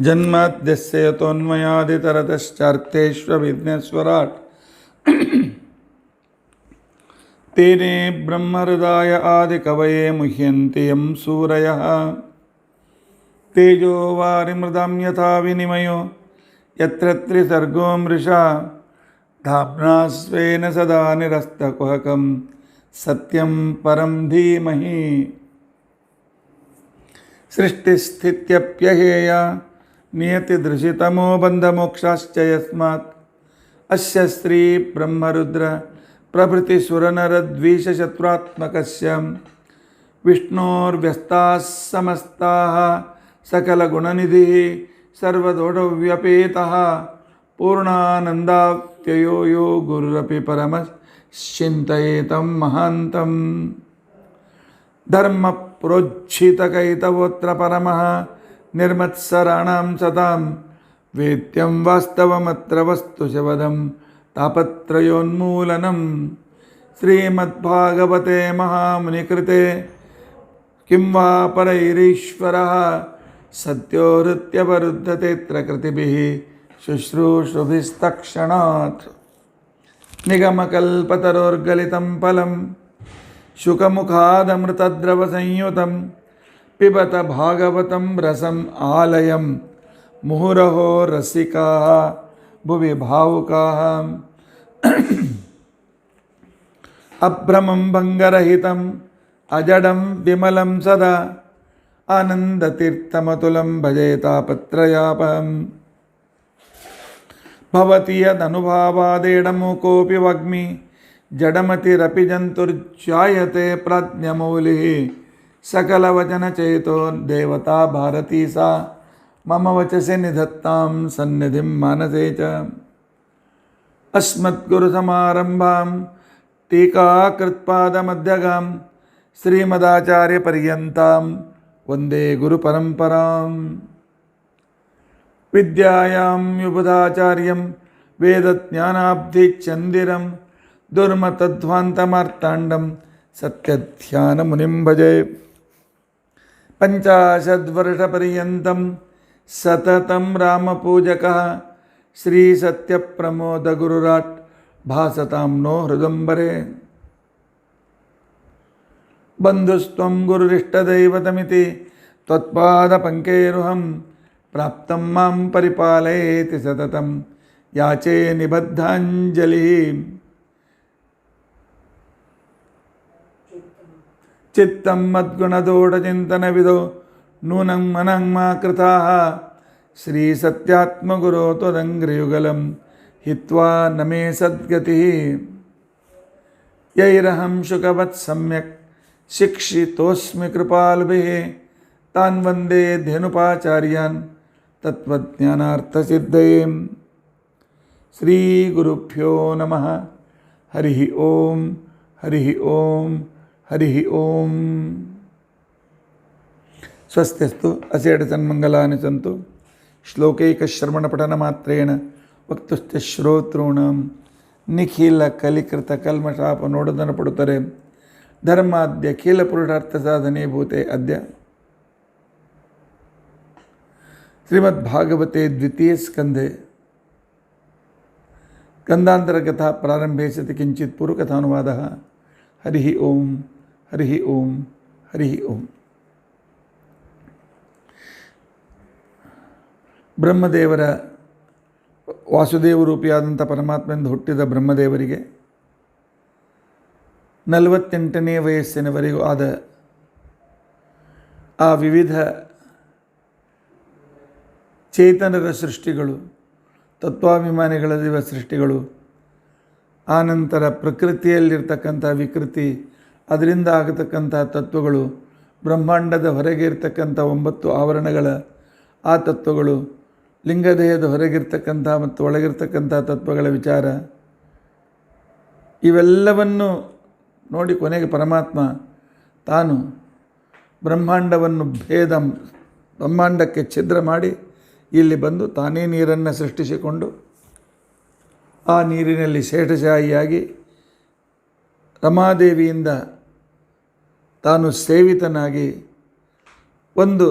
जन्माद्यस्य यतोऽन्वयादितरतश्चार्थेष्वभिघ्नेश्वराट् तेने ब्रह्महृदाय आदिकवये मुह्यन्ति यं सूरयः तेजो वारिमृदां यथा विनिमयो यत्र त्रिसर्गो मृषा धाम्ना स्वेन सदा निरस्तकुहकं सत्यं परं धीमहि सृष्टिस्थित्यप्यहेया नियतिदृशितमो बन्धमोक्षाश्च यस्मात् अस्य श्री ब्रह्मरुद्र प्रभृतिसुरनरद्वीषशत्रुत्मकस्य विष्णोर्व्यस्ताः समस्ताः सकलगुणनिधिः सर्वदोषव्यपेतः पूर्णानन्दाव्ययो यो गुरुरपि परमश्चिन्तयेतं महान्तम् धर्मप्रोज्झितकैतवोऽत्र परमः निर्मत्सराणां सतां वेद्यं वास्तवमत्र वस्तुशवदं तापत्रयोन्मूलनं श्रीमद्भागवते महामुनिकृते किं वा परैरीश्वरः सद्यो हृत्यवरुद्धतेऽत्र कृतिभिः शुश्रूषुभिस्तक्षणात् निगमकल्पतरोर्गलितं फलं शुकमुखादमृतद्रवसंयुतं पिबत भागवतं रसम् आलयं मुहुरहो रसिकाः भुवि भावुकाः अभ्रमं भङ्गरहितम् अजडं विमलं सदा आनन्दतीर्थमतुलं भजे तापत्रयापहम् भवति यदनुभावादेडमुकोऽपि वाग्मी जडमतिरपि जन्तुर्जायते प्राज्ञमौलिः सकलवचनचेतो देवता भारती सा मम वचसि निधत्तां सन्निधिं मानसे च अस्मद्गुरुसमारम्भां टीकाकृत्पादमध्यगां श्रीमदाचार्यपर्यन्तां वन्दे गुरुपरम्परां विद्यायां युबुधाचार्यं वेदज्ञानाब्धिचन्दिरं दुर्मतध्वान्तमार्ताण्डं सत्यध्यानमुनिं भजे पञ्चाशद्वर्षपर्यन्तं सततं रामपूजकः श्रीसत्यप्रमोदगुरुराट् भासतां नो हृदम्बरे बन्धुस्त्वं गुरुरिष्टदैवतमिति त्वत्पादपङ्केरुहं प्राप्तं मां परिपालयेति सततं याचे निबद्धाञ्जलिः चित्तं मद्गुणदोढचिन्तनविदो नूनं मनं मा कृताः श्रीसत्यात्मगुरो त्वदङ्घ्रियुगलं हित्वा न मे सद्गतिः यैरहं शुकवत् सम्यक् शिक्षितोऽस्मि कृपालुभिः तान् वन्दे धेनुपाचार्यान् तत्त्वज्ञानार्थसिद्धये श्रीगुरुभ्यो नमः हरिः ओं हरिः ओं हरिः ओं स्वस्त्यस्तु असेड सन्मङ्गलानि सन्तु श्लोकैकश्रवणपठनमात्रेण वक्तुश्च श्रोतॄणां निखिलकलिकृतकल्मषापनोडदनपडुतरे धर्माद्यखिलपुरुषार्थसाधनीभूते अद्य श्रीमद्भागवते द्वितीयस्कन्धे स्कन्धान्तरकथा प्रारम्भे सति किञ्चित् पूर्वकथानुवादः हरिः ओं हरिः ओं हरिः ओं ಬ್ರಹ್ಮದೇವರ ವಾಸುದೇವರೂಪಿಯಾದಂಥ ಪರಮಾತ್ಮನಿಂದ ಹುಟ್ಟಿದ ಬ್ರಹ್ಮದೇವರಿಗೆ 48ನೇ ವಯಸ್ಸಿನವರೆಗೂ ಆದ ಆ ವಿವಿಧ ಚೇತನರ ಸೃಷ್ಟಿಗಳು, ತತ್ವಾಭಿಮಾನಿಗಳ ಸೃಷ್ಟಿಗಳು, ಆನಂತರ ಪ್ರಕೃತಿಯಲ್ಲಿರ್ತಕ್ಕಂಥ ವಿಕೃತಿ, ಅದರಿಂದ ಆಗತಕ್ಕಂಥ ತತ್ವಗಳು, ಬ್ರಹ್ಮಾಂಡದ ಹೊರಗೆ ಇರ್ತಕ್ಕಂಥ 9 ಆವರಣಗಳ ಆ ತತ್ವಗಳು, ಲಿಂಗದೇಹದ ಹೊರಗಿರ್ತಕ್ಕಂಥ ಮತ್ತು ಒಳಗಿರ್ತಕ್ಕಂಥ ತತ್ವಗಳ ವಿಚಾರ, ಇವೆಲ್ಲವನ್ನು ನೋಡಿ ಕೊನೆಗೆ ಪರಮಾತ್ಮ ತಾನು ಬ್ರಹ್ಮಾಂಡವನ್ನು ಬ್ರಹ್ಮಾಂಡಕ್ಕೆ ಛಿದ್ರ ಮಾಡಿ ಇಲ್ಲಿ ಬಂದು ತಾನೇ ನೀರನ್ನು ಸೃಷ್ಟಿಸಿಕೊಂಡು ಆ ನೀರಿನಲ್ಲಿ ಶೇಷಶಾಹಿಯಾಗಿ ರಮಾದೇವಿಯಿಂದ ತಾನು ಸೇವಿತನಾಗಿ ಒಂದು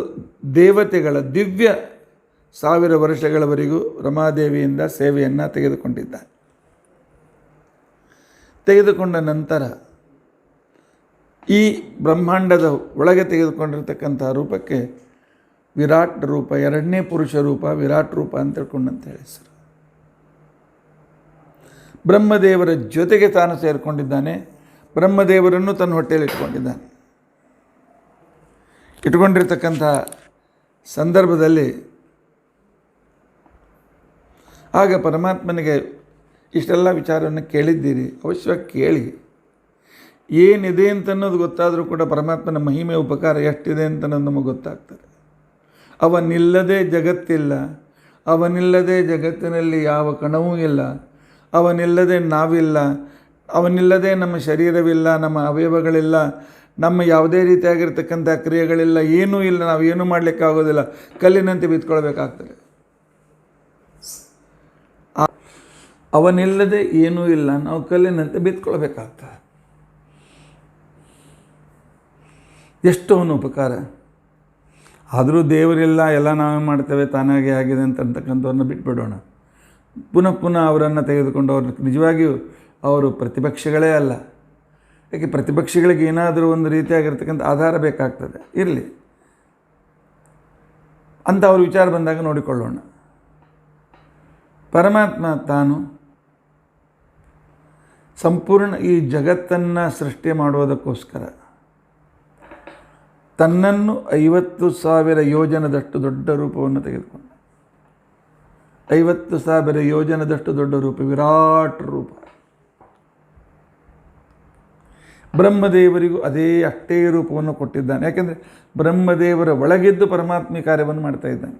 ದೇವತೆಗಳ ದಿವ್ಯ 1000 ವರ್ಷಗಳವರೆಗೂ ರಮಾದೇವಿಯಿಂದ ಸೇವೆಯನ್ನು ತೆಗೆದುಕೊಂಡ ನಂತರ ಈ ಬ್ರಹ್ಮಾಂಡದ ಒಳಗೆ ತೆಗೆದುಕೊಂಡಿರ್ತಕ್ಕಂಥ ರೂಪಕ್ಕೆ ವಿರಾಟ್ ರೂಪ, 2ನೇ ಪುರುಷ ರೂಪ, ವಿರಾಟ್ ರೂಪ ಅಂತ ತಿಳ್ಕೊಂಡಂತ ಹೇಳಿ ಸರ್. ಬ್ರಹ್ಮದೇವರ ಜೊತೆಗೆ ತಾನು ಸೇರಿಕೊಂಡಿದ್ದಾನೆ, ಬ್ರಹ್ಮದೇವರನ್ನು ತನ್ನ ಹೊಟ್ಟೆಯಲ್ಲಿ ಇಟ್ಕೊಂಡಿರ್ತಕ್ಕಂಥ ಸಂದರ್ಭದಲ್ಲಿ ಆಗ ಪರಮಾತ್ಮನಿಗೆ ಇಷ್ಟೆಲ್ಲ ವಿಚಾರವನ್ನು ಕೇಳಿದ್ದೀರಿ, ಅವಶ್ಯವಾಗಿ ಕೇಳಿ. ಏನಿದೆ ಅಂತನ್ನೋದು ಗೊತ್ತಾದರೂ ಕೂಡ ಪರಮಾತ್ಮನ ಮಹಿಮೆ ಉಪಕಾರ ಎಷ್ಟಿದೆ ಅಂತ ನಮಗೆ ಗೊತ್ತಾಗ್ತದೆ. ಅವನಿಲ್ಲದೆ ಜಗತ್ತಿಲ್ಲ, ಅವನಿಲ್ಲದೆ ಜಗತ್ತಿನಲ್ಲಿ ಯಾವ ಕಣವೂ ಇಲ್ಲ, ಅವನಿಲ್ಲದೆ ನಾವಿಲ್ಲ, ಅವನಿಲ್ಲದೆ ನಮ್ಮ ಶರೀರವಿಲ್ಲ, ನಮ್ಮ ಅವಯವಗಳಿಲ್ಲ, ನಮ್ಮ ಯಾವುದೇ ರೀತಿಯಾಗಿರ್ತಕ್ಕಂಥ ಕ್ರಿಯೆಗಳಿಲ್ಲ, ಏನೂ ಇಲ್ಲ. ನಾವು ಏನೂ ಮಾಡಲಿಕ್ಕಾಗೋದಿಲ್ಲ, ಕಲ್ಲಿನಂತೆ ಬಿತ್ಕೊಳ್ಬೇಕಾಗ್ತದೆ. ಅವನಿಲ್ಲದೆ ಏನೂ ಇಲ್ಲ, ನಾವು ಕಲ್ಲಿನಂತೆ ಬಿತ್ಕೊಳ್ಬೇಕಾಗ್ತದೆ. ಎಷ್ಟು ಅವನು ಉಪಕಾರ. ಆದರೂ ದೇವರಿಲ್ಲ, ಎಲ್ಲ ನಾವೇ ಮಾಡ್ತೇವೆ, ತಾನಾಗೆ ಆಗಿದೆ ಅಂತಕ್ಕಂಥವ್ರನ್ನ ಬಿಟ್ಬಿಡೋಣ. ಪುನಃ ಅವರನ್ನು ತೆಗೆದುಕೊಂಡು ಅವ್ರನ್ನ ನಿಜವಾಗಿಯೂ ಅವರು ಪ್ರತಿಪಕ್ಷಗಳೇ ಅಲ್ಲ. ಯಾಕೆ ಪ್ರತಿಪಕ್ಷಗಳಿಗೆ ಏನಾದರೂ ಒಂದು ರೀತಿಯಾಗಿರ್ತಕ್ಕಂಥ ಆಧಾರ ಬೇಕಾಗ್ತದೆ, ಇರಲಿ ಅಂತ ಅವ್ರ ವಿಚಾರ ಬಂದಾಗ ನೋಡಿಕೊಳ್ಳೋಣ. ಪರಮಾತ್ಮ ತಾನು ಸಂಪೂರ್ಣ ಈ ಜಗತ್ತನ್ನು ಸೃಷ್ಟಿ ಮಾಡುವುದಕ್ಕೋಸ್ಕರ ತನ್ನನ್ನು 50,000 ಯೋಜನದಷ್ಟು ದೊಡ್ಡ ರೂಪವನ್ನು ತೆಗೆದುಕೊಂಡ. 50,000 ಯೋಜನದಷ್ಟು ದೊಡ್ಡ ರೂಪ, ವಿರಾಟ್ ರೂಪ. ಬ್ರಹ್ಮದೇವರಿಗೂ ಅಷ್ಟೇ ರೂಪವನ್ನು ಕೊಟ್ಟಿದ್ದಾನೆ. ಯಾಕೆಂದರೆ ಬ್ರಹ್ಮದೇವರ ಒಳಗಿದ್ದು ಪರಮಾತ್ಮ ಕಾರ್ಯವನ್ನು ಮಾಡ್ತಾ ಇದ್ದಾನೆ.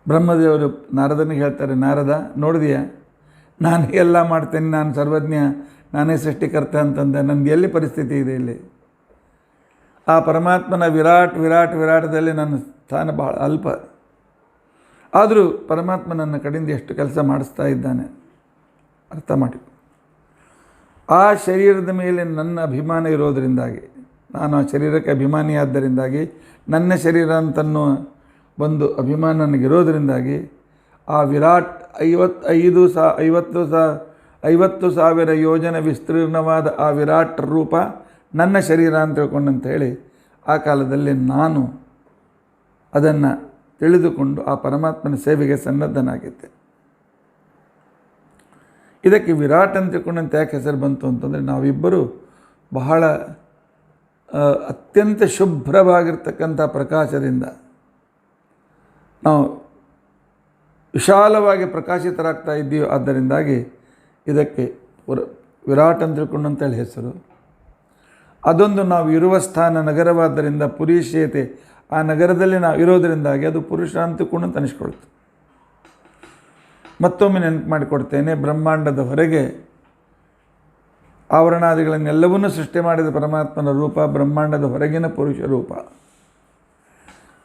ಬ್ರಹ್ಮದೇವರು ನಾರದನಿಗೆ ಹೇಳ್ತಾರೆ, ನಾರದ ನೋಡಿದೆಯಾ, ನಾನು ಎಲ್ಲ ಮಾಡ್ತೇನೆ, ನಾನು ಸರ್ವಜ್ಞ, ನಾನೇ ಸೃಷ್ಟಿಕರ್ತ ಅಂತಂದೆ, ನನಗೆ ಎಲ್ಲಿ ಪರಿಸ್ಥಿತಿ ಇದೆ ಇಲ್ಲಿ? ಆ ಪರಮಾತ್ಮನ ವಿರಾಟದಲ್ಲಿ ನನ್ನ ಸ್ಥಾನ ಭಾಳ ಅಲ್ಪ. ಆದರೂ ಪರಮಾತ್ಮ ನನ್ನ ಕಡೆಯಿಂದ ಎಷ್ಟು ಕೆಲಸ ಮಾಡಿಸ್ತಾ ಇದ್ದಾನೆ ಅರ್ಥ ಮಾಡಿ. ಆ ಶರೀರದ ಮೇಲೆ ನನ್ನ ಅಭಿಮಾನ ಇರೋದರಿಂದಾಗಿ, ನಾನು ಆ ಶರೀರಕ್ಕೆ ಅಭಿಮಾನಿಯಾದ್ದರಿಂದಾಗಿ, ನನ್ನ ಶರೀರ ಅಂತನ್ನೋ ಒಂದು ಅಭಿಮಾನ ನನಗಿರೋದರಿಂದಾಗಿ ಆ ವಿರಾಟ್ 50,000 ಯೋಜನ ವಿಸ್ತೀರ್ಣವಾದ ಆ ವಿರಾಟ್ ರೂಪ ನನ್ನ ಶರೀರ ಅಂತ ತಿಳ್ಕೊಂಡಂತ ಹೇಳಿ ಆ ಕಾಲದಲ್ಲಿ ನಾನು ಅದನ್ನು ತಿಳಿದುಕೊಂಡು ಆ ಪರಮಾತ್ಮನ ಸೇವೆಗೆ ಸನ್ನದ್ಧನಾಗಿದ್ದೆ. ಇದಕ್ಕೆ ವಿರಾಟ್ ಅಂತ ತಿಳ್ಕೊಂಡಂತ ಯಾಕೆ ಹೆಸರು ಬಂತು ಅಂತಂದರೆ, ನಾವಿಬ್ಬರು ಬಹಳ ಅತ್ಯಂತ ಶುಭ್ರವಾಗಿರ್ತಕ್ಕಂಥ ಪ್ರಕಾಶದಿಂದ ನಾವು ವಿಶಾಲವಾಗಿ ಪ್ರಕಾಶಿತರಾಗ್ತಾ ಇದ್ದೀವಿ. ಆದ್ದರಿಂದಾಗಿ ಇದಕ್ಕೆ ವಿರಾಟ್ ಅಂತ ತಿಳ್ಕೊಂಡಂತೇಳಿ ಹೆಸರು. ಅದೊಂದು ನಾವು ಇರುವ ಸ್ಥಾನ ನಗರವಾದ್ದರಿಂದ ಪುರೀಶೇತೆ, ಆ ನಗರದಲ್ಲಿ ನಾವು ಇರೋದರಿಂದಾಗಿ ಅದು ಪುರುಷ ಅಂತ ತಿಳ್ಕೊಂಡು ಅನಿಸ್ಕೊಳ್ತು. ಮತ್ತೊಮ್ಮೆ ನೆನಪು ಮಾಡಿಕೊಡ್ತೇನೆ, ಬ್ರಹ್ಮಾಂಡದ ಹೊರಗೆ ಆವರಣಾದಿಗಳನ್ನೆಲ್ಲವನ್ನೂ ಸೃಷ್ಟಿ ಮಾಡಿದ ಪರಮಾತ್ಮನ ರೂಪ ಬ್ರಹ್ಮಾಂಡದ ಹೊರಗಿನ ಪುರುಷ ರೂಪ.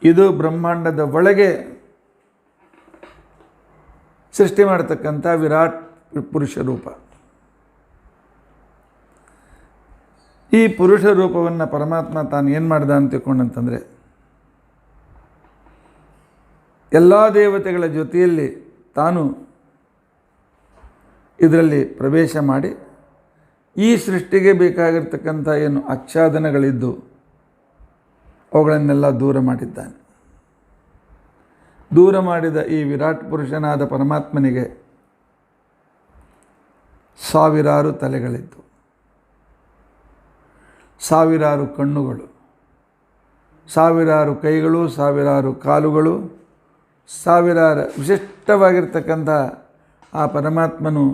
ಇದು ಬ್ರಹ್ಮಾಂಡದ ಒಳಗೆ ಸೃಷ್ಟಿ ಮಾಡತಕ್ಕಂಥ ವಿರಾಟ್ ಪುರುಷ ರೂಪ. ಈ ಪುರುಷ ರೂಪವನ್ನು ಪರಮಾತ್ಮ ತಾನು ಏನು ಮಾಡ್ದ ಅಂತ ತಿಳ್ಕೊಂಡಂತಂದರೆ, ಎಲ್ಲ ದೇವತೆಗಳ ಜೊತೆಯಲ್ಲಿ ತಾನು ಇದರಲ್ಲಿ ಪ್ರವೇಶ ಮಾಡಿ ಈ ಸೃಷ್ಟಿಗೆ ಬೇಕಾಗಿರ್ತಕ್ಕಂಥ ಏನು ಆಚ್ಛಾದನಗಳಿದ್ದು ಅವುಗಳನ್ನೆಲ್ಲ ದೂರ ಮಾಡಿದ್ದಾನೆ. ದೂರ ಮಾಡಿದ ಈ ವಿರಾಟ್ ಪುರುಷನಾದ ಪರಮಾತ್ಮನಿಗೆ 1000 ತಲೆಗಳಿದ್ದು, 1000 ಕಣ್ಣುಗಳು, 1000 ಕೈಗಳು, 1000 ಕಾಲುಗಳು, 1000 ವಿಶಿಷ್ಟವಾಗಿರ್ತಕ್ಕಂಥ ಆ ಪರಮಾತ್ಮನು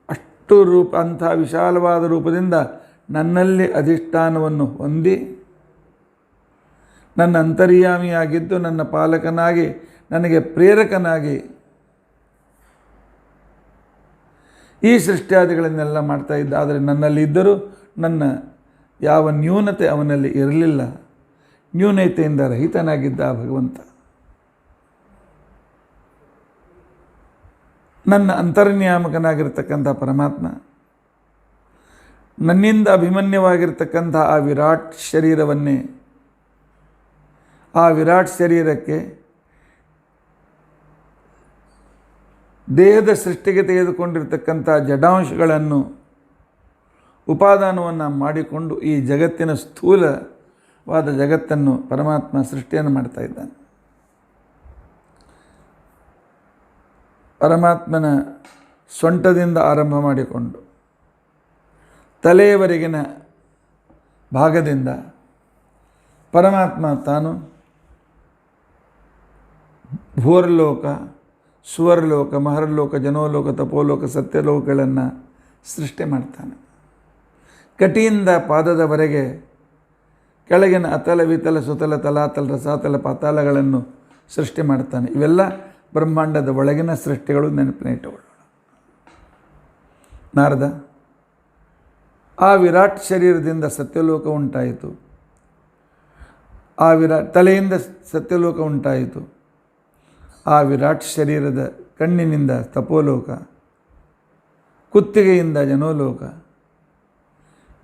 ಅಷ್ಟು ಅಂಥ ವಿಶಾಲವಾದ ರೂಪದಿಂದ ನನ್ನಲ್ಲಿ ಅಧಿಷ್ಠಾನವನ್ನು ಹೊಂದಿ ನನ್ನ ಅಂತರ್ಯಾಮಿಯಾಗಿದ್ದು ನನ್ನ ಪಾಲಕನಾಗಿ ನನಗೆ ಪ್ರೇರಕನಾಗಿ ಈ ಸೃಷ್ಟಿಯಾದಿಗಳನ್ನೆಲ್ಲ ಮಾಡ್ತಾ ಇದ್ದ. ಆದರೆ ನನ್ನಲ್ಲಿ ಇದ್ದರೂ ನನ್ನ ಯಾವ ನ್ಯೂನತೆ ಅವನಲ್ಲಿ ಇರಲಿಲ್ಲ. ನ್ಯೂನತೆಯಿಂದ ರಹಿತನಾಗಿದ್ದ ಆ ಭಗವಂತ ನನ್ನ ಅಂತರ್ನಿಯಾಮಕನಾಗಿರ್ತಕ್ಕಂಥ ಪರಮಾತ್ಮ ನನ್ನಿಂದ ಅಭಿಮನ್ಯವಾಗಿರ್ತಕ್ಕಂಥ ಆ ವಿರಾಟ್ ಶರೀರವನ್ನೇ, ಆ ವಿರಾಟ್ ಶರೀರಕ್ಕೆ ದೇಹದ ಸೃಷ್ಟಿಗೆ ತೆಗೆದುಕೊಂಡಿರ್ತಕ್ಕಂಥ ಜಡಾಂಶಗಳನ್ನು ಉಪಾದಾನವನ್ನು ಮಾಡಿಕೊಂಡು ಈ ಜಗತ್ತಿನ ಸ್ಥೂಲವಾದ ಜಗತ್ತನ್ನು ಪರಮಾತ್ಮ ಸೃಷ್ಟಿಯನ್ನು ಮಾಡ್ತಾ ಇದ್ದಾನೆ. ಪರಮಾತ್ಮನ ಸೊಂಟದಿಂದ ಆರಂಭ ಮಾಡಿಕೊಂಡು ತಲೆಯವರೆಗಿನ ಭಾಗದಿಂದ ಪರಮಾತ್ಮ ತಾನು ಭೂರ್ಲೋಕ, ಸುವರ್ಲೋಕ, ಮಹರ್ಲೋಕ, ಜನೋಲೋಕ, ತಪೋಲೋಕ, ಸತ್ಯಲೋಕಗಳನ್ನು ಸೃಷ್ಟಿ ಮಾಡ್ತಾನೆ. ಕಟಿಯಿಂದ ಪಾದದವರೆಗೆ ಕೆಳಗಿನ ಅತಲ, ವಿತಲ, ಸುತಲ, ತಲಾತಲ, ರಸಾತಲ, ಪಾತಾಳಗಳನ್ನು ಸೃಷ್ಟಿ ಮಾಡ್ತಾನೆ. ಇವೆಲ್ಲ ಬ್ರಹ್ಮಾಂಡದ ಒಳಗಿನ ಸೃಷ್ಟಿಗಳು. ನೆನಪಿನಿಟ್ಟುಕೊಳ್ಳೋಣ. ನಾರದ ಆ ವಿರಾಟ್ ಶರೀರದಿಂದ ಸತ್ಯಲೋಕ ಉಂಟಾಯಿತು. ಆ ತಲೆಯಿಂದ ಸತ್ಯಲೋಕ ಉಂಟಾಯಿತು. ಆ ವಿರಾಟ್ ಶರೀರದ ಕಣ್ಣಿನಿಂದ ತಪೋಲೋಕ, ಕುತ್ತಿಗೆಯಿಂದ ಜನೋಲೋಕ,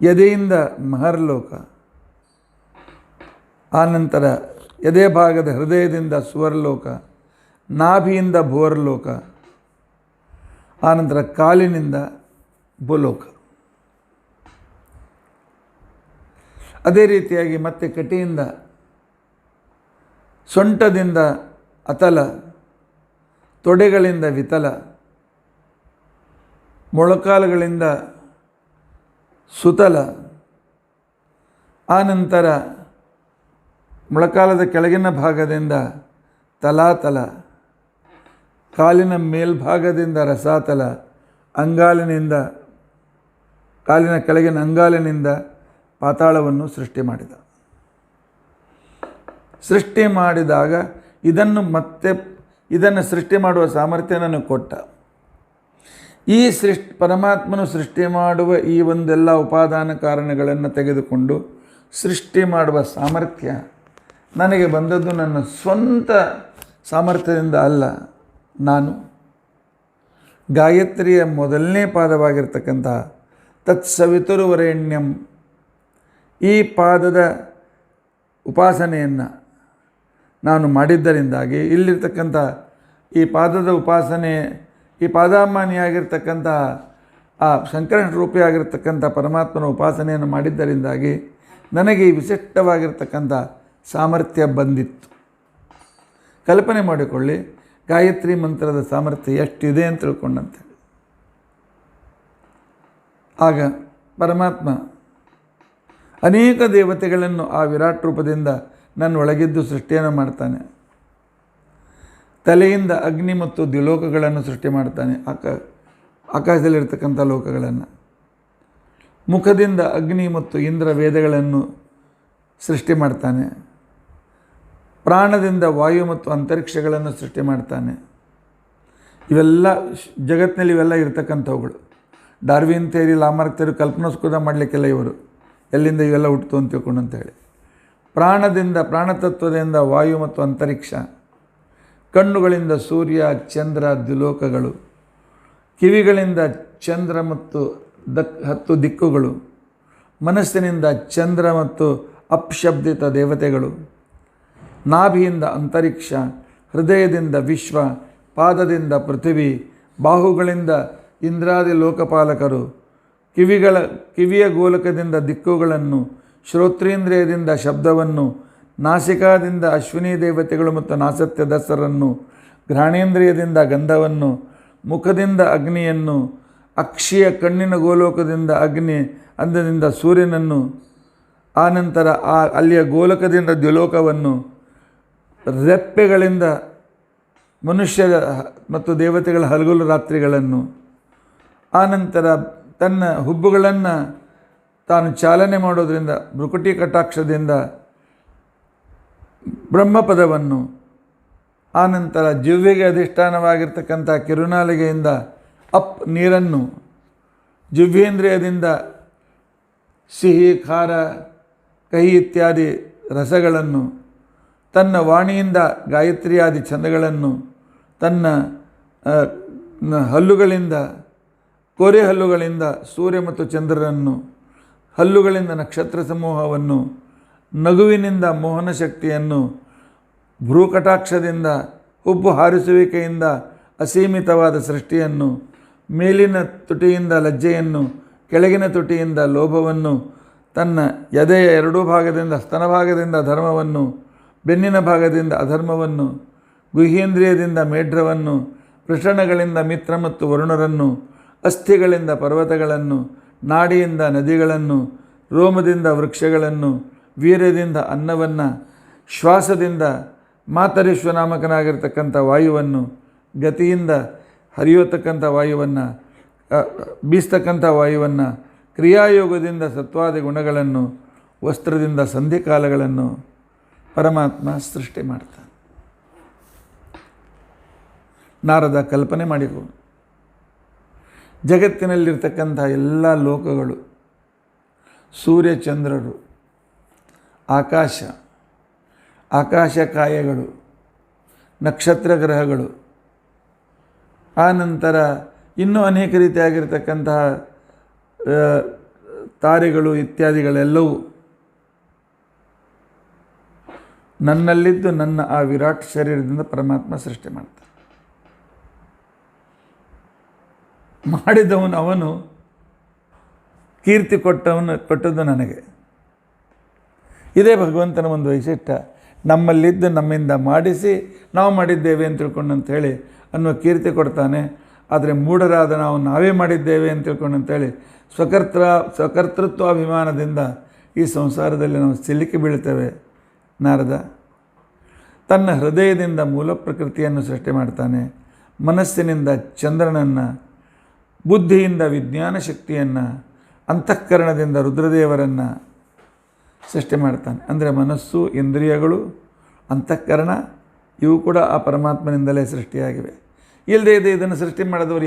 ಎದೆಯಿಂದ ಮಹರ್ಲೋಕ, ಆನಂತರ ಎದೆ ಭಾಗದ ಹೃದಯದಿಂದ ಸುವರ್ಲೋಕ, ನಾಭಿಯಿಂದ ಭುವರ್ಲೋಕ, ಆನಂತರ ಕಾಲಿನಿಂದ ಭೂಲೋಕ. ಅದೇ ರೀತಿಯಾಗಿ ಮತ್ತೆ ಕಟಿಯಿಂದ, ಸೊಂಟದಿಂದ ಅತಲ, ತೊಡೆಗಳಿಂದ ವಿತಲ, ಮೊಳಕಾಲುಗಳಿಂದ ಸುತಲ, ಆನಂತರ ಮೊಳಕಾಲದ ಕೆಳಗಿನ ಭಾಗದಿಂದ ತಲಾತಲ, ಕಾಲಿನ ಮೇಲ್ಭಾಗದಿಂದ ರಸಾತಲ, ಅಂಗಾಲಿನಿಂದ ಕಾಲಿನ ಕೆಳಗಿನ ಅಂಗಾಲಿನಿಂದ ಪಾತಾಳವನ್ನು ಸೃಷ್ಟಿ ಮಾಡಿದ. ಸೃಷ್ಟಿ ಮಾಡಿದಾಗ ಇದನ್ನು ಸೃಷ್ಟಿ ಮಾಡುವ ಸಾಮರ್ಥ್ಯ ನನಗೆ ಕೊಟ್ಟ. ಈ ಪರಮಾತ್ಮನು ಸೃಷ್ಟಿ ಮಾಡುವ ಈ ಒಂದೆಲ್ಲ ಉಪಾದಾನ ಕಾರಣಗಳನ್ನು ತೆಗೆದುಕೊಂಡು ಸೃಷ್ಟಿ ಮಾಡುವ ಸಾಮರ್ಥ್ಯ ನನಗೆ ಬಂದದ್ದು ನನ್ನ ಸ್ವಂತ ಸಾಮರ್ಥ್ಯದಿಂದ ಅಲ್ಲ. ನಾನು ಗಾಯತ್ರಿಯ ಮೊದಲನೇ ಪಾದವಾಗಿರ್ತಕ್ಕಂಥ ತತ್ಸವಿತುರ್ವರೆಣ್ಯಂ ಈ ಪಾದದ ಉಪಾಸನೆಯನ್ನು ನಾನು ಮಾಡಿದ್ದರಿಂದಾಗಿ ಇಲ್ಲಿರ್ತಕ್ಕಂಥ ಈ ಪಾದದ ಉಪಾಸನೆ, ಈ ಪಾದಾಮಾನಿಯಾಗಿರ್ತಕ್ಕಂಥ ಆ ಶಂಕರನ ರೂಪಿಯಾಗಿರ್ತಕ್ಕಂಥ ಪರಮಾತ್ಮನ ಉಪಾಸನೆಯನ್ನು ಮಾಡಿದ್ದರಿಂದಾಗಿ ನನಗೆ ಈ ವಿಶಿಷ್ಟವಾಗಿರ್ತಕ್ಕಂಥ ಸಾಮರ್ಥ್ಯ ಬಂದಿತ್ತು. ಕಲ್ಪನೆ ಮಾಡಿಕೊಳ್ಳಿ, ಗಾಯತ್ರಿ ಮಂತ್ರದ ಸಾಮರ್ಥ್ಯ ಎಷ್ಟಿದೆ ಅಂತ ತಿಳ್ಕೊಂಡಂತೆ. ಆಗ ಪರಮಾತ್ಮ ಅನೇಕ ದೇವತೆಗಳನ್ನು ಆ ವಿರಾಟ್ ರೂಪದಿಂದ ನನ್ನ ಒಳಗಿದ್ದು ಸೃಷ್ಟಿಯನ್ನು ಮಾಡ್ತಾನೆ. ತಲೆಯಿಂದ ಅಗ್ನಿ ಮತ್ತು ದ್ವಿಲೋಕಗಳನ್ನು ಸೃಷ್ಟಿ ಮಾಡ್ತಾನೆ, ಆಕಾಶದಲ್ಲಿರ್ತಕ್ಕಂಥ ಲೋಕಗಳನ್ನು. ಮುಖದಿಂದ ಅಗ್ನಿ ಮತ್ತು ಇಂದ್ರ ವೇದಗಳನ್ನು ಸೃಷ್ಟಿ ಮಾಡ್ತಾನೆ. ಪ್ರಾಣದಿಂದ ವಾಯು ಮತ್ತು ಅಂತರಿಕ್ಷಗಳನ್ನು ಸೃಷ್ಟಿ ಮಾಡ್ತಾನೆ. ಇವೆಲ್ಲ ಜಗತ್ತಿನಲ್ಲಿ ಇವೆಲ್ಲ ಇರ್ತಕ್ಕಂಥವುಗಳು. ಡಾರ್ವಿನ್ ಥಿಯರಿ, ಲಾಮಾರ್ಕ್ ಥಿಯರಿ ಕಲ್ಪನೋಸ್ಕೃತ ಮಾಡಲಿಕ್ಕೆಲ್ಲ ಇವರು ಎಲ್ಲಿಂದ ಇವೆಲ್ಲ ಹುಟ್ಟಿತು ಅಂತ ತಿಳ್ಕೊಂಡು ಅಂತೇಳಿ. ಪ್ರಾಣತತ್ವದಿಂದ ವಾಯು ಮತ್ತು ಅಂತರಿಕ್ಷ, ಕಣ್ಣುಗಳಿಂದ ಸೂರ್ಯ, ಚಂದ್ರ, ದ್ವಿಲೋಕಗಳು, ಕಿವಿಗಳಿಂದ ಚಂದ್ರ ಮತ್ತು 10 ದಿಕ್ಕುಗಳು, ಮನಸ್ಸಿನಿಂದ ಚಂದ್ರ ಮತ್ತು ಅಪ್ಶಬ್ದಿತ ದೇವತೆಗಳು, ನಾಭಿಯಿಂದ ಅಂತರಿಕ್ಷ, ಹೃದಯದಿಂದ ವಿಶ್ವ, ಪಾದದಿಂದ ಪೃಥ್ವಿ, ಬಾಹುಗಳಿಂದ ಇಂದ್ರಾದಿ ಲೋಕಪಾಲಕರು, ಕಿವಿಯ ಗೋಲಕದಿಂದ ದಿಕ್ಕುಗಳನ್ನು, ಶ್ರೋತ್ರೇಂದ್ರಿಯದಿಂದ ಶಬ್ದವನ್ನು, ನಾಸಿಕಾದಿಂದ ಅಶ್ವಿನಿ ದೇವತೆಗಳು ಮತ್ತು ನಾಸತ್ಯ ದಸರನ್ನು, ಘ್ರಾಣೇಂದ್ರಿಯದಿಂದ ಗಂಧವನ್ನು, ಮುಖದಿಂದ ಅಗ್ನಿಯನ್ನು, ಅಕ್ಷಿಯ ಕಣ್ಣಿನ ಗೋಲೋಕದಿಂದ ಅಗ್ನಿ ಅಂದದಿಂದ ಸೂರ್ಯನನ್ನು, ಆನಂತರ ಅಲ್ಲಿಯ ಗೋಲಕದಿಂದ ದ್ವಿಲೋಕವನ್ನು, ರೆಪ್ಪೆಗಳಿಂದ ಮನುಷ್ಯರ ಮತ್ತು ದೇವತೆಗಳ ಹಗಲು ರಾತ್ರಿಗಳನ್ನು, ಆನಂತರ ತನ್ನ ಹುಬ್ಬುಗಳನ್ನು ತಾನು ಚಾಲನೆ ಮಾಡೋದರಿಂದ ಭ್ರುಕುಟಿ ಕಟಾಕ್ಷದಿಂದ ಬ್ರಹ್ಮಪದವನ್ನು, ಆನಂತರ ಜಿಹ್ವೆಗೆ ಅಧಿಷ್ಠಾನವಾಗಿರ್ತಕ್ಕಂಥ ಕಿರುನಾಲಿಗೆಯಿಂದ ಅಪ್ ನೀರನ್ನು, ಜಿಹ್ವೇಂದ್ರಿಯದಿಂದ ಸಿಹಿ ಖಾರ ಕಹಿ ಇತ್ಯಾದಿ ರಸಗಳನ್ನು, ತನ್ನ ವಾಣಿಯಿಂದ ಗಾಯತ್ರಿಯಾದಿ ಛಂದಗಳನ್ನು, ತನ್ನ ಹಲ್ಲುಗಳಿಂದ ಕೋರೆ ಹಲ್ಲುಗಳಿಂದ ಸೂರ್ಯ ಮತ್ತು ಚಂದ್ರರನ್ನು, ಹಲ್ಲುಗಳಿಂದ ನಕ್ಷತ್ರ ಸಮೂಹವನ್ನು, ನಗುವಿನಿಂದ ಮೋಹನ ಶಕ್ತಿಯನ್ನು, ಭ್ರೂಕಟಾಕ್ಷದಿಂದ ಹುಬ್ಬು ಹಾರಿಸುವಿಕೆಯಿಂದ ಅಸೀಮಿತವಾದ ಸೃಷ್ಟಿಯನ್ನು, ಮೇಲಿನ ತುಟಿಯಿಂದ ಲಜ್ಜೆಯನ್ನು, ಕೆಳಗಿನ ತುಟಿಯಿಂದ ಲೋಭವನ್ನು, ತನ್ನ ಎದೆಯ ಎರಡೂ ಭಾಗದಿಂದ ಸ್ತನಭಾಗದಿಂದ ಧರ್ಮವನ್ನು, ಬೆನ್ನಿನ ಭಾಗದಿಂದ ಅಧರ್ಮವನ್ನು, ಗುಹ್ಯೇಂದ್ರಿಯದಿಂದ ಮೇಢ್ರವನ್ನು, ವೃಷಣಗಳಿಂದ ಮಿತ್ರ ಮತ್ತು ವರುಣರನ್ನು, ಅಸ್ಥಿಗಳಿಂದ ಪರ್ವತಗಳನ್ನು, ನಾಡಿಯಿಂದ ನದಿಗಳನ್ನು, ರೋಮದಿಂದ ವೃಕ್ಷಗಳನ್ನು, ವೀರ್ಯದಿಂದ ಅನ್ನವನ್ನು, ಶ್ವಾಸದಿಂದ ಮಾತರಿಶ್ವನಾಮಕನಾಗಿರ್ತಕ್ಕಂಥ ವಾಯುವನ್ನು, ಗತಿಯಿಂದ ಹರಿಯತಕ್ಕಂಥ ವಾಯುವನ್ನು, ಬೀಸ್ತಕ್ಕಂಥ ವಾಯುವನ್ನು, ಕ್ರಿಯಾಯೋಗದಿಂದ ಸತ್ವಾದಿ ಗುಣಗಳನ್ನು, ವಸ್ತ್ರದಿಂದ ಸಂಧಿಕಾಲಗಳನ್ನು ಪರಮಾತ್ಮ ಸೃಷ್ಟಿ ಮಾಡ್ತಾನೆ. ನಾರದ ಕಲ್ಪನೆ ಮಾಡಿಕೊ, ಜಗತ್ತಿನಲ್ಲಿರ್ತಕ್ಕಂಥ ಎಲ್ಲ ಲೋಕಗಳು, ಸೂರ್ಯಚಂದ್ರರು, ಆಕಾಶಕಾಯಗಳು, ನಕ್ಷತ್ರ ಗ್ರಹಗಳು, ಆನಂತರ ಇನ್ನೂ ಅನೇಕ ರೀತಿಯಾಗಿರ್ತಕ್ಕಂತಹ ತಾರೆಗಳು ಇತ್ಯಾದಿಗಳೆಲ್ಲವೂ ನನ್ನಲ್ಲಿದ್ದು ನನ್ನ ಆ ವಿರಾಟ್ ಶರೀರದಿಂದ ಪರಮಾತ್ಮ ಸೃಷ್ಟಿ ಮಾಡ್ತಾನೆ. ಮಾಡಿದವನು ಅವನು, ಕೀರ್ತಿ ಕೊಟ್ಟದ್ದು ನನಗೆ. ಇದೇ ಭಗವಂತನ ಒಂದು ವೈಶಿಷ್ಟ್ಯ. ನಮ್ಮಲ್ಲಿದ್ದು ನಮ್ಮಿಂದ ಮಾಡಿಸಿ ನಾವು ಮಾಡಿದ್ದೇವೆ ಅಂತ ತಿಳ್ಕೊಂಡು ಅಂಥೇಳಿ ಅನ್ನುವ ಕೀರ್ತಿ ಕೊಡ್ತಾನೆ. ಆದರೆ ಮೂಢರಾದ ನಾವು ನಾವೇ ಮಾಡಿದ್ದೇವೆ ಅಂತ ತಿಳ್ಕೊಂಡು ಅಂತೇಳಿ ಸ್ವಕರ್ತೃತ್ವಾಭಿಮಾನದಿಂದ ಈ ಸಂಸಾರದಲ್ಲಿ ನಾವು ಸಿಲುಕಿ ಬೀಳ್ತೇವೆ. ನಾರದ ತನ್ನ ಹೃದಯದಿಂದ ಮೂಲ ಪ್ರಕೃತಿಯನ್ನು ಸೃಷ್ಟಿ ಮಾಡ್ತಾನೆ, ಮನಸ್ಸಿನಿಂದ ಚಂದ್ರನನ್ನು, ಬುದ್ಧಿಯಿಂದ ವಿಜ್ಞಾನ ಶಕ್ತಿಯನ್ನು, ಅಂತಃಕರಣದಿಂದ ರುದ್ರದೇವರನ್ನು ಸೃಷ್ಟಿ ಮಾಡ್ತಾನೆ. ಅಂದರೆ ಮನಸ್ಸು, ಇಂದ್ರಿಯಗಳು, ಅಂತಃಕರಣ ಇವು ಕೂಡ ಆ ಪರಮಾತ್ಮನಿಂದಲೇ ಸೃಷ್ಟಿಯಾಗಿವೆ. ಇಲ್ಲದೇ ಇದೆ ಇದನ್ನು ಸೃಷ್ಟಿ ಮಾಡಿದವರು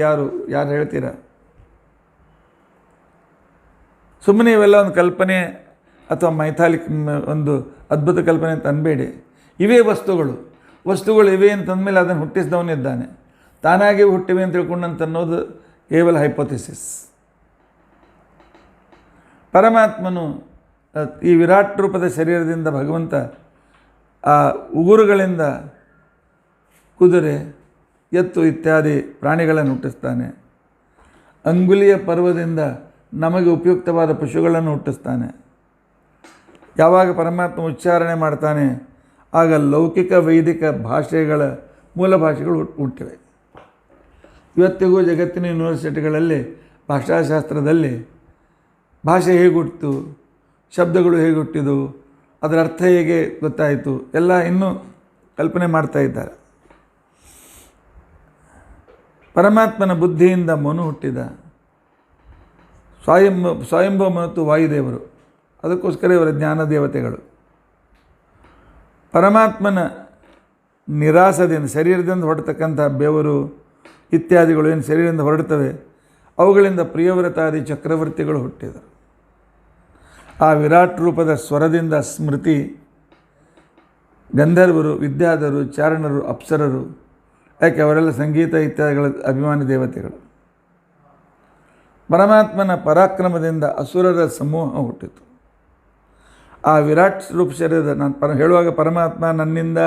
ಯಾರು ಹೇಳ್ತೀರಾ? ಸುಮ್ಮನೆ ಇವೆಲ್ಲ ಒಂದು ಕಲ್ಪನೆ ಅಥವಾ ಮೈಥಾಲಿಕ್ ಒಂದು ಅದ್ಭುತ ಕಲ್ಪನೆ ಅಂತ ಅನ್ಬೇಡಿ. ಇವೇ ವಸ್ತುಗಳು ಇವೆ ಅಂತಂದಮೇಲೆ ಅದನ್ನು ಹುಟ್ಟಿಸಿದವನಿದ್ದಾನೆ. ತಾನಾಗಿ ಹುಟ್ಟಿವೆ ಅಂತ ತಿಳ್ಕೊಂಡಂತ ಅನ್ನೋದು ಕೇವಲ ಹೈಪೋಥಿಸಿಸ್. ಪರಮಾತ್ಮನು ಈ ವಿರಾಟ್ ರೂಪದ ಶರೀರದಿಂದ ಭಗವಂತ ಆ ಉಗುರುಗಳಿಂದ ಕುದುರೆ, ಎತ್ತು ಇತ್ಯಾದಿ ಪ್ರಾಣಿಗಳನ್ನು ಹುಟ್ಟಿಸ್ತಾನೆ. ಅಂಗುಲಿಯ ಪರ್ವದಿಂದ ನಮಗೆ ಉಪಯುಕ್ತವಾದ ಪಶುಗಳನ್ನು ಹುಟ್ಟಿಸ್ತಾನೆ. ಯಾವಾಗ ಪರಮಾತ್ಮ ಉಚ್ಚಾರಣೆ ಮಾಡ್ತಾನೆ ಆಗ ಲೌಕಿಕ ವೈದಿಕ ಭಾಷೆಗಳ ಮೂಲ ಭಾಷೆಗಳು ಹುಟ್ಟಿವೆ. ಇವತ್ತಿಗೂ ಜಗತ್ತಿನ ಯೂನಿವರ್ಸಿಟಿಗಳಲ್ಲಿ ಭಾಷಾಶಾಸ್ತ್ರದಲ್ಲಿ ಭಾಷೆ ಹೇಗೆ ಹುಟ್ಟಿತು, ಶಬ್ದಗಳು ಹೇಗೆ ಹುಟ್ಟಿದವು, ಅದರ ಅರ್ಥ ಹೇಗೆ ಗೊತ್ತಾಯಿತು ಎಲ್ಲ ಇನ್ನೂ ಕಲ್ಪನೆ ಮಾಡ್ತಾ ಇದ್ದಾರೆ. ಪರಮಾತ್ಮನ ಬುದ್ಧಿಯಿಂದ ಮನು ಹುಟ್ಟಿದ, ಸ್ವಯಂಭವ ಮತ್ತು ವಾಯುದೇವರು, ಅದಕ್ಕೋಸ್ಕರ ಇವರ ಜ್ಞಾನ ದೇವತೆಗಳು. ಪರಮಾತ್ಮನ ನಿರಾಸದಿಂದ ಶರೀರದಿಂದ ಹೊರಡ್ತಕ್ಕಂಥ ಬೆವರು ಇತ್ಯಾದಿಗಳು ಏನು ಶರೀರದಿಂದ ಹೊರಡ್ತವೆ ಅವುಗಳಿಂದ ಪ್ರಿಯವ್ರತಾದಿ ಚಕ್ರವರ್ತಿಗಳು ಹುಟ್ಟಿದರು. ಆ ವಿರಾಟ್ ರೂಪದ ಸ್ವರದಿಂದ ಸ್ಮೃತಿ, ಗಂಧರ್ವರು, ವಿದ್ಯಾಧರರು, ಚಾರಣರು, ಅಪ್ಸರರು, ಯಾಕೆ ಅವರೆಲ್ಲ ಸಂಗೀತ ಇತ್ಯಾದಿಗಳ ಅಭಿಮಾನಿ ದೇವತೆಗಳು. ಪರಮಾತ್ಮನ ಪರಾಕ್ರಮದಿಂದ ಅಸುರರ ಸಮೂಹ ಹುಟ್ಟಿತು. ಆ ವಿರಾಟ್ ರೂಪ ಶರೀರದ ನಾನು ಹೇಳುವಾಗ ಪರಮಾತ್ಮ ನನ್ನಿಂದ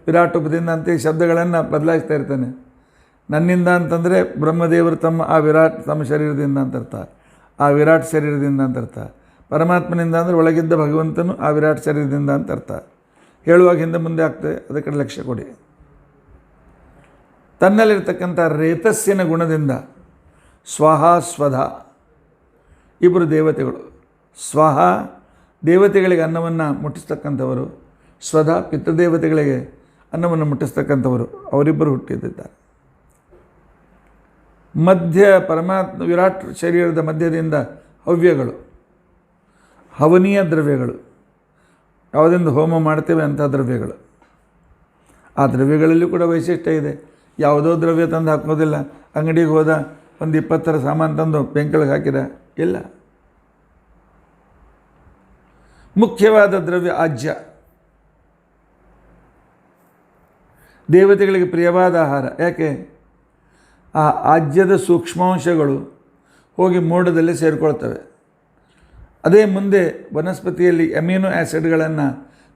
ವಿರಾಟ್ ರೂಪದಿಂದ ಅಂತ ಈ ಶಬ್ದಗಳನ್ನು ಬದಲಾಯಿಸ್ತಾ ಇರ್ತಾನೆ. ನನ್ನಿಂದ ಅಂತಂದರೆ ಬ್ರಹ್ಮದೇವರು ತಮ್ಮ ಶರೀರದಿಂದ ಅಂತ ಅರ್ಥ, ಆ ವಿರಾಟ್ ಶರೀರದಿಂದ ಅಂತ ಅರ್ಥ. ಪರಮಾತ್ಮನಿಂದ ಅಂದರೆ ಒಳಗಿದ್ದ ಭಗವಂತನು ಆ ವಿರಾಟ್ ಶರೀರದಿಂದ ಅಂತ ಅರ್ಥ. ಹೇಳುವಾಗ ಹಿಂದೆ ಮುಂದೆ ಆಗ್ತದೆ, ಅದರ ಕಡೆ ಲಕ್ಷ್ಯ ಕೊಡಿ. ತನ್ನಲ್ಲಿರ್ತಕ್ಕಂಥ ರೇತಸ್ಸಿನ ಗುಣದಿಂದ ಸ್ವಹ ಸ್ವಧ ಇಬ್ಬರು ದೇವತೆಗಳು. ಸ್ವಹ ದೇವತೆಗಳಿಗೆ ಅನ್ನವನ್ನು ಮುಟ್ಟಿಸ್ತಕ್ಕಂಥವರು, ಸ್ವಧ ಪಿತೃದೇವತೆಗಳಿಗೆ ಅನ್ನವನ್ನು ಮುಟ್ಟಿಸ್ತಕ್ಕಂಥವರು ಅವರಿಬ್ಬರು ಹುಟ್ಟಿದ್ದಾರೆ. ಮಧ್ಯ ಪರಮಾತ್ಮ ವಿರಾಟ್ ಶರೀರದ ಮಧ್ಯದಿಂದ ಹವ್ಯಗಳು, ಹವನೀಯ ದ್ರವ್ಯಗಳು, ಯಾವುದರಿಂದ ಹೋಮ ಮಾಡ್ತೇವೆ ಅಂಥ ದ್ರವ್ಯಗಳು. ಆ ದ್ರವ್ಯಗಳಲ್ಲಿ ಕೂಡ ವೈಶಿಷ್ಟ್ಯ ಇದೆ. ಯಾವುದೋ ದ್ರವ್ಯ ತಂದು ಹಾಕೋದಿಲ್ಲ. ಅಂಗಡಿಗೆ ಹೋದ ಒಂದು 20 ಸಾಮಾನು ತಂದು ಬೆಂಕಳಿಗೆ ಹಾಕಿದ, ಇಲ್ಲ. ಮುಖ್ಯವಾದ ದ್ರವ್ಯ ಆಜ್ಯ, ದೇವತೆಗಳಿಗೆ ಪ್ರಿಯವಾದ ಆಹಾರ. ಯಾಕೆ? ಆ ಆಜ್ಯದ ಸೂಕ್ಷ್ಮಾಂಶಗಳು ಹೋಗಿ ಮೋಡದಲ್ಲಿ ಸೇರಿಕೊಳ್ತವೆ. ಅದೇ ಮುಂದೆ ವನಸ್ಪತಿಯಲ್ಲಿ ಅಮಿನೋ ಆ್ಯಸಿಡ್ಗಳನ್ನು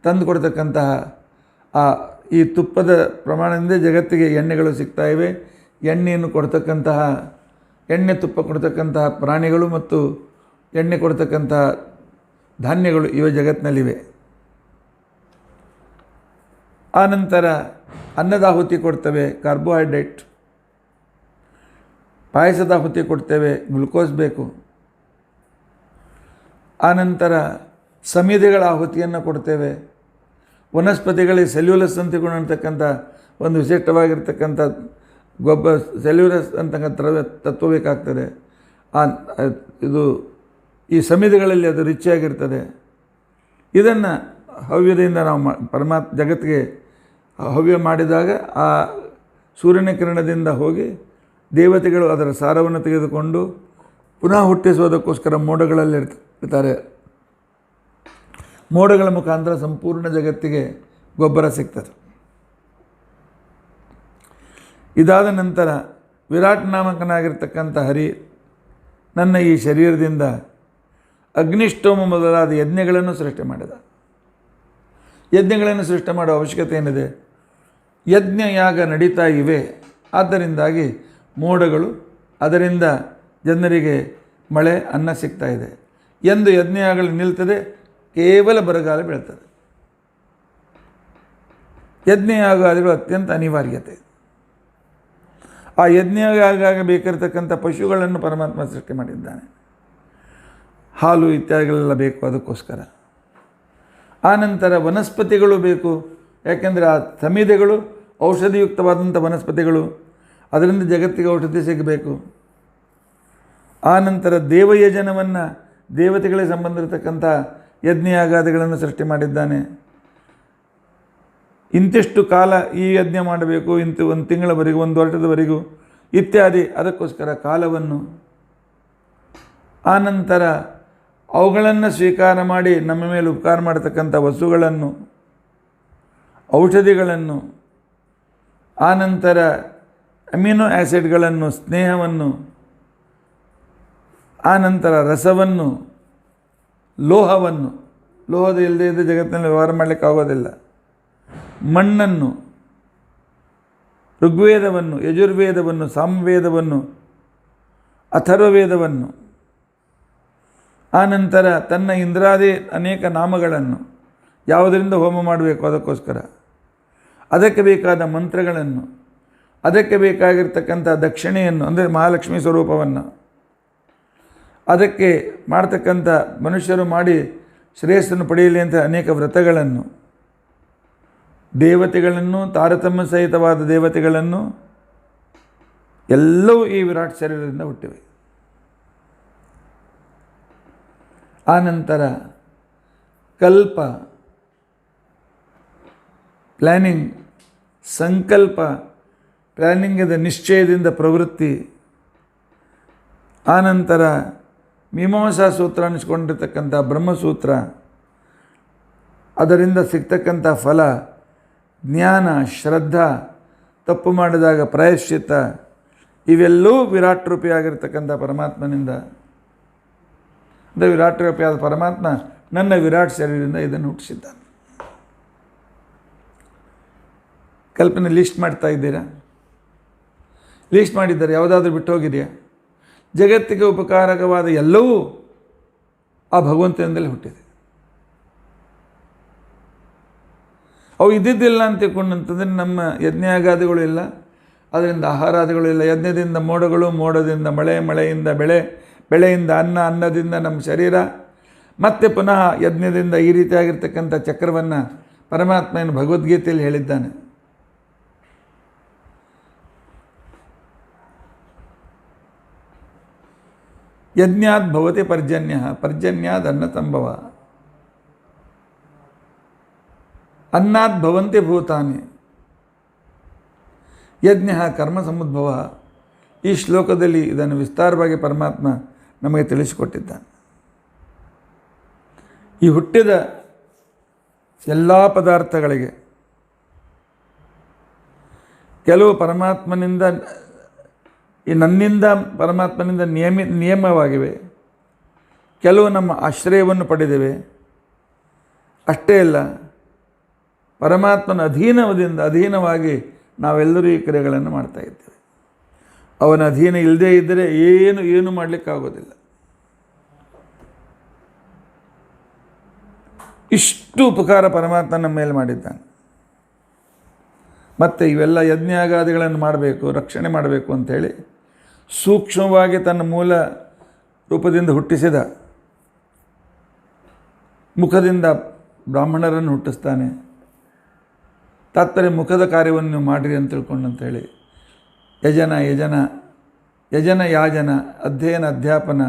ತಂದು ಕೊಡ್ತಕ್ಕಂತಹ ಈ ತುಪ್ಪದ ಪ್ರಮಾಣದಿಂದ ಜಗತ್ತಿಗೆ ಎಣ್ಣೆಗಳು ಸಿಗ್ತಾ ಇವೆ. ಎಣ್ಣೆಯನ್ನು ಕೊಡ್ತಕ್ಕಂತಹ, ಎಣ್ಣೆ ತುಪ್ಪ ಕೊಡ್ತಕ್ಕಂತಹ ಪ್ರಾಣಿಗಳು ಮತ್ತು ಎಣ್ಣೆ ಕೊಡ್ತಕ್ಕಂತಹ ಧಾನ್ಯಗಳು ಇವೆ ಜಗತ್ತಿನಲ್ಲಿವೆ. ಆನಂತರ ಅನ್ನದಾಹುತಿ ಕೊಡ್ತವೆ, ಕಾರ್ಬೋಹೈಡ್ರೇಟ್. ಪಾಯಸದಾಹುತಿ ಕೊಡ್ತೇವೆ, ಗ್ಲುಕೋಸ್ ಬೇಕು. ಆನಂತರ ಸಮಿತಿಗಳ ಆಹುತಿಯನ್ನು ಕೊಡ್ತೇವೆ. ವನಸ್ಪತಿಗಳಿಗೆ ಸೆಲ್ಯುಲಸ್ ಅಂತ ಅಂತಕ್ಕಂಥ ಒಂದು ವಿಶಿಷ್ಟವಾಗಿರ್ತಕ್ಕಂಥ ಗೊಬ್ಬರ, ಸೆಲ್ಯುಲಸ್ ಅಂತಕ್ಕಂಥ ತತ್ವ ಬೇಕಾಗ್ತದೆ. ಇದು ಈ ಸಮಿತಿಗಳಲ್ಲಿ ಅದು ರಿಚಿಯಾಗಿರ್ತದೆ. ಇದನ್ನು ಹವ್ಯದಿಂದ ನಾವು ಪರಮಾತ್ಮ ಜಗತ್ತಿಗೆ ಹವ್ಯ ಮಾಡಿದಾಗ ಆ ಸೂರ್ಯನ ಕಿರಣದಿಂದ ಹೋಗಿ ದೇವತೆಗಳು ಅದರ ಸಾರವನ್ನು ತೆಗೆದುಕೊಂಡು ಪುನಃ ಹುಟ್ಟಿಸೋದಕ್ಕೋಸ್ಕರ ಮೋಡಗಳಲ್ಲಿ ಇರ್ತಾರೆ. ಮೋಡಗಳ ಮುಖಾಂತರ ಸಂಪೂರ್ಣ ಜಗತ್ತಿಗೆ ಗೊಬ್ಬರ ಸಿಗ್ತದೆ. ಇದಾದ ನಂತರ ವಿರಾಟ್ ನಾಮಕನಾಗಿರ್ತಕ್ಕಂಥ ಹರಿ ನನ್ನ ಈ ಶರೀರದಿಂದ ಅಗ್ನಿಷ್ಠೋಮ ಮೊದಲಾದ ಯಜ್ಞಗಳನ್ನು ಸೃಷ್ಟಿ ಮಾಡಿದ. ಯಜ್ಞಗಳನ್ನು ಸೃಷ್ಟಿ ಮಾಡುವ ಅವಶ್ಯಕತೆ ಏನಿದೆ? ಯಜ್ಞ ಯಾಗ ನಡೀತಾ ಇವೆ. ಆದ್ದರಿಂದಾಗಿ ಮೋಡಗಳು, ಅದರಿಂದ ಜನರಿಗೆ ಮಳೆ, ಅನ್ನ ಸಿಗ್ತಾ ಇದೆ. ಎಂದು ಯಜ್ಞಯಾಗಲು ನಿಲ್ತದೆ, ಕೇವಲ ಬರಗಾಲ ಬೀಳ್ತದೆ. ಯಜ್ಞಯಾಗಾದಿಗಳು ಅತ್ಯಂತ ಅನಿವಾರ್ಯತೆ. ಆ ಯಜ್ಞಯಾಗ ಬೇಕಿರತಕ್ಕಂಥ ಪಶುಗಳನ್ನು ಪರಮಾತ್ಮ ಸೃಷ್ಟಿ ಮಾಡಿದ್ದಾನೆ. ಹಾಲು ಇತ್ಯಾದಿಗಳೆಲ್ಲ ಬೇಕು ಅದಕ್ಕೋಸ್ಕರ. ಆನಂತರ ವನಸ್ಪತಿಗಳು ಬೇಕು. ಯಾಕೆಂದರೆ ಆ ಸಮಿತಿಗಳು ಔಷಧಿಯುಕ್ತವಾದಂಥ ವನಸ್ಪತಿಗಳು, ಅದರಿಂದ ಜಗತ್ತಿಗೆ ಔಷಧಿ ಸಿಗಬೇಕು. ಆನಂತರ ದೇವಯಜನವನ್ನು, ದೇವತೆಗಳಿಗೆ ಸಂಬಂಧಿರತಕ್ಕಂಥ ಯಜ್ಞಯಾಗಾದಿಗಳನ್ನು ಸೃಷ್ಟಿ ಮಾಡಿದ್ದಾನೆ. ಇಂತಿಷ್ಟು ಕಾಲ ಈ ಯಜ್ಞ ಮಾಡಬೇಕು, ಇಂಥ 1 ತಿಂಗಳವರೆಗೂ, 1 ವರ್ಷದವರೆಗೂ ಇತ್ಯಾದಿ, ಅದಕ್ಕೋಸ್ಕರ ಕಾಲವನ್ನು. ಆನಂತರ ಅವುಗಳನ್ನು ಸ್ವೀಕಾರ ಮಾಡಿ ನಮ್ಮ ಮೇಲೆ ಉಪಕಾರ ಮಾಡತಕ್ಕಂಥ ವಸ್ತುಗಳನ್ನು, ಔಷಧಿಗಳನ್ನು, ಆನಂತರ ಅಮಿನೋ ಆ್ಯಸಿಡ್ಗಳನ್ನು, ಸ್ನೇಹವನ್ನು, ಆನಂತರ ರಸವನ್ನು, ಲೋಹವನ್ನು, ಲೋಹದ ಇಲ್ಲದೆ ಇದ್ದ ಜಗತ್ತಿನಲ್ಲಿ ವ್ಯವಹಾರ ಮಾಡಲಿಕ್ಕಾಗೋದಿಲ್ಲ, ಮಣ್ಣನ್ನು, ಋಗ್ವೇದವನ್ನು, ಯಜುರ್ವೇದವನ್ನು, ಸಾಮವೇದವನ್ನು, ಅಥರ್ವವೇದವನ್ನು, ಆನಂತರ ತನ್ನ ಇಂದ್ರಾದಿ ಅನೇಕ ನಾಮಗಳನ್ನು, ಯಾವುದರಿಂದ ಹೋಮ ಮಾಡಬೇಕು ಅದಕ್ಕೋಸ್ಕರ, ಅದಕ್ಕೆ ಬೇಕಾದ ಮಂತ್ರಗಳನ್ನು, ಅದಕ್ಕೆ ಬೇಕಾಗಿರ್ತಕ್ಕಂಥ ದಕ್ಷಿಣೆಯನ್ನು, ಅಂದರೆ ಮಹಾಲಕ್ಷ್ಮಿ ಸ್ವರೂಪವನ್ನು, ಅದಕ್ಕೆ ಮಾಡ್ತಕ್ಕಂಥ ಮನುಷ್ಯರು ಮಾಡಿ ಶ್ರೇಯಸ್ಸನ್ನು ಪಡೆಯಲಿ ಅಂತ ಅನೇಕ ವ್ರತಗಳನ್ನು, ದೇವತೆಗಳನ್ನು, ತಾರತಮ್ಯ ಸಹಿತವಾದ ದೇವತೆಗಳನ್ನು, ಎಲ್ಲವೂ ಈ ವಿರಾಟ್ ಶರೀರದಿಂದ ಹುಟ್ಟಿವೆ. ಆನಂತರ ಕಲ್ಪ, ಪ್ಲ್ಯಾನಿಂಗ್, ಸಂಕಲ್ಪ, ಪ್ಲ್ಯಾನಿಂಗದ ನಿಶ್ಚಯದಿಂದ ಪ್ರವೃತ್ತಿ, ಆನಂತರ ಮೀಮಾಂಸಾ ಸೂತ್ರ ಅನಿಸ್ಕೊಂಡಿರ್ತಕ್ಕಂಥ ಬ್ರಹ್ಮಸೂತ್ರ, ಅದರಿಂದ ಸಿಗ್ತಕ್ಕಂಥ ಫಲ, ಜ್ಞಾನ, ಶ್ರದ್ಧಾ, ತಪ್ಪು ಮಾಡಿದಾಗ ಪ್ರಾಯಶ್ಚಿತ್ತ, ಇವೆಲ್ಲವೂ ವಿರಾಟ್ ರೂಪಿಯಾಗಿರ್ತಕ್ಕಂಥ ಪರಮಾತ್ಮನಿಂದ. ಅಂದರೆ ವಿರಾಟ್ ರೂಪಿಯಾದ ಪರಮಾತ್ಮ ನನ್ನ ವಿರಾಟ್ ಶರೀರದಿಂದ ಇದನ್ನು ಹುಟ್ಟಿಸಿದ್ದಾನೆ. ಕಲ್ಪನೆ ಲಿಸ್ಟ್ ಮಾಡ್ತಾ ಇದ್ದೀರಾ? ಲಿಸ್ಟ್ ಮಾಡಿದ್ದಾರೆ, ಯಾವುದಾದ್ರೂ ಬಿಟ್ಟು ಹೋಗಿದೆಯಾ? ಜಗತ್ತಿಗೆ ಉಪಕಾರಕವಾದ ಎಲ್ಲವೂ ಆ ಭಗವಂತನಿಂದಲೇ ಹುಟ್ಟಿದೆ. ಅವು ಇದ್ದಿದ್ದಿಲ್ಲ ಅಂತ ತಿಳ್ಕೊಂಡಂತಂದರೆ ನಮ್ಮ ಯಜ್ಞಯಾಗಾದಿಗಳು ಇಲ್ಲ, ಅದರಿಂದ ಆಹಾರಾದಿಗಳು ಇಲ್ಲ. ಯಜ್ಞದಿಂದ ಮೋಡಗಳು, ಮೋಡದಿಂದ ಮಳೆ, ಮಳೆಯಿಂದ ಬೆಳೆ, ಬೆಳೆಯಿಂದ ಅನ್ನ, ಅನ್ನದಿಂದ ನಮ್ಮ ಶರೀರ, ಮತ್ತೆ ಪುನಃ ಯಜ್ಞದಿಂದ ಈ ರೀತಿಯಾಗಿರ್ತಕ್ಕಂಥ ಚಕ್ರವನ್ನು ಪರಮಾತ್ಮನ ಭಗವದ್ಗೀತೆಯಲ್ಲಿ ಹೇಳಿದ್ದಾನೆ. ಯಜ್ಞಾತ್ ಭವತಿ ಪರ್ಜನ್ಯ, ಪರ್ಜನ್ಯಾದ್ ಅನ್ನ ಸಂಭವ, ಅನ್ನಾತ್ ಭವಂತಿ ಭೂತಾನಿ, ಯಜ್ಞ ಕರ್ಮ ಸಮುದ್ಭವ. ಈ ಶ್ಲೋಕದಲ್ಲಿ ಇದನ್ನು ವಿಸ್ತಾರವಾಗಿ ಪರಮಾತ್ಮ ನಮಗೆ ತಿಳಿಸಿಕೊಟ್ಟಿದ್ದಾನೆ. ಈ ಹುಟ್ಟಿದ ಎಲ್ಲ ಪದಾರ್ಥಗಳಿಗೆ ಕೆಲವು ಪರಮಾತ್ಮನಿಂದ, ಈ ನನ್ನಿಂದ ಪರಮಾತ್ಮನಿಂದ ನಿಯಮವಾಗಿವೆ, ಕೆಲವು ನಮ್ಮ ಆಶ್ರಯವನ್ನು ಪಡೆದಿವೆ. ಅಷ್ಟೇ ಅಲ್ಲ, ಪರಮಾತ್ಮನ ಅಧೀನವಾಗಿ ನಾವೆಲ್ಲರೂ ಈ ಕ್ರಿಯೆಗಳನ್ನು ಮಾಡ್ತಾಯಿದ್ದೇವೆ. ಅವನ ಅಧೀನ ಇಲ್ಲದೇ ಇದ್ದರೆ ಏನು ಮಾಡಲಿಕ್ಕಾಗೋದಿಲ್ಲ. ಇಷ್ಟು ಉಪಕಾರ ಪರಮಾತ್ಮ ನಮ್ಮ ಮೇಲೆ ಮಾಡಿದ್ದಾನೆ. ಮತ್ತು ಇವೆಲ್ಲ ಯಜ್ಞಾಗಾದಿಗಳನ್ನು ಮಾಡಬೇಕು, ರಕ್ಷಣೆ ಮಾಡಬೇಕು ಅಂಥೇಳಿ ಸೂಕ್ಷ್ಮವಾಗಿ ತನ್ನ ಮೂಲ ರೂಪದಿಂದ ಹುಟ್ಟಿಸಿದ ಮುಖದಿಂದ ಬ್ರಾಹ್ಮಣರನ್ನು ಹುಟ್ಟಿಸ್ತಾನೆ. ತಾತ್ಪರ್ಯ ಮುಖದ ಕಾರ್ಯವನ್ನು ನೀವು ಮಾಡಿರಿ ಅಂತ ತಿಳ್ಕೊಂಡು ಅಂಥೇಳಿ ಯಜನ ಯಾಜನ, ಅಧ್ಯಯನ ಅಧ್ಯಾಪನ,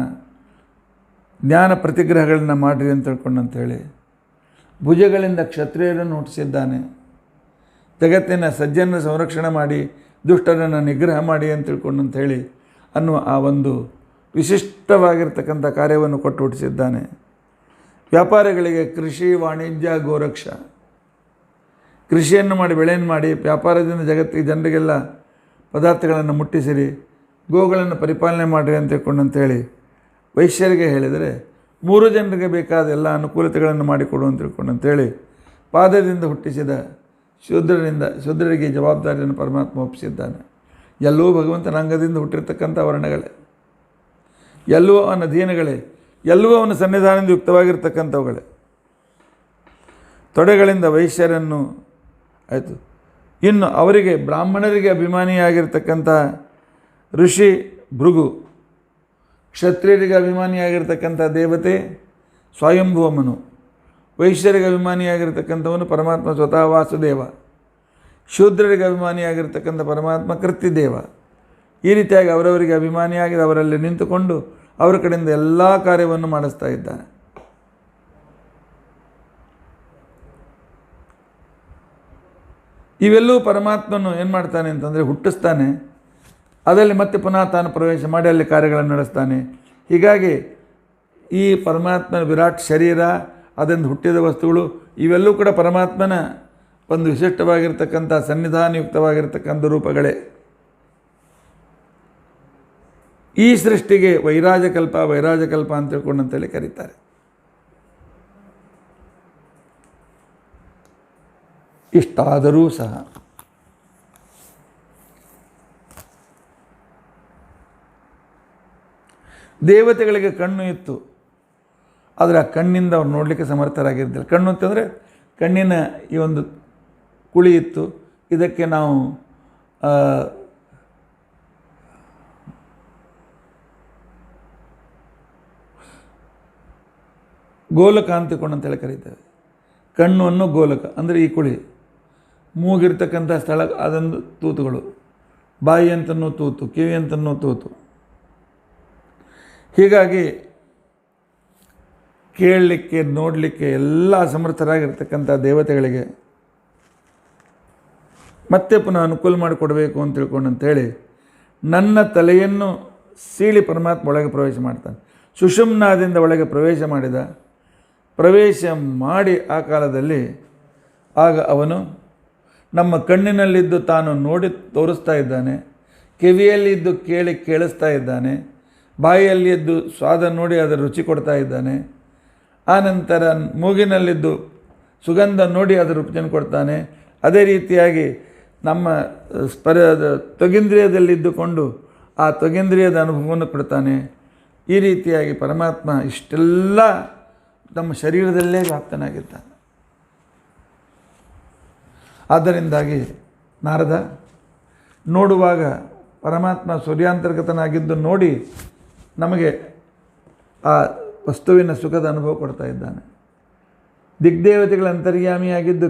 ಜ್ಞಾನ ಪ್ರತಿಗ್ರಹಗಳನ್ನು ಮಾಡಿರಿ ಅಂತ ತಿಳ್ಕೊಂಡು ಅಂಥೇಳಿ ಭುಜಗಳಿಂದ ಕ್ಷತ್ರಿಯರನ್ನು ಹುಟ್ಟಿಸಿದ್ದಾನೆ. ಜಗತ್ತಿನ ಸಜ್ಜನ ಸಂರಕ್ಷಣೆ ಮಾಡಿ ದುಷ್ಟರನ್ನು ನಿಗ್ರಹ ಮಾಡಿ ಅಂತ ತಿಳ್ಕೊಂಡು ಅಂಥೇಳಿ ಅನ್ನುವ ಆ ಒಂದು ವಿಶಿಷ್ಟವಾಗಿರ್ತಕ್ಕಂಥ ಕಾರ್ಯವನ್ನು ಕೊಟ್ಟು ಹುಟ್ಟಿಸಿದ್ದಾನೆ. ವ್ಯಾಪಾರಿಗಳಿಗೆ ಕೃಷಿ, ವಾಣಿಜ್ಯ, ಗೋರಕ್ಷ, ಕೃಷಿಯನ್ನು ಮಾಡಿ ಬೆಳೆಯನ್ನು ಮಾಡಿ ವ್ಯಾಪಾರದಿಂದ ಜಗತ್ತಿಗೆ ಜನರಿಗೆಲ್ಲ ಪದಾರ್ಥಗಳನ್ನು ಮುಟ್ಟಿಸಿರಿ, ಗೋಗಳನ್ನು ಪರಿಪಾಲನೆ ಮಾಡಿರಿ ಅಂತ ತಿಳ್ಕೊಂಡು ಅಂಥೇಳಿ ವೈಶ್ಯರಿಗೆ ಹೇಳಿದರೆ 3 ಜನರಿಗೆ ಬೇಕಾದ ಎಲ್ಲ ಅನುಕೂಲತೆಗಳನ್ನು ಮಾಡಿಕೊಡು ಅಂತ ತಿಳ್ಕೊಂಡು ಅಂಥೇಳಿ ಪಾದದಿಂದ ಹುಟ್ಟಿಸಿದ ಶೂದ್ರರಿಗೆ ಜವಾಬ್ದಾರಿಯನ್ನು ಪರಮಾತ್ಮ ಒಪ್ಪಿಸಿದ್ದಾನೆ. ಎಲ್ಲವೂ ಭಗವಂತನ ಅಂಗದಿಂದ ಹುಟ್ಟಿರ್ತಕ್ಕಂಥ ವರ್ಣಗಳೇ, ಎಲ್ಲವೂ ಅವನ ಅಧೀನಗಳೇ, ಎಲ್ಲವೂ ಅವನ ಸನ್ನಿಧಾನದಿಂದ ಯುಕ್ತವಾಗಿರ್ತಕ್ಕಂಥವುಗಳೇ. ತೊಡೆಗಳಿಂದ ವೈಶ್ಯರನ್ನು ಆಯಿತು. ಇನ್ನು ಅವರಿಗೆ ಬ್ರಾಹ್ಮಣರಿಗೆ ಅಭಿಮಾನಿಯಾಗಿರ್ತಕ್ಕಂಥ ಋಷಿ ಭೃಗು, ಕ್ಷತ್ರಿಯರಿಗೆ ಅಭಿಮಾನಿಯಾಗಿರ್ತಕ್ಕಂಥ ದೇವತೆ ಸ್ವಯಂಭೂಮನು, ವೈಶ್ಯರಿಗೆ ಅಭಿಮಾನಿಯಾಗಿರ್ತಕ್ಕಂಥವನು ಪರಮಾತ್ಮ ಸ್ವತಃ ವಾಸುದೇವ, ಶೂದ್ರರಿಗೆ ಅಭಿಮಾನಿಯಾಗಿರ್ತಕ್ಕಂಥ ಪರಮಾತ್ಮ ಕೃತ್ಯದೇವ. ಈ ರೀತಿಯಾಗಿ ಅವರವರಿಗೆ ಅಭಿಮಾನಿಯಾಗಿ ಅವರಲ್ಲಿ ನಿಂತುಕೊಂಡು ಅವರ ಕಡೆಯಿಂದ ಎಲ್ಲ ಕಾರ್ಯವನ್ನು ಮಾಡಿಸ್ತಾ ಇದ್ದಾನೆ. ಇವೆಲ್ಲವೂ ಪರಮಾತ್ಮನು ಏನು ಮಾಡ್ತಾನೆ ಅಂತಂದರೆ ಹುಟ್ಟಿಸ್ತಾನೆ, ಅದರಲ್ಲಿ ಮತ್ತೆ ಪುನಃ ತಾನು ಪ್ರವೇಶ ಮಾಡಿ ಅಲ್ಲಿ ಕಾರ್ಯಗಳನ್ನು ನಡೆಸ್ತಾನೆ. ಹೀಗಾಗಿ ಈ ಪರಮಾತ್ಮನ ವಿರಾಟ್ ಶರೀರ, ಅದರಿಂದ ಹುಟ್ಟಿದ ವಸ್ತುಗಳು, ಇವೆಲ್ಲವೂ ಕೂಡ ಪರಮಾತ್ಮನ ಒಂದು ವಿಶಿಷ್ಟವಾಗಿರ್ತಕ್ಕಂಥ ಸನ್ನಿಧಾನಯುಕ್ತವಾಗಿರ್ತಕ್ಕಂಥ ರೂಪಗಳೇ. ಈ ಸೃಷ್ಟಿಗೆ ವೈರಾಜಕಲ್ಪ ಅಂತ ತಿಳ್ಕೊಂಡು ಅಂತೇಳಿ ಕರೀತಾರೆ. ಇಷ್ಟಾದರೂ ಸಹ ದೇವತೆಗಳಿಗೆ ಕಣ್ಣು ಇತ್ತು, ಆದರೆ ಆ ಕಣ್ಣಿಂದ ಅವ್ರು ನೋಡಲಿಕ್ಕೆ ಸಮರ್ಥರಾಗಿರ್ತಾರೆ. ಕಣ್ಣು ಅಂತಂದರೆ ಕಣ್ಣಿನ ಈ ಒಂದು ಕುಳಿ ಇತ್ತು. ಇದಕ್ಕೆ ನಾವು ಗೋಲಕ ಅಂತಿಕೊಂಡು ಅಂತೇಳಿ ಕರೀತೇವೆ. ಕಣ್ಣನ್ನು ಗೋಲಕ ಅಂದರೆ ಈ ಕುಳಿ, ಮೂಗಿರ್ತಕ್ಕಂಥ ಸ್ಥಳ ಅದೊಂದು ತೂತುಗಳು, ಬಾಯಿ ಅಂತನೂ ತೂತು, ಕಿವಿ ಅಂತನೂ ತೂತು. ಹೀಗಾಗಿ ಕೇಳಲಿಕ್ಕೆ, ನೋಡಲಿಕ್ಕೆ ಎಲ್ಲ ಸಮರ್ಥರಾಗಿರ್ತಕ್ಕಂಥ ದೇವತೆಗಳಿಗೆ ಮತ್ತೆ ಪುನಃ ಅನುಕೂಲ ಮಾಡಿಕೊಡಬೇಕು ಅಂತ ತಿಳ್ಕೊಂಡು ಅಂಥೇಳಿ ನನ್ನ ತಲೆಯನ್ನು ಸೀಳಿ ಪರಮಾತ್ಮ ಒಳಗೆ ಪ್ರವೇಶ ಮಾಡ್ತಾನೆ. ಸುಷುಮ್ನಾದಿಂದ ಒಳಗೆ ಪ್ರವೇಶ ಮಾಡಿ ಆ ಕಾಲದಲ್ಲಿ ಆಗ ಅವನು ನಮ್ಮ ಕಣ್ಣಿನಲ್ಲಿದ್ದು ತಾನು ನೋಡಿ ತೋರಿಸ್ತಾ ಇದ್ದಾನೆ, ಕಿವಿಯಲ್ಲಿದ್ದು ಕೇಳಿಸ್ತಾ ಇದ್ದಾನೆ, ಬಾಯಿಯಲ್ಲಿ ಎದ್ದು ಸ್ವಾದ ನೋಡಿ ಅದರ ರುಚಿ ಕೊಡ್ತಾ ಇದ್ದಾನೆ. ಆನಂತರ ಮೂಗಿನಲ್ಲಿದ್ದು ಸುಗಂಧ ನೋಡಿ ಅದರ ರುಚಿಯನ್ನು ಕೊಡ್ತಾನೆ. ಅದೇ ರೀತಿಯಾಗಿ ನಮ್ಮ ತ್ವಗೇಂದ್ರಿಯದಲ್ಲಿದ್ದುಕೊಂಡು ಆ ತ್ವಗೇಂದ್ರಿಯದ ಅನುಭವವನ್ನು ಕೊಡ್ತಾನೆ. ಈ ರೀತಿಯಾಗಿ ಪರಮಾತ್ಮ ಇಷ್ಟೆಲ್ಲ ನಮ್ಮ ಶರೀರದಲ್ಲೇ ವ್ಯಾಪ್ತನಾಗಿದ್ದಾನೆ. ಆದ್ದರಿಂದಾಗಿ ನಾರದ ನೋಡುವಾಗ ಪರಮಾತ್ಮ ಸೂರ್ಯಾಂತರ್ಗತನಾಗಿದ್ದು ನೋಡಿ ನಮಗೆ ಆ ವಸ್ತುವಿನ ಸುಖದ ಅನುಭವ ಕೊಡ್ತಾ ಇದ್ದಾನೆ. ದಿಗ್ದೇವತೆಗಳ ಅಂತರ್ಯಾಮಿಯಾಗಿದ್ದು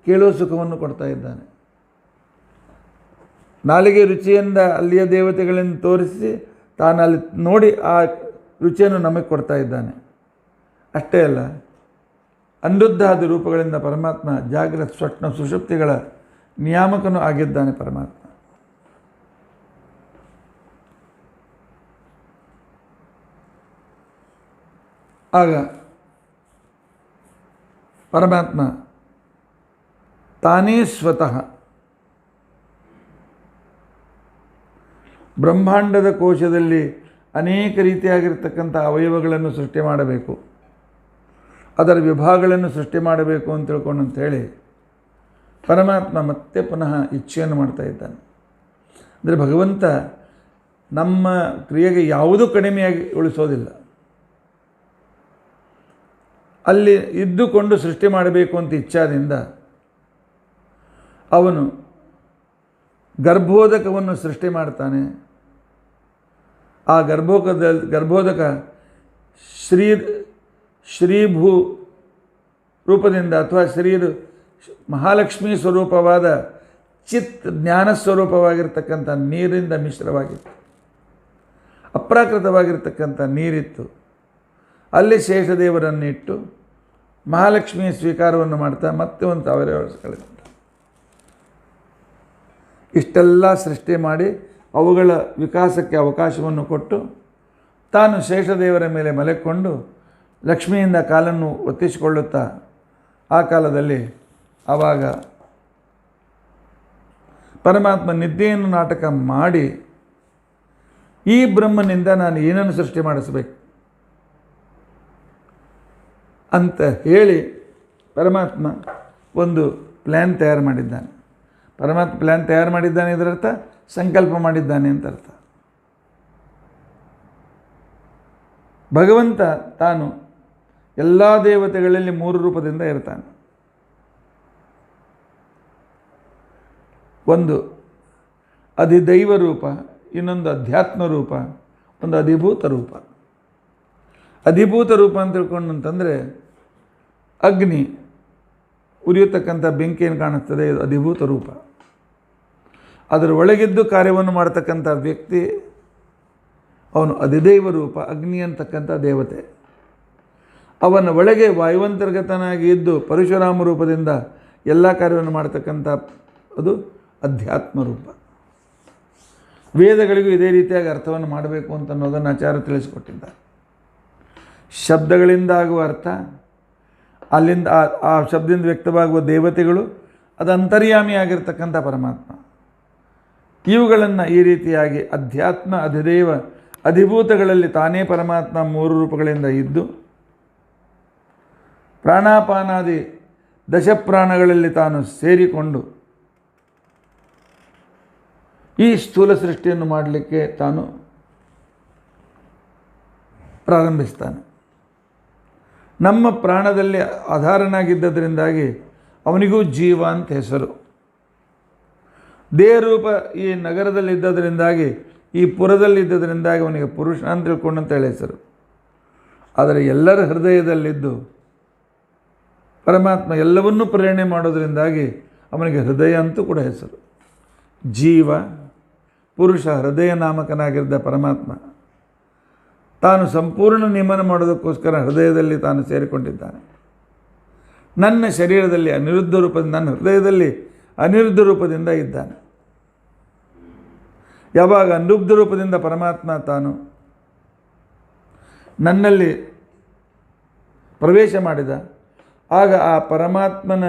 ಕೇಳುವ ಸುಖವನ್ನು ಕೊಡ್ತಾ ಇದ್ದಾನೆ. ನಾಲಿಗೆ ರುಚಿಯಿಂದ ಅಲ್ಲಿಯ ದೇವತೆಗಳನ್ನು ತೋರಿಸಿ ತಾನು ಅಲ್ಲಿ ನೋಡಿ ಆ ರುಚಿಯನ್ನು ನಮಗೆ ಕೊಡ್ತಾ ಇದ್ದಾನೆ. ಅಷ್ಟೇ ಅಲ್ಲ, ಅನಿರುದ್ಧಾದಿ ರೂಪಗಳಿಂದ ಪರಮಾತ್ಮ ಜಾಗ್ರತ ಸ್ವಪ್ನ ಸುಷುಪ್ತಿಗಳ ನಿಯಾಮಕನೂ ಆಗಿದ್ದಾನೆ ಪರಮಾತ್ಮ. ಆಗ ಪರಮಾತ್ಮ ತಾನೇ ಸ್ವತಃ ಬ್ರಹ್ಮಾಂಡದ ಕೋಶದಲ್ಲಿ ಅನೇಕ ರೀತಿಯಾಗಿರ್ತಕ್ಕಂಥ ಅವಯವಗಳನ್ನು ಸೃಷ್ಟಿ ಮಾಡಬೇಕು, ಅದರ ವಿಭಾಗಗಳನ್ನು ಸೃಷ್ಟಿ ಮಾಡಬೇಕು ಅಂತ ತಿಳ್ಕೊಂಡು ಅಂಥೇಳಿ ಪರಮಾತ್ಮ ಮತ್ತೆ ಪುನಃ ಇಚ್ಛೆಯನ್ನು ಮಾಡ್ತಾ ಇದ್ದಾನೆ. ಅಂದರೆ ಭಗವಂತ ನಮ್ಮ ಕ್ರಿಯೆಗೆ ಯಾವುದೂ ಕಡಿಮೆಯಾಗಿ ಉಳಿಸೋದಿಲ್ಲ. ಅಲ್ಲಿ ಇದ್ದುಕೊಂಡು ಸೃಷ್ಟಿ ಮಾಡಬೇಕು ಅಂತ ಇಚ್ಛಾದಿಂದ ಅವನು ಗರ್ಭೋದಕವನ್ನು ಸೃಷ್ಟಿ ಮಾಡ್ತಾನೆ. ಆ ಗರ್ಭೋದಕ ಶ್ರೀಭೂ ರೂಪದಿಂದ ಅಥವಾ ಮಹಾಲಕ್ಷ್ಮೀ ಸ್ವರೂಪವಾದ ಚಿತ್ ಜ್ಞಾನ ಸ್ವರೂಪವಾಗಿರ್ತಕ್ಕಂಥ ನೀರಿಂದ ಮಿಶ್ರವಾಗಿತ್ತು. ಅಪ್ರಾಕೃತವಾಗಿರ್ತಕ್ಕಂಥ ನೀರಿತ್ತು. ಅಲ್ಲಿ ಶೇಷದೇವರನ್ನಿಟ್ಟು ಮಹಾಲಕ್ಷ್ಮಿಯ ಸ್ವೀಕಾರವನ್ನು ಮಾಡ್ತಾ ಮತ್ತೆ ಒಂದು 1000 ವರ್ಷ ಕಳೆದ ಇಷ್ಟೆಲ್ಲ ಸೃಷ್ಟಿ ಮಾಡಿ ಅವುಗಳ ವಿಕಾಸಕ್ಕೆ ಅವಕಾಶವನ್ನು ಕೊಟ್ಟು ತಾನು ಶೇಷದೇವರ ಮೇಲೆ ಮಲೆಕೊಂಡು ಲಕ್ಷ್ಮಿಯಿಂದ ಕಾಲನ್ನು ಒತ್ತಿಸಿಕೊಳ್ಳುತ್ತಾ ಆ ಕಾಲದಲ್ಲಿ ಆವಾಗ ಪರಮಾತ್ಮ ನಿದ್ದೆಯನ್ನು ನಾಟಕ ಮಾಡಿ ಈ ಬ್ರಹ್ಮನಿಂದ ನಾನು ಏನನ್ನು ಸೃಷ್ಟಿ ಮಾಡಿಸಬೇಕು ಅಂತ ಹೇಳಿ ಪರಮಾತ್ಮ ಒಂದು ಪ್ಲ್ಯಾನ್ ತಯಾರು ಮಾಡಿದ್ದಾನೆ. ಪರಮಾತ್ಮ ಪ್ಲ್ಯಾನ್ ತಯಾರು ಮಾಡಿದ್ದಾನೆ, ಇದರರ್ಥ ಸಂಕಲ್ಪ ಮಾಡಿದ್ದಾನೆ ಅಂತ ಅರ್ಥ. ಭಗವಂತ ತಾನು ಎಲ್ಲ ದೇವತೆಗಳಲ್ಲಿ 3 ರೂಪದಿಂದ ಇರ್ತಾನೆ. ಒಂದು ಅಧಿದೈವ ರೂಪ, ಇನ್ನೊಂದು ಅಧ್ಯಾತ್ಮ ರೂಪ, ಒಂದು ಅಧಿಭೂತ ರೂಪ. ಅಧಿಭೂತ ರೂಪ ಅಂತ ತಿಳ್ಕೊಂಡಂತಂದರೆ ಅಗ್ನಿ ಉರಿಯತಕ್ಕಂಥ ಬೆಂಕಿಯನ್ನು ಕಾಣಿಸ್ತದೆ, ಇದು ಅಧಿಭೂತ ರೂಪ. ಅದರ ಒಳಗಿದ್ದು ಕಾರ್ಯವನ್ನು ಮಾಡತಕ್ಕಂಥ ವ್ಯಕ್ತಿ ಅವನು ಅಧಿದೈವ ರೂಪ, ಅಗ್ನಿ ಅಂತಕ್ಕಂಥ ದೇವತೆ. ಅವನ ಒಳಗೆ ವಾಯುವಂತರ್ಗತನಾಗಿ ಇದ್ದು ಪರಶುರಾಮ ರೂಪದಿಂದ ಎಲ್ಲ ಕಾರ್ಯವನ್ನು ಮಾಡತಕ್ಕಂಥ ಅದು ಅಧ್ಯಾತ್ಮ ರೂಪ. ವೇದಗಳಿಗೂ ಇದೇ ರೀತಿಯಾಗಿ ಅರ್ಥವನ್ನು ಮಾಡಬೇಕು ಅಂತ ಅನ್ನೋದನ್ನು ಆಚಾರ್ಯ ತಿಳಿಸಿಕೊಟ್ಟಿದ್ದಾರೆ. ಶಬ್ದಗಳಿಂದ ಆಗುವ ಅರ್ಥ, ಅಲ್ಲಿಂದ ಆ ಶಬ್ದದಿಂದ ವ್ಯಕ್ತವಾಗುವ ದೇವತೆಗಳು, ಅದು ಅಂತರ್ಯಾಮಿಯಾಗಿರ್ತಕ್ಕಂಥ ಪರಮಾತ್ಮ. ಇವುಗಳನ್ನು ಈ ರೀತಿಯಾಗಿ ಅಧ್ಯಾತ್ಮ, ಅಧಿದೇವ, ಅಧಿಭೂತಗಳಲ್ಲಿ ತಾನೇ ಪರಮಾತ್ಮ 3 ರೂಪಗಳಿಂದ ಇದ್ದು ಪ್ರಾಣಾಪಾನಾದಿ ದಶಪ್ರಾಣಗಳಲ್ಲಿ ತಾನು ಸೇರಿಕೊಂಡು ಈ ಸ್ಥೂಲ ಸೃಷ್ಟಿಯನ್ನು ಮಾಡಲಿಕ್ಕೆ ತಾನು ಪ್ರಾರಂಭಿಸ್ತಾನೆ. ನಮ್ಮ ಪ್ರಾಣದಲ್ಲಿ ಆಧಾರನಾಗಿದ್ದದರಿಂದಾಗಿ ಅವನಿಗೂ ಜೀವ ಅಂತ ಹೆಸರು. ದೇಹರೂಪ ಈ ನಗರದಲ್ಲಿದ್ದದರಿಂದಾಗಿ, ಈ ಪುರದಲ್ಲಿದ್ದದರಿಂದಾಗಿ ಅವನಿಗೆ ಪುರುಷ ಅಂತ ತಿಳ್ಕೊಂಡಂತ ಹೇಳಿ ಹೆಸರು. ಆದರೆ ಎಲ್ಲರ ಹೃದಯದಲ್ಲಿದ್ದು ಪರಮಾತ್ಮ ಎಲ್ಲವನ್ನೂ ಪ್ರೇರಣೆ ಮಾಡೋದರಿಂದಾಗಿ ಅವನಿಗೆ ಹೃದಯ ಅಂತೂ ಕೂಡ ಹೆಸರು. ಜೀವ ಪುರುಷ ಹೃದಯ ನಾಮಕನಾಗಿದ್ದ ಪರಮಾತ್ಮ ತಾನು ಸಂಪೂರ್ಣ ನಿಯಮನ ಮಾಡೋದಕ್ಕೋಸ್ಕರ ಹೃದಯದಲ್ಲಿ ತಾನು ಸೇರಿಕೊಂಡಿದ್ದಾನೆ. ನನ್ನ ಶರೀರದಲ್ಲಿ ಅನಿರುದ್ಧ ರೂಪದಿಂದ, ನನ್ನ ಹೃದಯದಲ್ಲಿ ಅನಿರುದ್ಧ ರೂಪದಿಂದ ಇದ್ದಾನೆ. ಯಾವಾಗ ಅನಿರುದ್ಧ ರೂಪದಿಂದ ಪರಮಾತ್ಮ ತಾನು ನನ್ನಲ್ಲಿ ಪ್ರವೇಶ ಮಾಡಿದ, ಆಗ ಆ ಪರಮಾತ್ಮನ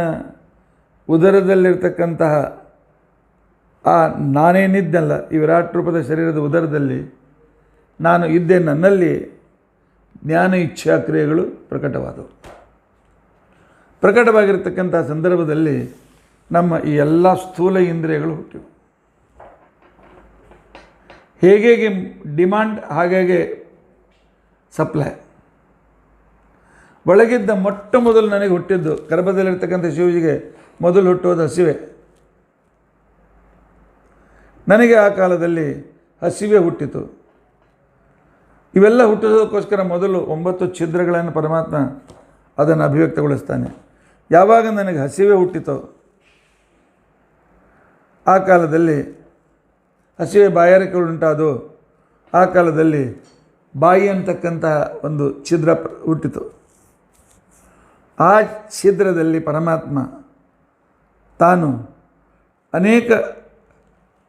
ಉದರದಲ್ಲಿರ್ತಕ್ಕಂತಹ ಆ ನಾನೇನಿದ್ದಲ್ಲ, ಈ ವಿರಾಟ್ ರೂಪದ ಶರೀರದ ಉದರದಲ್ಲಿ ನಾನು ಇದ್ದೆ. ನನ್ನಲ್ಲಿ ಜ್ಞಾನ ಇಚ್ಛಾ ಕ್ರಿಯೆಗಳು ಪ್ರಕಟವಾದವು. ಪ್ರಕಟವಾಗಿರ್ತಕ್ಕಂಥ ಸಂದರ್ಭದಲ್ಲಿ ನಮ್ಮ ಈ ಎಲ್ಲ ಸ್ಥೂಲ ಇಂದ್ರಿಯಗಳು ಹುಟ್ಟಿವೆ. ಹೇಗೆ ಡಿಮಾಂಡ್ ಹಾಗೆ ಸಪ್ಲೈ. ಒಳಗಿದ್ದ ಮೊಟ್ಟ ಮೊದಲು ನನಗೆ ಹುಟ್ಟಿದ್ದು, ಗರ್ಭದಲ್ಲಿರ್ತಕ್ಕಂಥ ಶಿವಜಿಗೆ ಮೊದಲು ಹುಟ್ಟುವುದು ಹಸಿವೆ. ನನಗೆ ಆ ಕಾಲದಲ್ಲಿ ಹಸಿವೆ ಹುಟ್ಟಿತು. ಇವೆಲ್ಲ ಹುಟ್ಟೋದಕ್ಕೋಸ್ಕರ ಮೊದಲು 9 ಛಿದ್ರಗಳನ್ನು ಪರಮಾತ್ಮ ಅದನ್ನು ಅಭಿವ್ಯಕ್ತಗೊಳಿಸ್ತಾನೆ. ಯಾವಾಗ ನನಗೆ ಹಸಿವೆ ಹುಟ್ಟಿತೋ ಆ ಕಾಲದಲ್ಲಿ ಹಸಿವೆ ಬಾಯಾರಿಕೆಗಳುಂಟಾದವು. ಆ ಕಾಲದಲ್ಲಿ ಬಾಯಿ ಅಂತಕ್ಕಂಥ ಒಂದು ಛಿದ್ರ ಹುಟ್ಟಿತು. ಆ ಛಿದ್ರದಲ್ಲಿ ಪರಮಾತ್ಮ ತಾನು ಅನೇಕ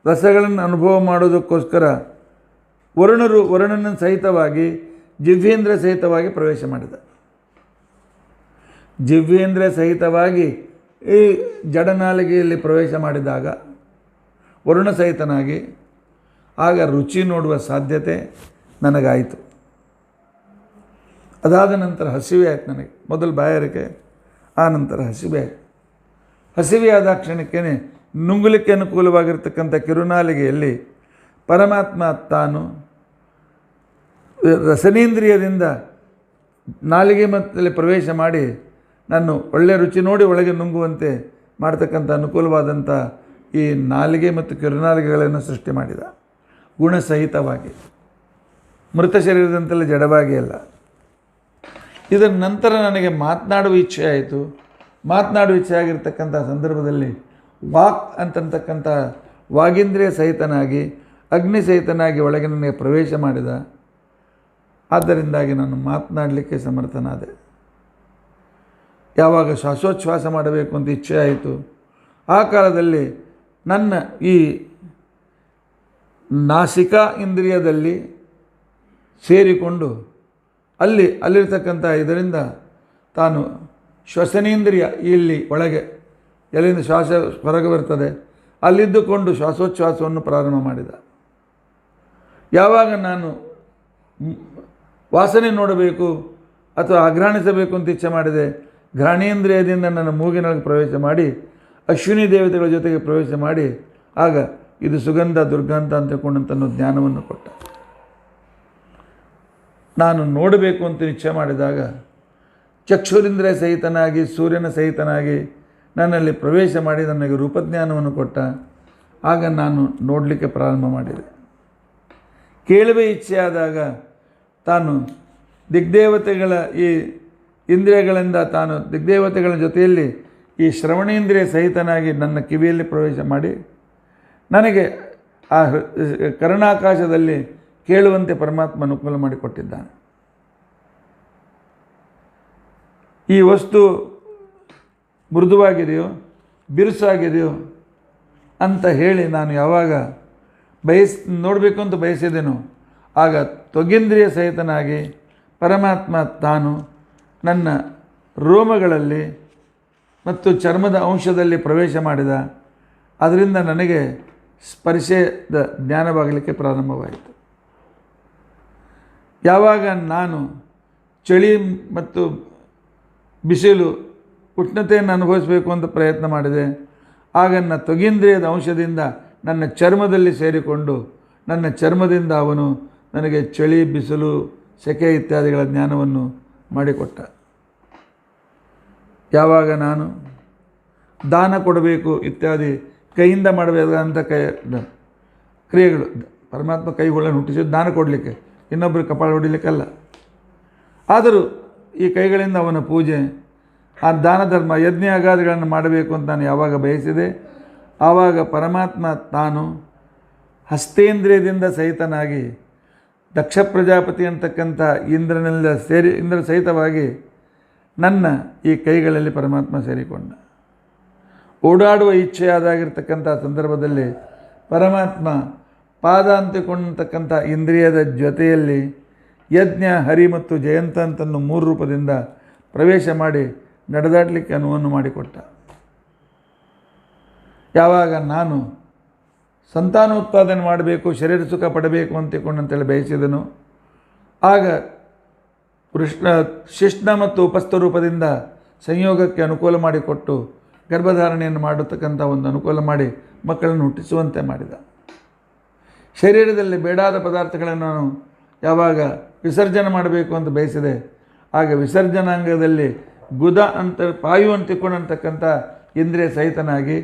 ರಸಗಳನ್ನು ಅನುಭವ ಮಾಡೋದಕ್ಕೋಸ್ಕರ ವರುಣನ ಸಹಿತವಾಗಿ ಜಿಹ್ವೇಂದ್ರ ಸಹಿತವಾಗಿ ಪ್ರವೇಶ ಮಾಡಿದ. ಜಿಹ್ವೇಂದ್ರ ಸಹಿತವಾಗಿ ಈ ಜಡನಾಲಿಗೆಯಲ್ಲಿ ಪ್ರವೇಶ ಮಾಡಿದಾಗ ವರುಣ ಸಹಿತನಾಗಿ ಆಗ ರುಚಿ ನೋಡುವ ಸಾಧ್ಯತೆ ನನಗಾಯಿತು. ಅದಾದ ನಂತರ ಹಸಿವೆ ಆಯ್ತು ನನಗೆ. ಮೊದಲು ಬಾಯಾರಿಕೆ, ಆ ನಂತರ ಹಸಿವೆ ಆಯಿತು. ಹಸಿವೆ ಆದ ಕ್ಷಣಕ್ಕೇ ನುಂಗಲಿಕ್ಕೆ ಅನುಕೂಲವಾಗಿರ್ತಕ್ಕಂಥ ಕಿರುನಾಲಿಗೆಯಲ್ಲಿ ಪರಮಾತ್ಮ ತಾನು ರಸನೇಂದ್ರಿಯದಿಂದ ನಾಲಿಗೆ ಮತ್ತಲ್ಲಿ ಪ್ರವೇಶ ಮಾಡಿ ನಾನು ಒಳ್ಳೆಯ ರುಚಿ ನೋಡಿ ಒಳಗೆ ನುಂಗುವಂತೆ ಮಾಡ್ತಕ್ಕಂಥ ಅನುಕೂಲವಾದಂಥ ಈ ನಾಲಿಗೆ ಮತ್ತು ಕಿರುನಾಲಿಗೆಗಳನ್ನು ಸೃಷ್ಟಿ ಮಾಡಿದ. ಗುಣಸಹಿತವಾಗಿ, ಮೃತ ಶರೀರದಂತೆಲ್ಲ ಜಡವಾಗಿ ಅಲ್ಲ. ಇದರ ನಂತರ ನನಗೆ ಮಾತನಾಡುವ ಇಚ್ಛೆ ಆಯಿತು. ಮಾತನಾಡುವ ಇಚ್ಛೆ ಆಗಿರ್ತಕ್ಕಂಥ ಸಂದರ್ಭದಲ್ಲಿ ವಾಕ್ ಅಂತಕ್ಕಂಥ ವಾಗೀಂದ್ರಿಯ ಸಹಿತನಾಗಿ ಅಗ್ನಿ ಸಹಿತನಾಗಿ ಒಳಗೆ ನನಗೆ ಪ್ರವೇಶ ಮಾಡಿದ. ಆದ್ದರಿಂದಾಗಿ ನಾನು ಮಾತನಾಡಲಿಕ್ಕೆ ಸಮರ್ಥನಾದೆ. ಯಾವಾಗ ಶ್ವಾಸೋಚ್ಛ್ವಾಸ ಮಾಡಬೇಕು ಅಂತ ಇಚ್ಛೆ ಆಯಿತು, ಆ ಕಾಲದಲ್ಲಿ ನನ್ನ ಈ ನಾಸಿಕಾ ಇಂದ್ರಿಯದಲ್ಲಿ ಸೇರಿಕೊಂಡು ಅಲ್ಲಿರ್ತಕ್ಕಂಥ ಇದರಿಂದ ತಾನು ಶ್ವಸನೇಂದ್ರಿಯ ಇಲ್ಲಿ ಒಳಗೆ ಎಲ್ಲಿಂದ ಶ್ವಾಸ ಹೊರಗೆ ಬರ್ತದೆ ಅಲ್ಲಿದ್ದುಕೊಂಡು ಶ್ವಾಸೋಚ್ಛ್ವಾಸವನ್ನು ಪ್ರಾರಂಭ ಮಾಡಿದ. ಯಾವಾಗ ನಾನು ವಾಸನೆ ನೋಡಬೇಕು ಅಥವಾ ಆಘ್ರಾಣಿಸಬೇಕು ಅಂತ ಇಚ್ಛೆ ಮಾಡಿದೆ, ಘ್ರಾಣೇಂದ್ರಿಯದಿಂದ ನನ್ನ ಮೂಗಿನೊಳಗೆ ಪ್ರವೇಶ ಮಾಡಿ ಅಶ್ವಿನಿ ದೇವತೆಗಳ ಜೊತೆಗೆ ಪ್ರವೇಶ ಮಾಡಿ ಆಗ ಇದು ಸುಗಂಧ ದುರ್ಗಂಧ ಅಂತ ತಿಳ್ಕೊಂಡಂಥ ಜ್ಞಾನವನ್ನು ಕೊಟ್ಟ. ನಾನು ನೋಡಬೇಕು ಅಂತ ಇಚ್ಛೆ ಮಾಡಿದಾಗ ಚಕ್ಷುರಿಂದ್ರಿಯ ಸಹಿತನಾಗಿ ಸೂರ್ಯನ ಸಹಿತನಾಗಿ ನನ್ನಲ್ಲಿ ಪ್ರವೇಶ ಮಾಡಿ ನನಗೆ ರೂಪಜ್ಞಾನವನ್ನು ಕೊಟ್ಟ. ಆಗ ನಾನು ನೋಡಲಿಕ್ಕೆ ಪ್ರಾರಂಭ ಮಾಡಿದೆ. ಕೇಳುವ ಇಚ್ಛೆಯಾದಾಗ ತಾನು ದಿಗ್ದೇವತೆಗಳ ಈ ಇಂದ್ರಿಯಗಳಿಂದ ತಾನು ದಿಗ್ದೇವತೆಗಳ ಜೊತೆಯಲ್ಲಿ ಈ ಶ್ರವಣೇಂದ್ರಿಯ ಸಹಿತನಾಗಿ ನನ್ನ ಕಿವಿಯಲ್ಲಿ ಪ್ರವೇಶ ಮಾಡಿ ನನಗೆ ಆ ಕರ್ಣಾಕಾಶದಲ್ಲಿ ಕೇಳುವಂತೆ ಪರಮಾತ್ಮ ಅನುಕೂಲ ಮಾಡಿಕೊಟ್ಟಿದ್ದಾನೆ. ಈ ವಸ್ತು ಮೃದುವಾಗಿದೆಯೋ ಬಿರುಸಾಗಿದೆಯೋ ಅಂತ ಹೇಳಿ ನಾನು ಯಾವಾಗ ನೋಡಬೇಕು ಅಂತ ಬಯಸಿದೆನೋ ಆಗ ತ್ವಗೇಂದ್ರಿಯ ಸಹಿತನಾಗಿ ಪರಮಾತ್ಮ ತಾನು ನನ್ನ ರೋಮಗಳಲ್ಲಿ ಮತ್ತು ಚರ್ಮದ ಅಂಶದಲ್ಲಿ ಪ್ರವೇಶ ಮಾಡಿದ. ಅದರಿಂದ ನನಗೆ ಸ್ಪರ್ಶದ ಜ್ಞಾನವಾಗಲಿಕ್ಕೆ ಪ್ರಾರಂಭವಾಯಿತು. ಯಾವಾಗ ನಾನು ಚಳಿ ಮತ್ತು ಬಿಸಿಲು ಉಷ್ಣತೆಯನ್ನು ಅನುಭವಿಸಬೇಕು ಅಂತ ಪ್ರಯತ್ನ ಮಾಡಿದೆ, ಆಗ ನನ್ನ ತ್ವಗೇಂದ್ರಿಯದ ಅಂಶದಿಂದ ನನ್ನ ಚರ್ಮದಲ್ಲಿ ಸೇರಿಕೊಂಡು ನನ್ನ ಚರ್ಮದಿಂದ ಅವನು ನನಗೆ ಚಳಿ ಬಿಸಿಲು ಸೆಕೆ ಇತ್ಯಾದಿಗಳ ಜ್ಞಾನವನ್ನು ಮಾಡಿಕೊಟ್ಟ. ಯಾವಾಗ ನಾನು ದಾನ ಕೊಡಬೇಕು ಇತ್ಯಾದಿ ಕೈಯಿಂದ ಮಾಡಬೇಕಾದಂಥ ಕ್ರಿಯೆಗಳು, ಪರಮಾತ್ಮ ಕೈಗಳನ್ನು ಹುಟ್ಟಿಸಿದ್ದು ದಾನ ಕೊಡಲಿಕ್ಕೆ, ಇನ್ನೊಬ್ಬರು ಕಪಾಳ ಹೊಡಿಲಿಕ್ಕಲ್ಲ. ಆದರೂ ಈ ಕೈಗಳಿಂದ ಅವನ ಪೂಜೆ, ಆ ದಾನ ಧರ್ಮ ಯಜ್ಞ ಅಗಾದಿಗಳನ್ನು ಮಾಡಬೇಕು ಅಂತ ನಾನು ಯಾವಾಗ ಬಯಸಿದೆ, ಆವಾಗ ಪರಮಾತ್ಮ ತಾನು ಹಸ್ತೇಂದ್ರಿಯದಿಂದ ಸಹಿತನಾಗಿ ದಕ್ಷ ಪ್ರಜಾಪತಿ ಅಂತಕ್ಕಂಥ ಇಂದ್ರ ಸಹಿತವಾಗಿ ನನ್ನ ಈ ಕೈಗಳಲ್ಲಿ ಪರಮಾತ್ಮ ಸೇರಿಕೊಂಡ. ಓಡಾಡುವ ಇಚ್ಛೆಯಾದಾಗಿರ್ತಕ್ಕಂಥ ಸಂದರ್ಭದಲ್ಲಿ ಪರಮಾತ್ಮ ಪಾದ ಅಂತಿಕೊಂಡಂತಕ್ಕಂಥ ಇಂದ್ರಿಯದ ಜೊತೆಯಲ್ಲಿ ಯಜ್ಞ ಹರಿ ಮತ್ತು ಜಯಂತ ಅಂತನ್ನು 3 ರೂಪದಿಂದ ಪ್ರವೇಶ ಮಾಡಿ ನಡೆದಾಡಲಿಕ್ಕೆ ಅನುವನ್ನು ಮಾಡಿಕೊಟ್ಟ. ಯಾವಾಗ ನಾನು ಸಂತಾನೋತ್ಪಾದನೆ ಮಾಡಬೇಕು, ಶರೀರ ಸುಖ ಪಡಬೇಕು ಅಂತಿಕೊಂಡಂತೇಳಿ ಬಯಸಿದನು, ಆಗ ಶಿಷ್ಣ ಮತ್ತು ಉಪಸ್ಥ ರೂಪದಿಂದ ಸಂಯೋಗಕ್ಕೆ ಅನುಕೂಲ ಮಾಡಿಕೊಟ್ಟು ಗರ್ಭಧಾರಣೆಯನ್ನು ಮಾಡತಕ್ಕಂಥ ಒಂದು ಅನುಕೂಲ ಮಾಡಿ ಮಕ್ಕಳನ್ನು ಹುಟ್ಟಿಸುವಂತೆ ಮಾಡಿದ. ಶರೀರದಲ್ಲಿ ಬೇಡಾದ ಪದಾರ್ಥಗಳನ್ನು ನಾನು ಯಾವಾಗ ವಿಸರ್ಜನೆ ಮಾಡಬೇಕು ಅಂತ ಬಯಸಿದೆ, ಆಗ ವಿಸರ್ಜನಾಂಗದಲ್ಲಿ ಗುದ ಅಂತ ಪಾಯು ಅಂತಿಕೊಂಡಂತಕ್ಕಂಥ ಇಂದ್ರಿಯ ಸಹಿತನಾಗಿ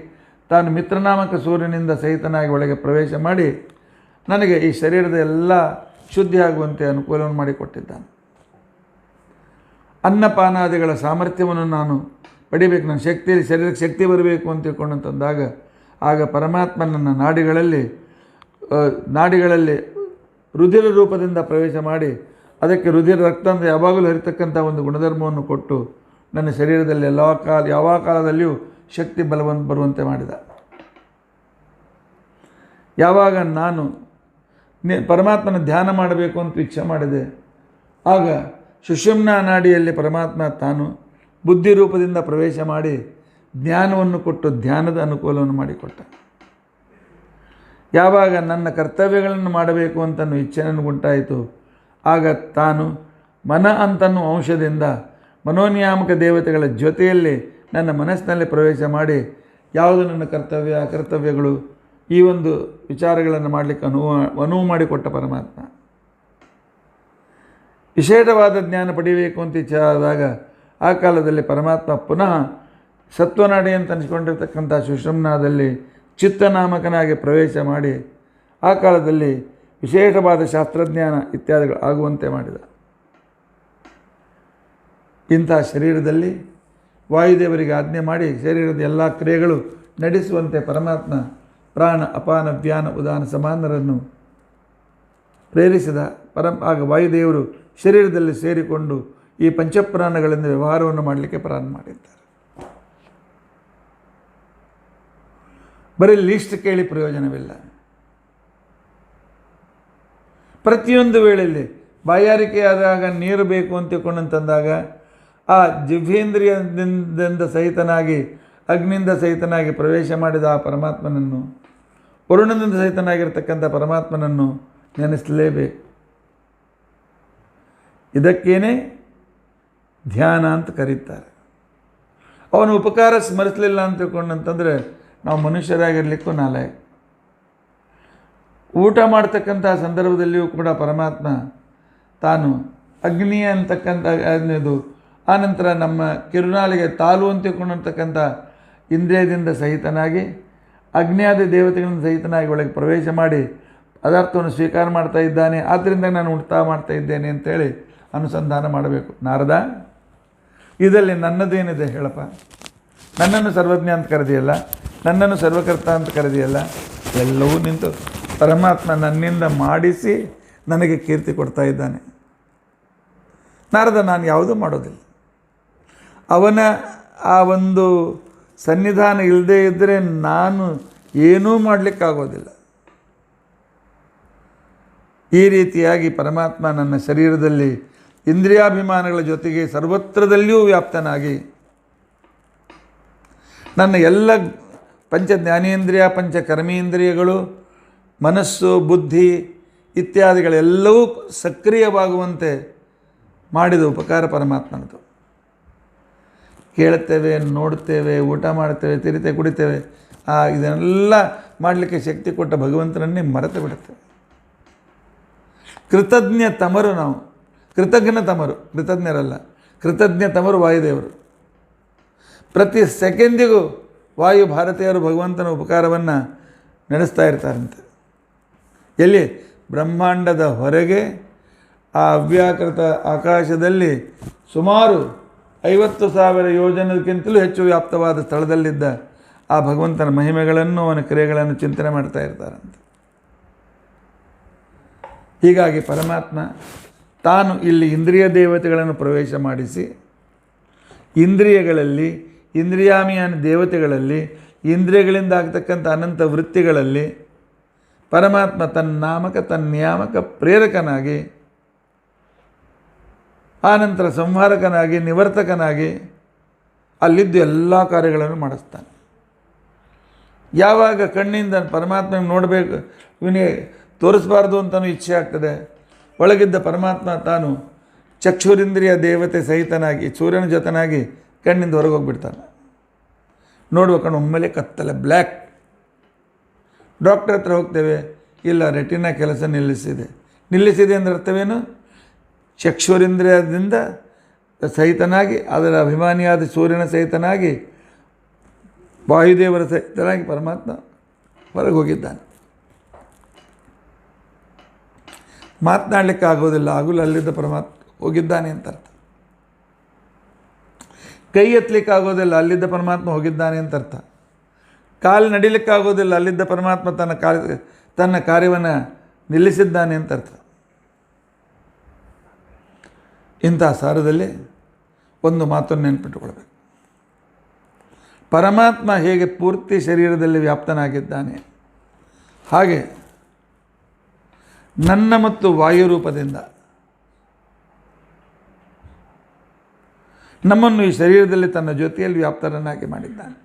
ತಾನು ಮಿತ್ರನಾಮಕ ಸೂರ್ಯನಿಂದ ಸಹಿತನಾಗಿ ಒಳಗೆ ಪ್ರವೇಶ ಮಾಡಿ ನನಗೆ ಈ ಶರೀರದ ಎಲ್ಲ ಶುದ್ಧಿ ಆಗುವಂತೆ ಅನುಕೂಲವನ್ನು ಮಾಡಿಕೊಟ್ಟಿದ್ದಾನೆ. ಅನ್ನಪಾನಾದಿಗಳ ಸಾಮರ್ಥ್ಯವನ್ನು ನಾನು ಪಡಿಬೇಕು, ನನ್ನ ಶಕ್ತಿಯಲ್ಲಿ ಶರೀರಕ್ಕೆ ಶಕ್ತಿ ಬರಬೇಕು ಅಂತ ತಿಳ್ಕೊಂಡಂತಂದಾಗ ಆಗ ಪರಮಾತ್ಮ ನನ್ನ ನಾಡಿಗಳಲ್ಲಿ ರುಧಿರ ರೂಪದಿಂದ ಪ್ರವೇಶ ಮಾಡಿ ಅದಕ್ಕೆ ರುಧಿರ ರಕ್ತ ಅಂದರೆ ಯಾವಾಗಲೂ ಹರಿತಕ್ಕಂಥ ಒಂದು ಗುಣಧರ್ಮವನ್ನು ಕೊಟ್ಟು ನನ್ನ ಶರೀರದಲ್ಲಿ ಯಾವ ಕಾಲದಲ್ಲಿಯೂ ಶಕ್ತಿ ಬರುವಂತೆ ಮಾಡಿದ. ಯಾವಾಗ ನಾನು ಪರಮಾತ್ಮನ ಧ್ಯಾನ ಮಾಡಬೇಕು ಅಂತ ಇಚ್ಛೆ ಮಾಡಿದೆ, ಆಗ ಸುಷುಮ್ನಾ ನಾಡಿಯಲ್ಲಿ ಪರಮಾತ್ಮ ತಾನು ಬುದ್ಧಿ ರೂಪದಿಂದ ಪ್ರವೇಶ ಮಾಡಿ ಜ್ಞಾನವನ್ನು ಕೊಟ್ಟು ಧ್ಯಾನದ ಅನುಕೂಲವನ್ನು ಮಾಡಿಕೊಟ್ಟ. ಯಾವಾಗ ನನ್ನ ಕರ್ತವ್ಯಗಳನ್ನು ಮಾಡಬೇಕು ಅಂತ ಇಚ್ಛೆ ನನಗುಂಟಾಯಿತು, ಆಗ ತಾನು ಮನ ಅಂತನ್ನೋ ಅಂಶದಿಂದ ಮನೋನಿಯಾಮಕ ದೇವತೆಗಳ ಜೊತೆಯಲ್ಲಿ ನನ್ನ ಮನಸ್ಸಿನಲ್ಲಿ ಪ್ರವೇಶ ಮಾಡಿ ಯಾವುದು ನನ್ನ ಕರ್ತವ್ಯ ಅಕರ್ತವ್ಯಗಳು ಈ ಒಂದು ವಿಚಾರಗಳನ್ನು ಮಾಡಲಿಕ್ಕೆ ಅನುವು ಮಾಡಿಕೊಟ್ಟ ಪರಮಾತ್ಮ. ವಿಶೇಷವಾದ ಜ್ಞಾನ ಪಡೆಯಬೇಕು ಅಂತ ಇಚ್ಛೆ ಆದಾಗ ಆ ಕಾಲದಲ್ಲಿ ಪರಮಾತ್ಮ ಪುನಃ ಸತ್ವನಾಡಿ ಅಂತ ಅನಿಸ್ಕೊಂಡಿರ್ತಕ್ಕಂಥ ಸುಷುಮ್ನಾದಲ್ಲಿ ಚಿತ್ತನಾಮಕನಾಗಿ ಪ್ರವೇಶ ಮಾಡಿ ಆ ಕಾಲದಲ್ಲಿ ವಿಶೇಷವಾದ ಶಾಸ್ತ್ರಜ್ಞಾನ ಇತ್ಯಾದಿಗಳು ಆಗುವಂತೆ ಮಾಡಿದ. ಇಂಥ ಶರೀರದಲ್ಲಿ ವಾಯುದೇವರಿಗೆ ಆಜ್ಞೆ ಮಾಡಿ ಶರೀರದ ಎಲ್ಲ ಕ್ರಿಯೆಗಳು ನಡೆಸುವಂತೆ ಪರಮಾತ್ಮ ಪ್ರಾಣ ಅಪಾನ ವ್ಯಾನ ಉದಾನ ಸಮಾನರನ್ನು ಪ್ರೇರಿಸಿದ. ಆಗ ವಾಯುದೇವರು ಶರೀರದಲ್ಲಿ ಸೇರಿಕೊಂಡು ಈ ಪಂಚಪ್ರಾಣಗಳಿಂದ ವ್ಯವಹಾರವನ್ನು ಮಾಡಲಿಕ್ಕೆ ಪ್ರಾರಂಭ ಮಾಡಿದ್ದಾರೆ. ಬರೀ ಲೀಸ್ಟ್ ಕೇಳಿ ಪ್ರಯೋಜನವಿಲ್ಲ. ಪ್ರತಿಯೊಂದು ವೇಳೆಯಲ್ಲಿ ಬಾಯಾರಿಕೆ ಆದಾಗ ನೀರು ಬೇಕು ಅಂತ ತಿಳ್ಕೊಂಡಂತಂದಾಗ ಆ ಜಿಹ್ವೇಂದ್ರಿಯದಿಂದ ಸಹಿತನಾಗಿ ಅಗ್ನಿಯಿಂದ ಸಹಿತನಾಗಿ ಪ್ರವೇಶ ಮಾಡಿದ ಆ ಪರಮಾತ್ಮನನ್ನು, ವರುಣದಿಂದ ಸಹಿತನಾಗಿರ್ತಕ್ಕಂಥ ಪರಮಾತ್ಮನನ್ನು ನೆನೆಸಲೇಬೇಕು. ಇದಕ್ಕೇನೆ ಧ್ಯಾನ ಅಂತ ಕರೀತಾರೆ. ಅವನ ಉಪಕಾರ ಸ್ಮರಿಸಲಿಲ್ಲ ಅಂತ ತಿಳ್ಕೊಂಡಂತಂದರೆ ನಾವು ಮನುಷ್ಯರಾಗಿರಲಿಕ್ಕೂ ನಾಲಾಯಕ. ಊಟ ಮಾಡ್ತಕ್ಕಂಥ ಸಂದರ್ಭದಲ್ಲಿಯೂ ಕೂಡ ಪರಮಾತ್ಮ ತಾನು ಅಗ್ನಿಯ ಅಂತಕ್ಕಂಥ ಇದು ಆನಂತರ ನಮ್ಮ ಕಿರುನಾಲಿಗೆ ತಾಲು ಅಂತ ತಿಳ್ಕೊಂಡಿರ್ತಕ್ಕಂಥ ಇಂದ್ರಿಯದಿಂದ ಸಹಿತನಾಗಿ ಅಗ್ನಿಯಾದ ದೇವತೆಗಳಿಂದ ಸಹಿತನಾಗಿ ಒಳಗೆ ಪ್ರವೇಶ ಮಾಡಿ ಪದಾರ್ಥವನ್ನು ಸ್ವೀಕಾರ ಮಾಡ್ತಾ ಇದ್ದಾನೆ, ಆದ್ದರಿಂದ ನಾನು ಉಣ್ತಾ ಮಾಡ್ತಾ ಇದ್ದೇನೆ ಅಂತೇಳಿ ಅನುಸಂಧಾನ ಮಾಡಬೇಕು. ನಾರದ, ಇದರಲ್ಲಿ ನನ್ನದೇನಿದೆ ಹೇಳಪ್ಪ? ನನ್ನನ್ನು ಸರ್ವಜ್ಞ ಅಂತ ಕರೆದಿಯಲ್ಲ, ನನ್ನನ್ನು ಸರ್ವಕರ್ತ ಅಂತ ಕರೆದಿಯಲ್ಲ, ಎಲ್ಲವೂ ನಿಂತು ಪರಮಾತ್ಮ ನನ್ನಿಂದ ಮಾಡಿಸಿ ನನಗೆ ಕೀರ್ತಿ ಕೊಡ್ತಾ ಇದ್ದಾನೆ. ನಾರದ, ನಾನು ಯಾವುದೂ ಮಾಡೋದಿಲ್ಲ. ಅವನ ಆ ಒಂದು ಸನ್ನಿಧಾನ ಇಲ್ಲದೇ ಇದ್ದರೆ ನಾನು ಏನೂ ಮಾಡಲಿಕ್ಕಾಗೋದಿಲ್ಲ. ಈ ರೀತಿಯಾಗಿ ಪರಮಾತ್ಮ ನನ್ನ ಶರೀರದಲ್ಲಿ ಇಂದ್ರಿಯಾಭಿಮಾನಗಳ ಜೊತೆಗೆ ಸರ್ವತ್ರದಲ್ಲಿಯೂ ವ್ಯಾಪ್ತನಾಗಿ ನನ್ನ ಎಲ್ಲ ಪಂಚ ಜ್ಞಾನೇಂದ್ರಿಯ ಪಂಚ ಕರ್ಮೇಂದ್ರಿಯಗಳು ಮನಸ್ಸು ಬುದ್ಧಿ ಇತ್ಯಾದಿಗಳೆಲ್ಲವೂ ಸಕ್ರಿಯವಾಗುವಂತೆ ಮಾಡಿದ ಉಪಕಾರ ಪರಮಾತ್ಮನದು. ಕೇಳುತ್ತೇವೆ, ನೋಡುತ್ತೇವೆ, ಊಟ ಮಾಡ್ತೇವೆ, ತಿರಿತೆ ಕುಡಿತೇವೆ, ಇದನ್ನೆಲ್ಲ ಮಾಡಲಿಕ್ಕೆ ಶಕ್ತಿ ಕೊಟ್ಟ ಭಗವಂತನನ್ನೇ ಮರೆತು ಬಿಡುತ್ತೇವೆ. ಕೃತಜ್ಞ ತಮರು ನಾವು, ಕೃತಜ್ಞ ತಮರು, ಕೃತಜ್ಞರಲ್ಲ, ಕೃತಜ್ಞ ತಮರು ವಾಯುದೇವರು. ಪ್ರತಿ ಸೆಕೆಂದಿಗೂ ವಾಯು ಭಾರತೀಯರು ಭಗವಂತನ ಉಪಕಾರವನ್ನು ನಡೆಸ್ತಾ ಇರ್ತಾರಂತೆ. ಎಲ್ಲಿ? ಬ್ರಹ್ಮಾಂಡದ ಹೊರಗೆ ಆ ಅವ್ಯಾಕೃತ ಆಕಾಶದಲ್ಲಿ ಸುಮಾರು 50,000 ಯೋಜನೆಗಿಂತಲೂ ಹೆಚ್ಚು ವ್ಯಾಪ್ತವಾದ ಸ್ಥಳದಲ್ಲಿದ್ದ ಆ ಭಗವಂತನ ಮಹಿಮೆಗಳನ್ನು ಅವನ ಕ್ರಿಯೆಗಳನ್ನು ಚಿಂತನೆ ಮಾಡ್ತಾ ಇರ್ತಾರಂತೆ. ಹೀಗಾಗಿ ಪರಮಾತ್ಮ ತಾನು ಇಲ್ಲಿ ಇಂದ್ರಿಯ ದೇವತೆಗಳನ್ನು ಪ್ರವೇಶ ಮಾಡಿಸಿ ಇಂದ್ರಿಯಗಳಲ್ಲಿ ಇಂದ್ರಿಯಾಮಿಯಾನ ದೇವತೆಗಳಲ್ಲಿ ಇಂದ್ರಿಯಗಳಿಂದ ಆಗ್ತಕ್ಕಂಥ ಅನಂತ ವೃತ್ತಿಗಳಲ್ಲಿ ಪರಮಾತ್ಮ ತನ್ನ ನಾಮಕ ತನ್ನ ನಿಯಾಮಕ ಪ್ರೇರಕನಾಗಿ ಆನಂತರ ಸಂಹಾರಕನಾಗಿ ನಿವರ್ತಕನಾಗಿ ಅಲ್ಲಿದ್ದು ಎಲ್ಲ ಕಾರ್ಯಗಳನ್ನು ಮಾಡಿಸ್ತಾನೆ. ಯಾವಾಗ ಕಣ್ಣಿಂದ ಪರಮಾತ್ಮನಿಗೆ ನೋಡಬೇಕು, ಇವನಿಗೆ ತೋರಿಸಬಾರ್ದು ಅಂತಲೂ ಇಚ್ಛೆ ಆಗ್ತದೆ, ಒಳಗಿದ್ದ ಪರಮಾತ್ಮ ತಾನು ಚಕ್ಷುರಿಂದ್ರಿಯ ದೇವತೆ ಸಹಿತನಾಗಿ ಸೂರ್ಯನ ಜೊತೆನಾಗಿ ಕಣ್ಣಿಂದ ಹೊರಗೆ ಹೋಗಿಬಿಡ್ತಾನೆ. ನೋಡುವ ಕಣ್ಣು ಒಮ್ಮೆಲೆ ಕತ್ತಲೆ ಬ್ಲ್ಯಾಕ್. ಡಾಕ್ಟರ್ ಹತ್ರ ಹೋಗ್ತೇವೆ, ಇಲ್ಲ ರೆಟಿನಾ ಕೆಲಸ ನಿಲ್ಲಿಸಿದೆ ಅಂದರೆ ಅರ್ಥವೇನು? ಚಕ್ಷುರಿಂದ್ರಿಯದಿಂದ ಸಹಿತನಾಗಿ ಅದರ ಅಭಿಮಾನಿಯಾದ ಸೂರ್ಯನ ಸಹಿತನಾಗಿ ವಾಯುದೇವರ ಸಹಿತನಾಗಿ ಪರಮಾತ್ಮ ಹೊರಗೆ ಹೋಗಿದ್ದಾನೆ. ಮಾತನಾಡಲಿಕ್ಕೆ ಆಗೋದಿಲ್ಲ, ಆಗಲು ಅಲ್ಲಿದ್ದ ಪರಮಾತ್ಮ ಹೋಗಿದ್ದಾನೆ ಅಂತ ಅರ್ಥ. ಕೈ ಎತ್ತಲಿಕ್ಕೆ ಆಗೋದಿಲ್ಲ, ಅಲ್ಲಿದ್ದ ಪರಮಾತ್ಮ ಹೋಗಿದ್ದಾನೆ ಅಂತ ಅರ್ಥ. ಕಾಲು ನಡಿಲಿಕ್ಕಾಗೋದಿಲ್ಲ, ಅಲ್ಲಿದ್ದ ಪರಮಾತ್ಮ ತನ್ನ ಕಾರ್ಯವನ್ನು ನಿಲ್ಲಿಸಿದ್ದಾನೆ ಅಂತ ಅರ್ಥ. ಇಂಥ ಸಾರದಲ್ಲಿ ಒಂದು ಮಾತನ್ನು ನೆನಪಿಟ್ಟುಕೊಳ್ಬೇಕು. ಪರಮಾತ್ಮ ಹೇಗೆ ಪೂರ್ತಿ ಶರೀರದಲ್ಲಿ ವ್ಯಾಪ್ತನಾಗಿದ್ದಾನೆ, ಹಾಗೆ ನನ್ನ ಮತ್ತು ವಾಯು ರೂಪದಿಂದ ನಮ್ಮನ್ನು ಈ ಶರೀರದಲ್ಲಿ ತನ್ನ ಜೊತೆಯಲ್ಲಿ ವ್ಯಾಪ್ತರನ್ನಾಗಿ ಮಾಡಿದ್ದಾನೆ.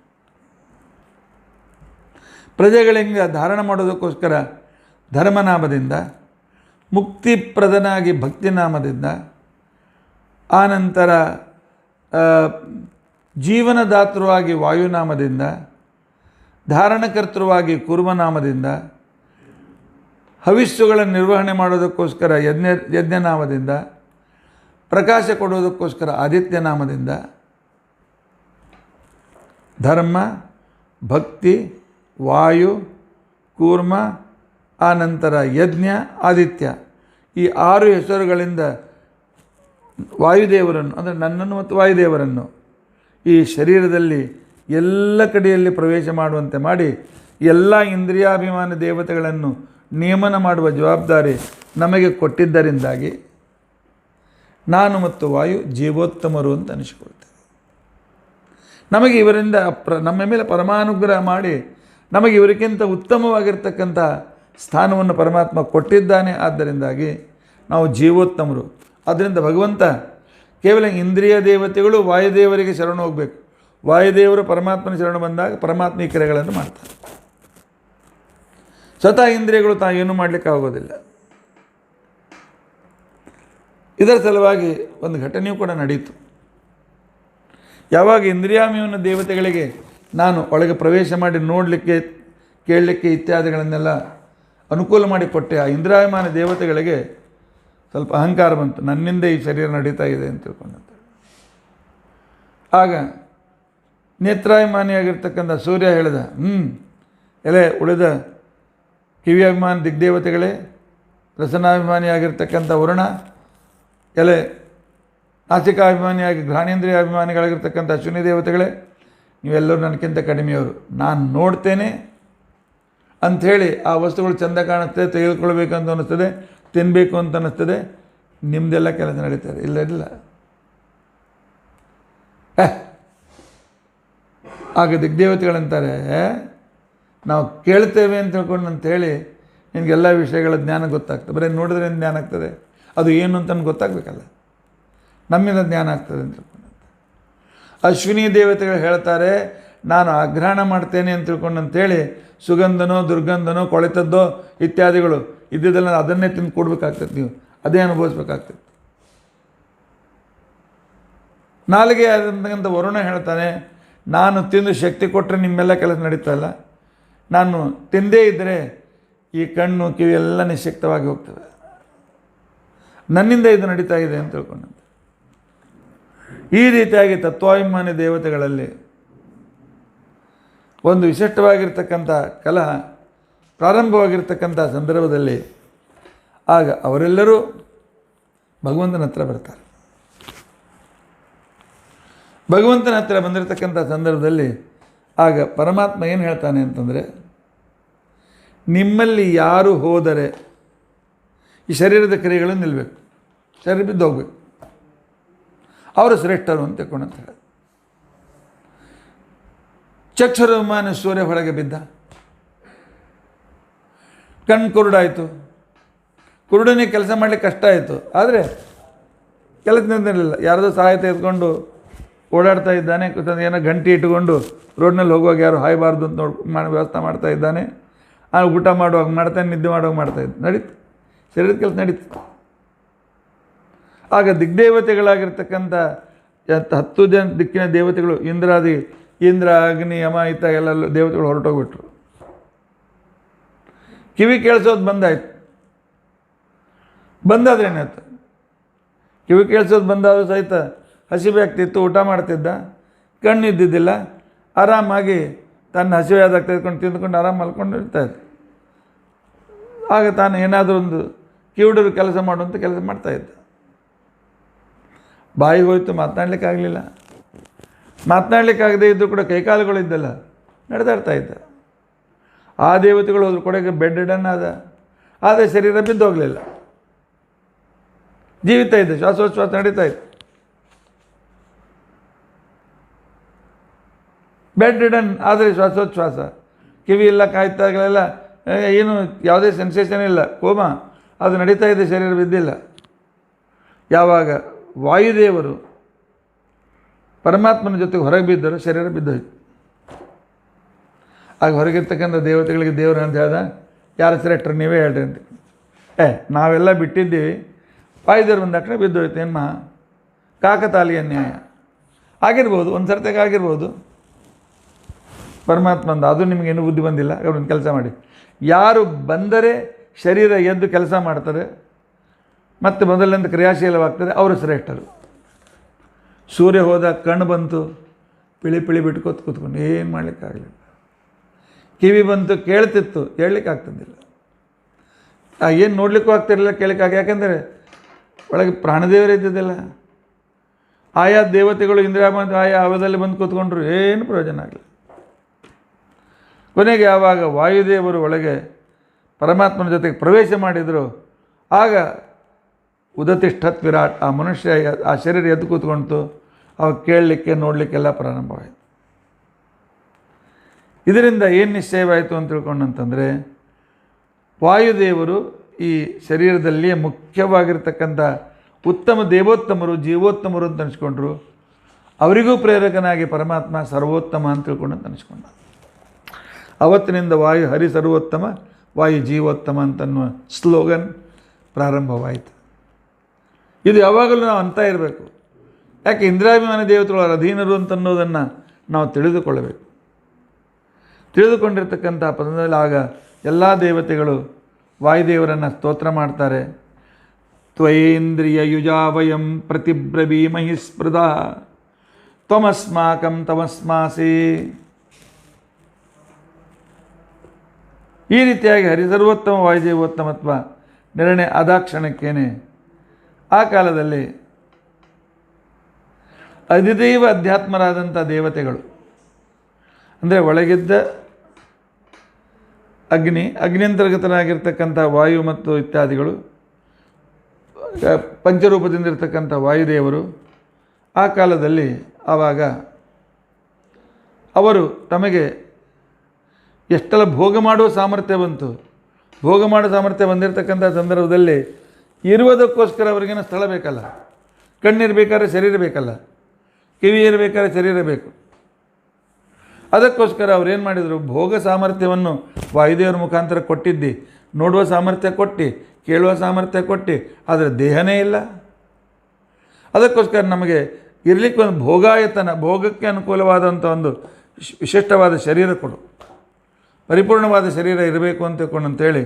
ಪ್ರಜೆಗಳಿಂದ ಧಾರಣ ಮಾಡೋದಕ್ಕೋಸ್ಕರ ಧರ್ಮನಾಮದಿಂದ, ಮುಕ್ತಿಪ್ರದನಾಗಿ ಭಕ್ತಿನಾಮದಿಂದ, ಆನಂತರ ಜೀವನದಾತೃವಾಗಿ ವಾಯುನಾಮದಿಂದ, ಧಾರಣಕರ್ತೃವಾಗಿ ಕುರ್ಮನಾಮದಿಂದ, ಹವಿಸ್ಸುಗಳ ನಿರ್ವಹಣೆ ಮಾಡೋದಕ್ಕೋಸ್ಕರ ಯಜ್ಞನಾಮದಿಂದ, ಪ್ರಕಾಶ ಕೊಡೋದಕ್ಕೋಸ್ಕರ ಆದಿತ್ಯನಾಮದಿಂದ, ಧರ್ಮ, ಭಕ್ತಿ, ವಾಯು, ಕೂರ್ಮ, ಆನಂತರ ಯಜ್ಞ, ಆದಿತ್ಯ, ಈ 6 ಹೆಸರುಗಳಿಂದ ವಾಯುದೇವರನ್ನು, ಅಂದರೆ ನನ್ನನ್ನು ಮತ್ತು ವಾಯುದೇವರನ್ನು ಈ ಶರೀರದಲ್ಲಿ ಎಲ್ಲ ಕಡೆಯಲ್ಲಿ ಪ್ರವೇಶ ಮಾಡುವಂತೆ ಮಾಡಿ ಎಲ್ಲ ಇಂದ್ರಿಯಾಭಿಮಾನ ದೇವತೆಗಳನ್ನು ನಿಯಮನ ಮಾಡುವ ಜವಾಬ್ದಾರಿ ನಮಗೆ ಕೊಟ್ಟಿದ್ದರಿಂದಾಗಿ ನಾನು ಮತ್ತು ವಾಯು ಜೀವೋತ್ತಮರು ಅಂತ ಅನಿಸಿಕೊಳ್ತೇವೆ. ನಮಗೆ ಇವರಿಂದ ನಮ್ಮ ಮೇಲೆ ಪರಮಾನುಗ್ರಹ ಮಾಡಿ ನಮಗೆ ಇವರಿಗಿಂತ ಉತ್ತಮವಾಗಿರ್ತಕ್ಕಂಥ ಸ್ಥಾನವನ್ನು ಪರಮಾತ್ಮ ಕೊಟ್ಟಿದ್ದಾನೆ. ಆದ್ದರಿಂದಾಗಿ ನಾವು ಜೀವೋತ್ತಮರು. ಆದ್ದರಿಂದ ಭಗವಂತ ಕೇವಲ ಇಂದ್ರಿಯ ದೇವತೆಗಳು ವಾಯುದೇವರಿಗೆ ಶರಣ ಹೋಗಬೇಕು. ವಾಯುದೇವರು ಪರಮಾತ್ಮನ ಶರಣ ಬಂದಾಗ ಪರಮಾತ್ಮ ಈ ಕ್ರಿಯೆಗಳನ್ನು ಮಾಡ್ತಾರೆ. ಸ್ವತಃ ಇಂದ್ರಿಯಗಳು ತಾವು ಏನೂ ಮಾಡಲಿಕ್ಕೆ ಆಗೋದಿಲ್ಲ. ಇದರ ಸಲುವಾಗಿ ಒಂದು ಘಟನೆಯೂ ಕೂಡ ನಡೆಯಿತು. ಯಾವಾಗ ಇಂದ್ರಿಯಾಭಿಮಾನ ದೇವತೆಗಳಿಗೆ ನಾನು ಒಳಗೆ ಪ್ರವೇಶ ಮಾಡಿ ನೋಡಲಿಕ್ಕೆ, ಕೇಳಲಿಕ್ಕೆ ಇತ್ಯಾದಿಗಳನ್ನೆಲ್ಲ ಅನುಕೂಲ ಮಾಡಿಕೊಟ್ಟೆ, ಆ ಇಂದ್ರಿಯಾಭಿಮಾನ ದೇವತೆಗಳಿಗೆ ಸ್ವಲ್ಪ ಅಹಂಕಾರ ಬಂತು. ನನ್ನಿಂದ ಈ ಶರೀರ ನಡೀತಾ ಇದೆ ಅಂತ ತಿಳ್ಕೊಂಡಂತ. ಆಗ ನೇತ್ರಾಭಿಮಾನಿಯಾಗಿರ್ತಕ್ಕಂಥ ಸೂರ್ಯ ಹೇಳಿದ, ಎಲೆ ಉಳಿದ ಕಿವಿಯಾಭಿಮಾನ ದಿಗ್ದೇವತೆಗಳೇ, ರಸನಾಭಿಮಾನಿಯಾಗಿರ್ತಕ್ಕಂಥ ವರುಣ, ಎಲೆ ನಾಸಿಕಾಭಿಮಾನಿಯಾಗಿ ಘ್ರಾಣೇಂದ್ರಿಯ ಅಭಿಮಾನಿಗಳಾಗಿರ್ತಕ್ಕಂಥ ಅಶ್ವಿನಿ ದೇವತೆಗಳೇ, ನೀವೆಲ್ಲರೂ ನನಗಿಂತ ಕಡಿಮೆಯವರು. ನಾನು ನೋಡ್ತೇನೆ ಅಂಥೇಳಿ ಆ ವಸ್ತುಗಳು ಚೆಂದ ಕಾಣುತ್ತೆ, ತೆಗೆದುಕೊಳ್ಬೇಕಂತ ಅನ್ನಿಸ್ತದೆ, ತಿನ್ನಬೇಕು ಅಂತ ಅನ್ನಿಸ್ತದೆ, ನಿಮ್ಮದೆಲ್ಲ ಕೆಲಸ ನಡೀತಾರೆ. ಇಲ್ಲ ಆಗ ದಿಗ್ದೇವತೆಗಳಂತಾರೆ, ನಾವು ಕೇಳ್ತೇವೆ ಅಂತ ತಿಳ್ಕೊಂಡು ಅಂತೇಳಿ ನಿನಗೆಲ್ಲ ವಿಷಯಗಳ ಜ್ಞಾನ ಗೊತ್ತಾಗ್ತದೆ. ಬರೀ ನೋಡಿದ್ರೆ ಜ್ಞಾನ ಆಗ್ತದೆ, ಅದು ಏನು ಅಂತ ನನಗೆ ಗೊತ್ತಾಗಬೇಕಲ್ಲ, ನಮ್ಮಿಂದ ಜ್ಞಾನ ಆಗ್ತದೆ ಅಂತ ತಿಳ್ಕೊಂಡು. ಅಶ್ವಿನಿ ದೇವತೆಗಳು ಹೇಳ್ತಾರೆ, ನಾನು ಆಗ್ರಹಣ ಮಾಡ್ತೇನೆ ಅಂತ ತಿಳ್ಕೊಂಡು ಅಂತೇಳಿ ಸುಗಂಧನೋ ದುರ್ಗಂಧನೋ ಕೊಳೆತದ್ದೋ ಇತ್ಯಾದಿಗಳು ಇದ್ದಿದ್ದೆಲ್ಲ ಅದನ್ನೇ ತಿಂದು ಕೊಡಬೇಕಾಗ್ತದೆ, ನೀವು ಅದೇ ಅನುಭವಿಸ್ಬೇಕಾಗ್ತದೆ. ನಾಲಿಗೆ ಆದಂತಕ್ಕಂಥ ವರುಣ ಹೇಳ್ತಾನೆ, ನಾನು ತಿಂದು ಶಕ್ತಿ ಕೊಟ್ಟರೆ ನಿಮ್ಮೆಲ್ಲ ಕೆಲಸ ನಡೀತಲ್ಲ, ನಾನು ತಿಂದೇ ಇದ್ದರೆ ಈ ಕಣ್ಣು ಕಿವಿ ಎಲ್ಲ ನಿಶ್ಶಕ್ತವಾಗಿ ಹೋಗ್ತವೆ, ನನ್ನಿಂದ ಇದು ನಡೀತಾ ಇದೆ ಅಂತ ತಿಳ್ಕೊಂಡಂತೆ. ಈ ರೀತಿಯಾಗಿ ತತ್ವಾಭಿಮಾನಿ ದೇವತೆಗಳಲ್ಲಿ ಒಂದು ವಿಶಿಷ್ಟವಾಗಿರ್ತಕ್ಕಂಥ ಕಲಹ ಪ್ರಾರಂಭವಾಗಿರ್ತಕ್ಕಂಥ ಸಂದರ್ಭದಲ್ಲಿ ಆಗ ಅವರೆಲ್ಲರೂ ಭಗವಂತನ ಹತ್ರ ಬರ್ತಾರೆ. ಭಗವಂತನ ಹತ್ರ ಬಂದಿರತಕ್ಕಂಥ ಸಂದರ್ಭದಲ್ಲಿ ಆಗ ಪರಮಾತ್ಮ ಏನು ಹೇಳ್ತಾನೆ ಅಂತಂದರೆ, ನಿಮ್ಮಲ್ಲಿ ಯಾರು ಹೋದರೆ ಈ ಶರೀರದ ಕ್ರಿಯೆಗಳು ನಿಲ್ಲಬೇಕು, ಶರೀರ ಬಿದ್ದು ಹೋಗ್ಬೇಕು, ಅವರು ಶ್ರೇಷ್ಠರು ಅಂತ ತಿಳ್ಕೊಂಡಂತ ಹೇಳಿ. ಚಕ್ಷುರಮಾನ ಸೂರ್ಯ ಹೊರಗೆ ಬಿದ್ದ, ಕಣ್ಣು ಕುರುಡಾಯಿತು. ಕುರುಡನಿಗೆ ಕೆಲಸ ಮಾಡಲಿಕ್ಕೆ ಕಷ್ಟ ಆಯಿತು, ಆದರೆ ಕೆಲಸ ನಿಂತಿರಲಿಲ್ಲ. ಯಾರದೋ ಸಹಾಯ ತೆಗೆದುಕೊಂಡು ಓಡಾಡ್ತಾ ಇದ್ದಾನೆ, ಏನೋ ಗಂಟೆ ಇಟ್ಟುಕೊಂಡು ರೋಡ್ನಲ್ಲಿ ಹೋಗುವಾಗ ಯಾರು ಹಾಯಬಾರ್ದು ಅಂತ ವ್ಯವಸ್ಥೆ ಮಾಡ್ತಾ ಇದ್ದಾನೆ. ಊಟ ಮಾಡುವಾಗ ಮಾಡ್ತಾನೆ, ನಿದ್ದೆ ಮಾಡುವಾಗ ಮಾಡ್ತಾಯಿದ್ದ, ನಡೀತು, ಶರೀರದ ಕೆಲಸ ನಡೀತು. ಆಗ ದಿಗ್ದೇವತೆಗಳಾಗಿರ್ತಕ್ಕಂಥ 10 ಜನ ದಿಕ್ಕಿನ ದೇವತೆಗಳು, ಇಂದ್ರ, ಅಗ್ನಿ, ಯಮ ಇತ್ತ ಎಲ್ಲ ದೇವತೆಗಳು ಹೊರಟೋಗ್ಬಿಟ್ರು. ಕಿವಿ ಕೇಳಿಸೋದು ಬಂದಾಯ್ತು. ಬಂದಾದ್ರೆ ಏನಾಯ್ತು, ಕಿವಿ ಕೇಳಿಸೋದು ಬಂದಾದರೂ ಸಹಿತ ಹಸಿವೆ ಆಗ್ತಿತ್ತು, ಊಟ ಮಾಡ್ತಿದ್ದ, ಕಣ್ಣು ಇದ್ದಿದ್ದಿಲ್ಲ, ಆರಾಮಾಗಿ ತನ್ನ ಹಸಿವೆ ಆದಾಗ ತೆಗೆದುಕೊಂಡು ತಿಂದ್ಕೊಂಡು ಆರಾಮ ಮಲ್ಕೊಂಡು ಇರ್ತಾಯಿತ್ತು. ಆಗ ತಾನು ಏನಾದರೂ ಒಂದು ಕಿವುಡರು ಕೆಲಸ ಮಾಡುವಂಥ ಕೆಲಸ ಮಾಡ್ತಾಯಿದ್ದ. ಬಾಯಿ ಹೋಯಿತು, ಮಾತನಾಡಲಿಕ್ಕಾಗಲಿಲ್ಲ. ಮಾತನಾಡಲಿಕ್ಕಾಗದೇ ಇದ್ದರೂ ಕೂಡ ಕೈಕಾಲುಗಳಿದ್ದಲ್ಲ, ನಡೆದಾಡ್ತಾ ಇದ್ದ. ಆ ದೇವತೆಗಳು ಹೋದ್ರ ಕೊಡೆಗೆ ಬೆಡ್ ಡನ್ ಆದ. ಆದರೆ ಶರೀರ ಬಿದ್ದು ಹೋಗಲಿಲ್ಲ, ಜೀವಿತ ಇದೆ, ಶ್ವಾಸೋಚ್ಛ್ವಾಸ ನಡೀತಾ ಇತ್ತು. ಬೆಡ್ ರಿಡನ್ ಆದರೆ ಶ್ವಾಸೋಚ್ಛ್ವಾಸ, ಕಿವಿ ಇಲ್ಲ, ಕಾಯ್ತಾಗಲೆಲ್ಲ ಏನು ಯಾವುದೇ ಸೆನ್ಸೇಷನ್ ಇಲ್ಲ, ಕೋಮಾ, ಅದು ನಡೀತಾ ಇದೆ, ಶರೀರ ಬಿದ್ದಿಲ್ಲ. ಯಾವಾಗ ವಾಯುದೇವರು ಪರಮಾತ್ಮನ ಜೊತೆಗೆ ಹೊರಗೆ ಬಿದ್ದರು, ಶರೀರ ಬಿದ್ದೋಯ್ತು. ಆಗ ಹೊರಗಿರ್ತಕ್ಕಂಥ ದೇವತೆಗಳಿಗೆ ದೇವರು ಅಂತ ಹೇಳ್ದ, ಯಾರ ಶ್ರೇಷ್ಠರು ನೀವೇ ಹೇಳ್ರಿ ಅಂತ. ನಾವೆಲ್ಲ ಬಿಟ್ಟಿದ್ದೀವಿ, ವಾಯುದೇವರು ಬಂದ ತಕ್ಷಣ ಬಿದ್ದೋಯ್ತು. ಏನು ಕಾಕತಾಳೀಯ ನ್ಯಾಯ ಆಗಿರ್ಬೋದು, ಒಂದು ಸರ್ತಿಗೆ ಆಗಿರ್ಬೋದು. ಪರಮಾತ್ಮಂದ ಅದು ನಿಮಗೇನು ಬುದ್ಧಿ ಬಂದಿಲ್ಲ, ಒಂದು ಕೆಲಸ ಮಾಡಿ, ಯಾರು ಬಂದರೆ ಶರೀರ ಎದ್ದು ಕೆಲಸ ಮಾಡ್ತಾರೆ ಮತ್ತು ಮೊದಲಿನಿಂದ ಕ್ರಿಯಾಶೀಲವಾಗ್ತದೆ ಅವರು ಶ್ರೇಷ್ಠರು. ಸೂರ್ಯ ಹೋದ, ಕಣ್ಣು ಬಂತು, ಪಿಳಿ ಬಿಟ್ಕೋತ ಕೂತ್ಕೊಂಡು ಏನು ಮಾಡಲಿಕ್ಕಾಗಲಿಲ್ಲ. ಕಿವಿ ಬಂತು, ಕೇಳ್ತಿತ್ತು, ಹೇಳಲಿಕ್ಕೆ ಆಗ್ತದಿಲ್ಲ. ಏನು ನೋಡಲಿಕ್ಕೂ ಆಗ್ತಿರಲಿಲ್ಲ, ಕೇಳಲಿಕ್ಕಾಗ, ಯಾಕೆಂದರೆ ಒಳಗೆ ಪ್ರಾಣದೇವರೇ ಇದ್ದಿದ್ದಿಲ್ಲ. ಆಯಾ ದೇವತೆಗಳು ಇಂದ್ರಿಯ ಬಂದು ಆಯಾ ಅವಧದಲ್ಲಿ ಬಂದು ಕೂತ್ಕೊಂಡ್ರು, ಏನು ಪ್ರಯೋಜನ ಆಗಲಿಲ್ಲ. ಕೊನೆಗೆ ಯಾವಾಗ ವಾಯುದೇವರು ಒಳಗೆ ಪರಮಾತ್ಮನ ಜೊತೆಗೆ ಪ್ರವೇಶ ಮಾಡಿದರು, ಆಗ ಉದತಿಷ್ಠತ್ ವಿರಾಟ್, ಆ ಮನುಷ್ಯ ಆ ಶರೀರ ಎದ್ದು ಕೂತ್ಕೊಳ್ತು, ಅವಾಗ ಕೇಳಲಿಕ್ಕೆ ನೋಡಲಿಕ್ಕೆಲ್ಲ ಪ್ರಾರಂಭವಾಯಿತು. ಇದರಿಂದ ಏನು ನಿಶ್ಚಯವಾಯಿತು ಅಂತ ತಿಳ್ಕೊಂಡಂತಂದರೆ, ವಾಯುದೇವರು ಈ ಶರೀರದಲ್ಲಿಯೇ ಮುಖ್ಯವಾಗಿರ್ತಕ್ಕಂಥ ಉತ್ತಮ ದೇವೋತ್ತಮರು, ಜೀವೋತ್ತಮರು ಅಂತ ಅನಿಸ್ಕೊಂಡ್ರು. ಅವರಿಗೂ ಪ್ರೇರಕನಾಗಿ ಪರಮಾತ್ಮ ಸರ್ವೋತ್ತಮ ಅಂತ ತಿಳ್ಕೊಂಡು ಅಂತ ಅನಿಸ್ಕೊಂಡ. ಅವತ್ತಿನಿಂದ ವಾಯು ಹರಿ ಸರ್ವೋತ್ತಮ, ವಾಯು ಜೀವೋತ್ತಮ ಅಂತನ್ನುವ ಸ್ಲೋಗನ್ ಪ್ರಾರಂಭವಾಯಿತು. ಇದು ಯಾವಾಗಲೂ ನಾವು ಅಂತ ಇರಬೇಕು. ಯಾಕೆ ಇಂದ್ರಿಯಾಭಿಮಾನ ದೇವತೆಗಳ ಅಧೀನರು ಅಂತನ್ನೋದನ್ನು ನಾವು ತಿಳಿದುಕೊಳ್ಳಬೇಕು. ತಿಳಿದುಕೊಂಡಿರ್ತಕ್ಕಂಥ ಪದದಲ್ಲಿ ಆಗ ಎಲ್ಲ ದೇವತೆಗಳು ವಾಯುದೇವರನ್ನು ಸ್ತೋತ್ರ ಮಾಡ್ತಾರೆ. ತ್ವಯೇಂದ್ರಿಯ ಯುಜಾವಯಂ ಪ್ರತಿಬ್ರವೀಮಹಿ ಸ್ಪೃಧಾ ತ್ವಮಸ್ಮಾಕಂ ತಮಸ್ಮಾಸಿ. ಈ ರೀತಿಯಾಗಿ ಹರಿಸರ್ವೋತ್ತಮ ವಾಯುದೇವೋತ್ತಮತ್ವ ನಿರ್ಣಯ ಆದಾಕ್ಷಣಕ್ಕೇನೆ ಆ ಕಾಲದಲ್ಲಿ ಅಧಿದೈವ ಅಧ್ಯಾತ್ಮರಾದಂಥ ದೇವತೆಗಳು, ಅಂದರೆ ಒಳಗಿದ್ದ ಅಗ್ನಿಯಂತರ್ಗತನಾಗಿರ್ತಕ್ಕಂಥ ವಾಯು ಮತ್ತು ಇತ್ಯಾದಿಗಳು, ಪಂಚರೂಪದಿಂದಿರ್ತಕ್ಕಂಥ ವಾಯುದೇವರು ಆ ಕಾಲದಲ್ಲಿ ಆವಾಗ ಅವರು ತಮಗೆ ಎಷ್ಟೆಲ್ಲ ಭೋಗ ಮಾಡುವ ಸಾಮರ್ಥ್ಯ ಬಂತು. ಭೋಗ ಮಾಡೋ ಸಾಮರ್ಥ್ಯ ಬಂದಿರತಕ್ಕಂಥ ಸಂದರ್ಭದಲ್ಲಿ ಇರುವುದಕ್ಕೋಸ್ಕರ ಅವರಿಗೇನು ಸ್ಥಳ ಬೇಕಲ್ಲ, ಕಣ್ಣಿರಬೇಕಾದ್ರೆ ಶರೀರ ಬೇಕಲ್ಲ, ಕಿವಿ ಇರಬೇಕಾದ್ರೆ ಶರೀರ ಬೇಕು. ಅದಕ್ಕೋಸ್ಕರ ಅವ್ರೇನು ಮಾಡಿದರು, ಭೋಗ ಸಾಮರ್ಥ್ಯವನ್ನು ವಾಯುದೇವರ ಮುಖಾಂತರ ಕೊಟ್ಟಿದ್ದಿ, ನೋಡುವ ಸಾಮರ್ಥ್ಯ ಕೊಟ್ಟು, ಕೇಳುವ ಸಾಮರ್ಥ್ಯ ಕೊಟ್ಟು, ಆದರೆ ದೇಹನೇ ಇಲ್ಲ. ಅದಕ್ಕೋಸ್ಕರ ನಮಗೆ ಇರಲಿಕ್ಕೆ ಒಂದು ಭೋಗಾಯತನ, ಭೋಗಕ್ಕೆ ಅನುಕೂಲವಾದಂಥ ಒಂದು ವಿಶಿಷ್ಟವಾದ ಶರೀರ ಕೊಡು, ಪರಿಪೂರ್ಣವಾದ ಶರೀರ ಇರಬೇಕು ಅಂತೇಳಿ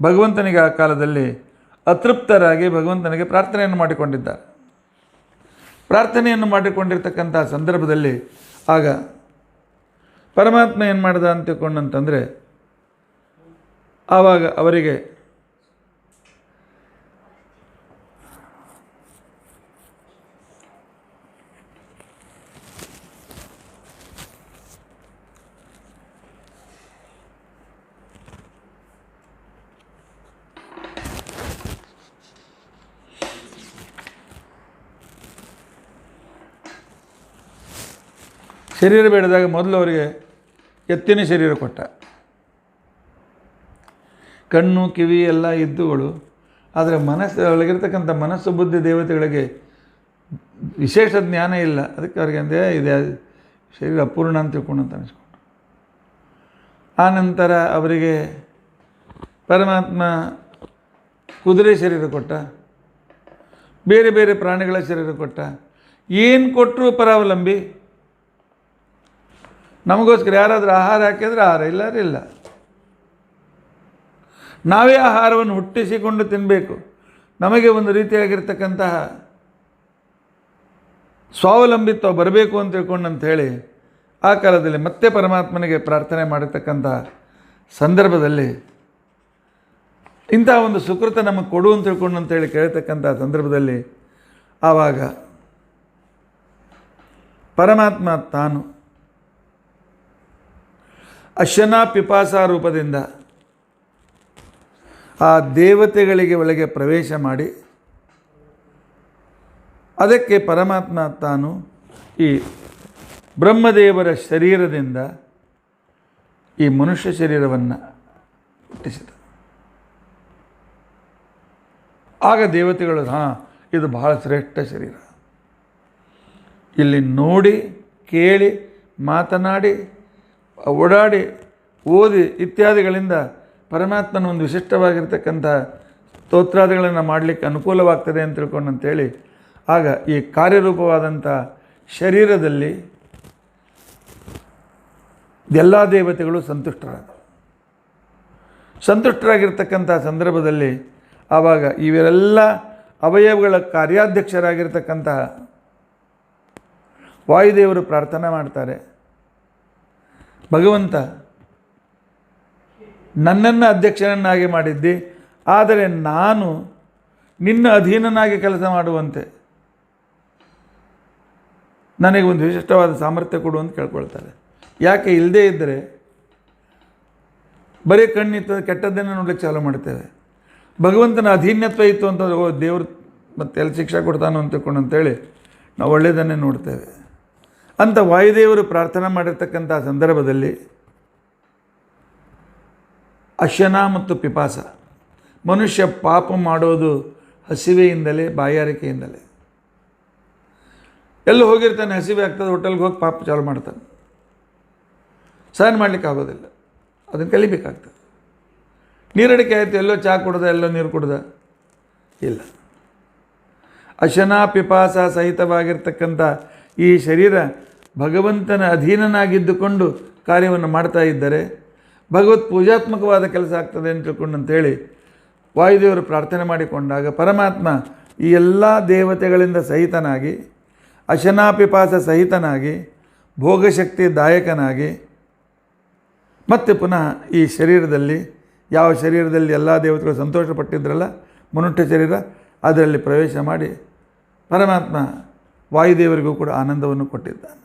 ಭಗವಂತನಿಗೆ ಆ ಕಾಲದಲ್ಲಿ ಅತೃಪ್ತರಾಗಿ ಭಗವಂತನಿಗೆ ಪ್ರಾರ್ಥನೆಯನ್ನು ಮಾಡಿಕೊಂಡಿದ್ದಾರೆ. ಪ್ರಾರ್ಥನೆಯನ್ನು ಮಾಡಿಕೊಂಡಿರ್ತಕ್ಕಂಥ ಸಂದರ್ಭದಲ್ಲಿ ಆಗ ಪರಮಾತ್ಮ ಏನು ಮಾಡಿದ ಅಂತ ತಿಳ್ಕೊಂಡಂತಂದರೆ, ಆವಾಗ ಅವರಿಗೆ ಶರೀರ ಬೇಡದಾಗ ಮೊದಲು ಅವರಿಗೆ ಎತ್ತಿನ ಶರೀರ ಕೊಟ್ಟ. ಕಣ್ಣು ಕಿವಿ ಎಲ್ಲ ಇದ್ದುಗಳು, ಆದರೆ ಒಳಗಿರ್ತಕ್ಕಂಥ ಮನಸ್ಸು ಬುದ್ಧಿ ದೇವತೆಗಳಿಗೆ ವಿಶೇಷ ಜ್ಞಾನ ಇಲ್ಲ. ಅದಕ್ಕೆ ಅವ್ರಿಗೆ ಅಂದೇ ಇದೆ ಶರೀರ ಅಪೂರ್ಣ ಅಂತ ತಿಳ್ಕೊಂಡು ಅಂತ ಅನಿಸ್ಕೊಂಡು. ಆನಂತರ ಅವರಿಗೆ ಪರಮಾತ್ಮ ಕುದುರೆ ಶರೀರ ಕೊಟ್ಟ, ಬೇರೆ ಬೇರೆ ಪ್ರಾಣಿಗಳ ಶರೀರ ಕೊಟ್ಟ. ಏನು ಕೊಟ್ಟರು ಪರಾವಲಂಬಿ. ನಮಗೋಸ್ಕರ ಯಾರಾದರೂ ಆಹಾರ ಹಾಕಿದರೆ ಆಹಾರ, ಇಲ್ಲಾದ್ರೆ ಇಲ್ಲ. ನಾವೇ ಆಹಾರವನ್ನು ಹುಟ್ಟಿಸಿಕೊಂಡು ತಿನ್ನಬೇಕು. ನಮಗೆ ಒಂದು ರೀತಿಯಾಗಿರ್ತಕ್ಕಂತಹ ಸ್ವಾವಲಂಬಿತ್ವ ಬರಬೇಕು ಅಂತ ತಿಳ್ಕೊಂಡಂಥೇಳಿ ಆ ಕಾಲದಲ್ಲಿ ಮತ್ತೆ ಪರಮಾತ್ಮನಿಗೆ ಪ್ರಾರ್ಥನೆ ಮಾಡಿರ್ತಕ್ಕಂಥ ಸಂದರ್ಭದಲ್ಲಿ ಇಂಥ ಒಂದು ಸುಕೃತ ನಮಗೆ ಕೊಡು ಅಂತ ತಿಳ್ಕೊಂಡು ಅಂತೇಳಿ ಕೇಳ್ತಕ್ಕಂಥ ಸಂದರ್ಭದಲ್ಲಿ ಆವಾಗ ಪರಮಾತ್ಮ ತಾನು ಅಶನ ಪಿಪಾಸ ರೂಪದಿಂದ ಆ ದೇವತೆಗಳಿಗೆ ಒಳಗೆ ಪ್ರವೇಶ ಮಾಡಿ ಅದಕ್ಕೆ ಪರಮಾತ್ಮ ತಾನು ಈ ಬ್ರಹ್ಮದೇವರ ಶರೀರದಿಂದ ಈ ಮನುಷ್ಯ ಶರೀರವನ್ನು ಹುಟ್ಟಿಸಿದ. ಆಗ ದೇವತೆಗಳು ಇದು ಬಹಳ ಶ್ರೇಷ್ಠ ಶರೀರ, ಇಲ್ಲಿ ನೋಡಿ ಕೇಳಿ ಮಾತನಾಡಿ ಓಡಾಡಿ ಓದಿ ಇತ್ಯಾದಿಗಳಿಂದ ಪರಮಾತ್ಮನ ಒಂದು ವಿಶಿಷ್ಟವಾಗಿರ್ತಕ್ಕಂಥ ಸ್ತೋತ್ರಾದಿಗಳನ್ನು ಮಾಡಲಿಕ್ಕೆ ಅನುಕೂಲವಾಗ್ತದೆ ಅಂತ ತಿಳ್ಕೊಂಡಂತೇಳಿ ಆಗ ಈ ಕಾರ್ಯರೂಪವಾದಂಥ ಶರೀರದಲ್ಲಿ ಎಲ್ಲ ದೇವತೆಗಳು ಸಂತುಷ್ಟರಾಗಿರ್ತಕ್ಕಂಥ ಸಂದರ್ಭದಲ್ಲಿ ಆವಾಗ ಇವೆಲ್ಲ ಅವಯವಗಳ ಕಾರ್ಯಾಧ್ಯಕ್ಷರಾಗಿರ್ತಕ್ಕಂತಹ ವಾಯುದೇವರು ಪ್ರಾರ್ಥನೆ ಮಾಡ್ತಾರೆ, ಭಗವಂತ ನನ್ನನ್ನು ಅಧ್ಯಕ್ಷನನ್ನಾಗಿ ಮಾಡಿದ್ದಿ, ಆದರೆ ನಾನು ನಿನ್ನ ಅಧೀನನಾಗಿ ಕೆಲಸ ಮಾಡುವಂತೆ ನನಗೆ ಒಂದು ವಿಶಿಷ್ಟವಾದ ಸಾಮರ್ಥ್ಯ ಕೊಡು ಅಂತ ಕೇಳ್ಕೊಳ್ತಾರೆ. ಯಾಕೆ ಇಲ್ಲದೇ ಇದ್ದರೆ ಬರೀ ಕಣ್ಣಿತ್ತು ಕೆಟ್ಟದ್ದನ್ನು ನೋಡಲಿಕ್ಕೆ ಚಾಲು ಮಾಡ್ತೇವೆ. ಭಗವಂತನ ಅಧೀನ್ಯತ್ವ ಇತ್ತು ಅಂತಂದರೆ ದೇವರು ಮತ್ತೆ ಎಲ್ಲಿ ಶಿಕ್ಷೆ ಕೊಡ್ತಾನೋ ಅಂತ ತಿಳ್ಕೊಂಡು ಅಂತೇಳಿ ನಾವು ಒಳ್ಳೆಯದನ್ನೇ ನೋಡ್ತೇವೆ ಅಂತ ವಾಯುದೇವರು ಪ್ರಾರ್ಥನೆ ಮಾಡಿರ್ತಕ್ಕಂಥ ಸಂದರ್ಭದಲ್ಲಿ ಅಶನ ಮತ್ತು ಪಿಪಾಸ, ಮನುಷ್ಯ ಪಾಪ ಮಾಡೋದು ಹಸಿವೆಯಿಂದಲೇ, ಬಾಯಾರಿಕೆಯಿಂದಲೇ. ಎಲ್ಲೂ ಹೋಗಿರ್ತಾನೆ, ಹಸಿವೆ ಆಗ್ತದೆ, ಹೋಟೆಲ್ಗೆ ಹೋಗಿ ಪಾಪ ಚಾಲು ಮಾಡ್ತಾನೆ, ಸಹನ ಮಾಡಲಿಕ್ಕೆ ಆಗೋದಿಲ್ಲ, ಅದನ್ನು ಕಲಿಬೇಕಾಗ್ತದೆ. ನೀರಡಿಕೆ ಆಯಿತು, ಎಲ್ಲೋ ಚಹಾ ಕುಡ್ದ, ಎಲ್ಲೋ ನೀರು ಕುಡ್ದ, ಇಲ್ಲ. ಅಶನ ಪಿಪಾಸ ಸಹಿತವಾಗಿರ್ತಕ್ಕಂಥ ಈ ಶರೀರ ಭಗವಂತನ ಅಧೀನನಾಗಿದ್ದುಕೊಂಡು ಕಾರ್ಯವನ್ನು ಮಾಡ್ತಾ ಇದ್ದರೆ ಭಗವತ್ ಪೂಜಾತ್ಮಕವಾದ ಕೆಲಸ ಆಗ್ತದೆ ಅಂತ ತಿಳ್ಕೊಂಡಂತೇಳಿ ವಾಯುದೇವರು ಪ್ರಾರ್ಥನೆ ಮಾಡಿಕೊಂಡಾಗ ಪರಮಾತ್ಮ ಈ ಎಲ್ಲ ದೇವತೆಗಳಿಂದ ಸಹಿತನಾಗಿ, ಅಶನಾಪಿಪಾಸ ಸಹಿತನಾಗಿ, ಭೋಗಶಕ್ತಿ ದಾಯಕನಾಗಿ ಮತ್ತೆ ಪುನಃ ಈ ಶರೀರದಲ್ಲಿ, ಯಾವ ಶರೀರದಲ್ಲಿ ಎಲ್ಲ ದೇವತೆಗಳು ಸಂತೋಷಪಟ್ಟಿದ್ರಲ್ಲ ಮನುಷ್ಯ ಶರೀರ, ಅದರಲ್ಲಿ ಪ್ರವೇಶ ಮಾಡಿ ಪರಮಾತ್ಮ ವಾಯುದೇವರಿಗೂ ಕೂಡ ಆನಂದವನ್ನು ಕೊಟ್ಟಿದ್ದಾನೆ.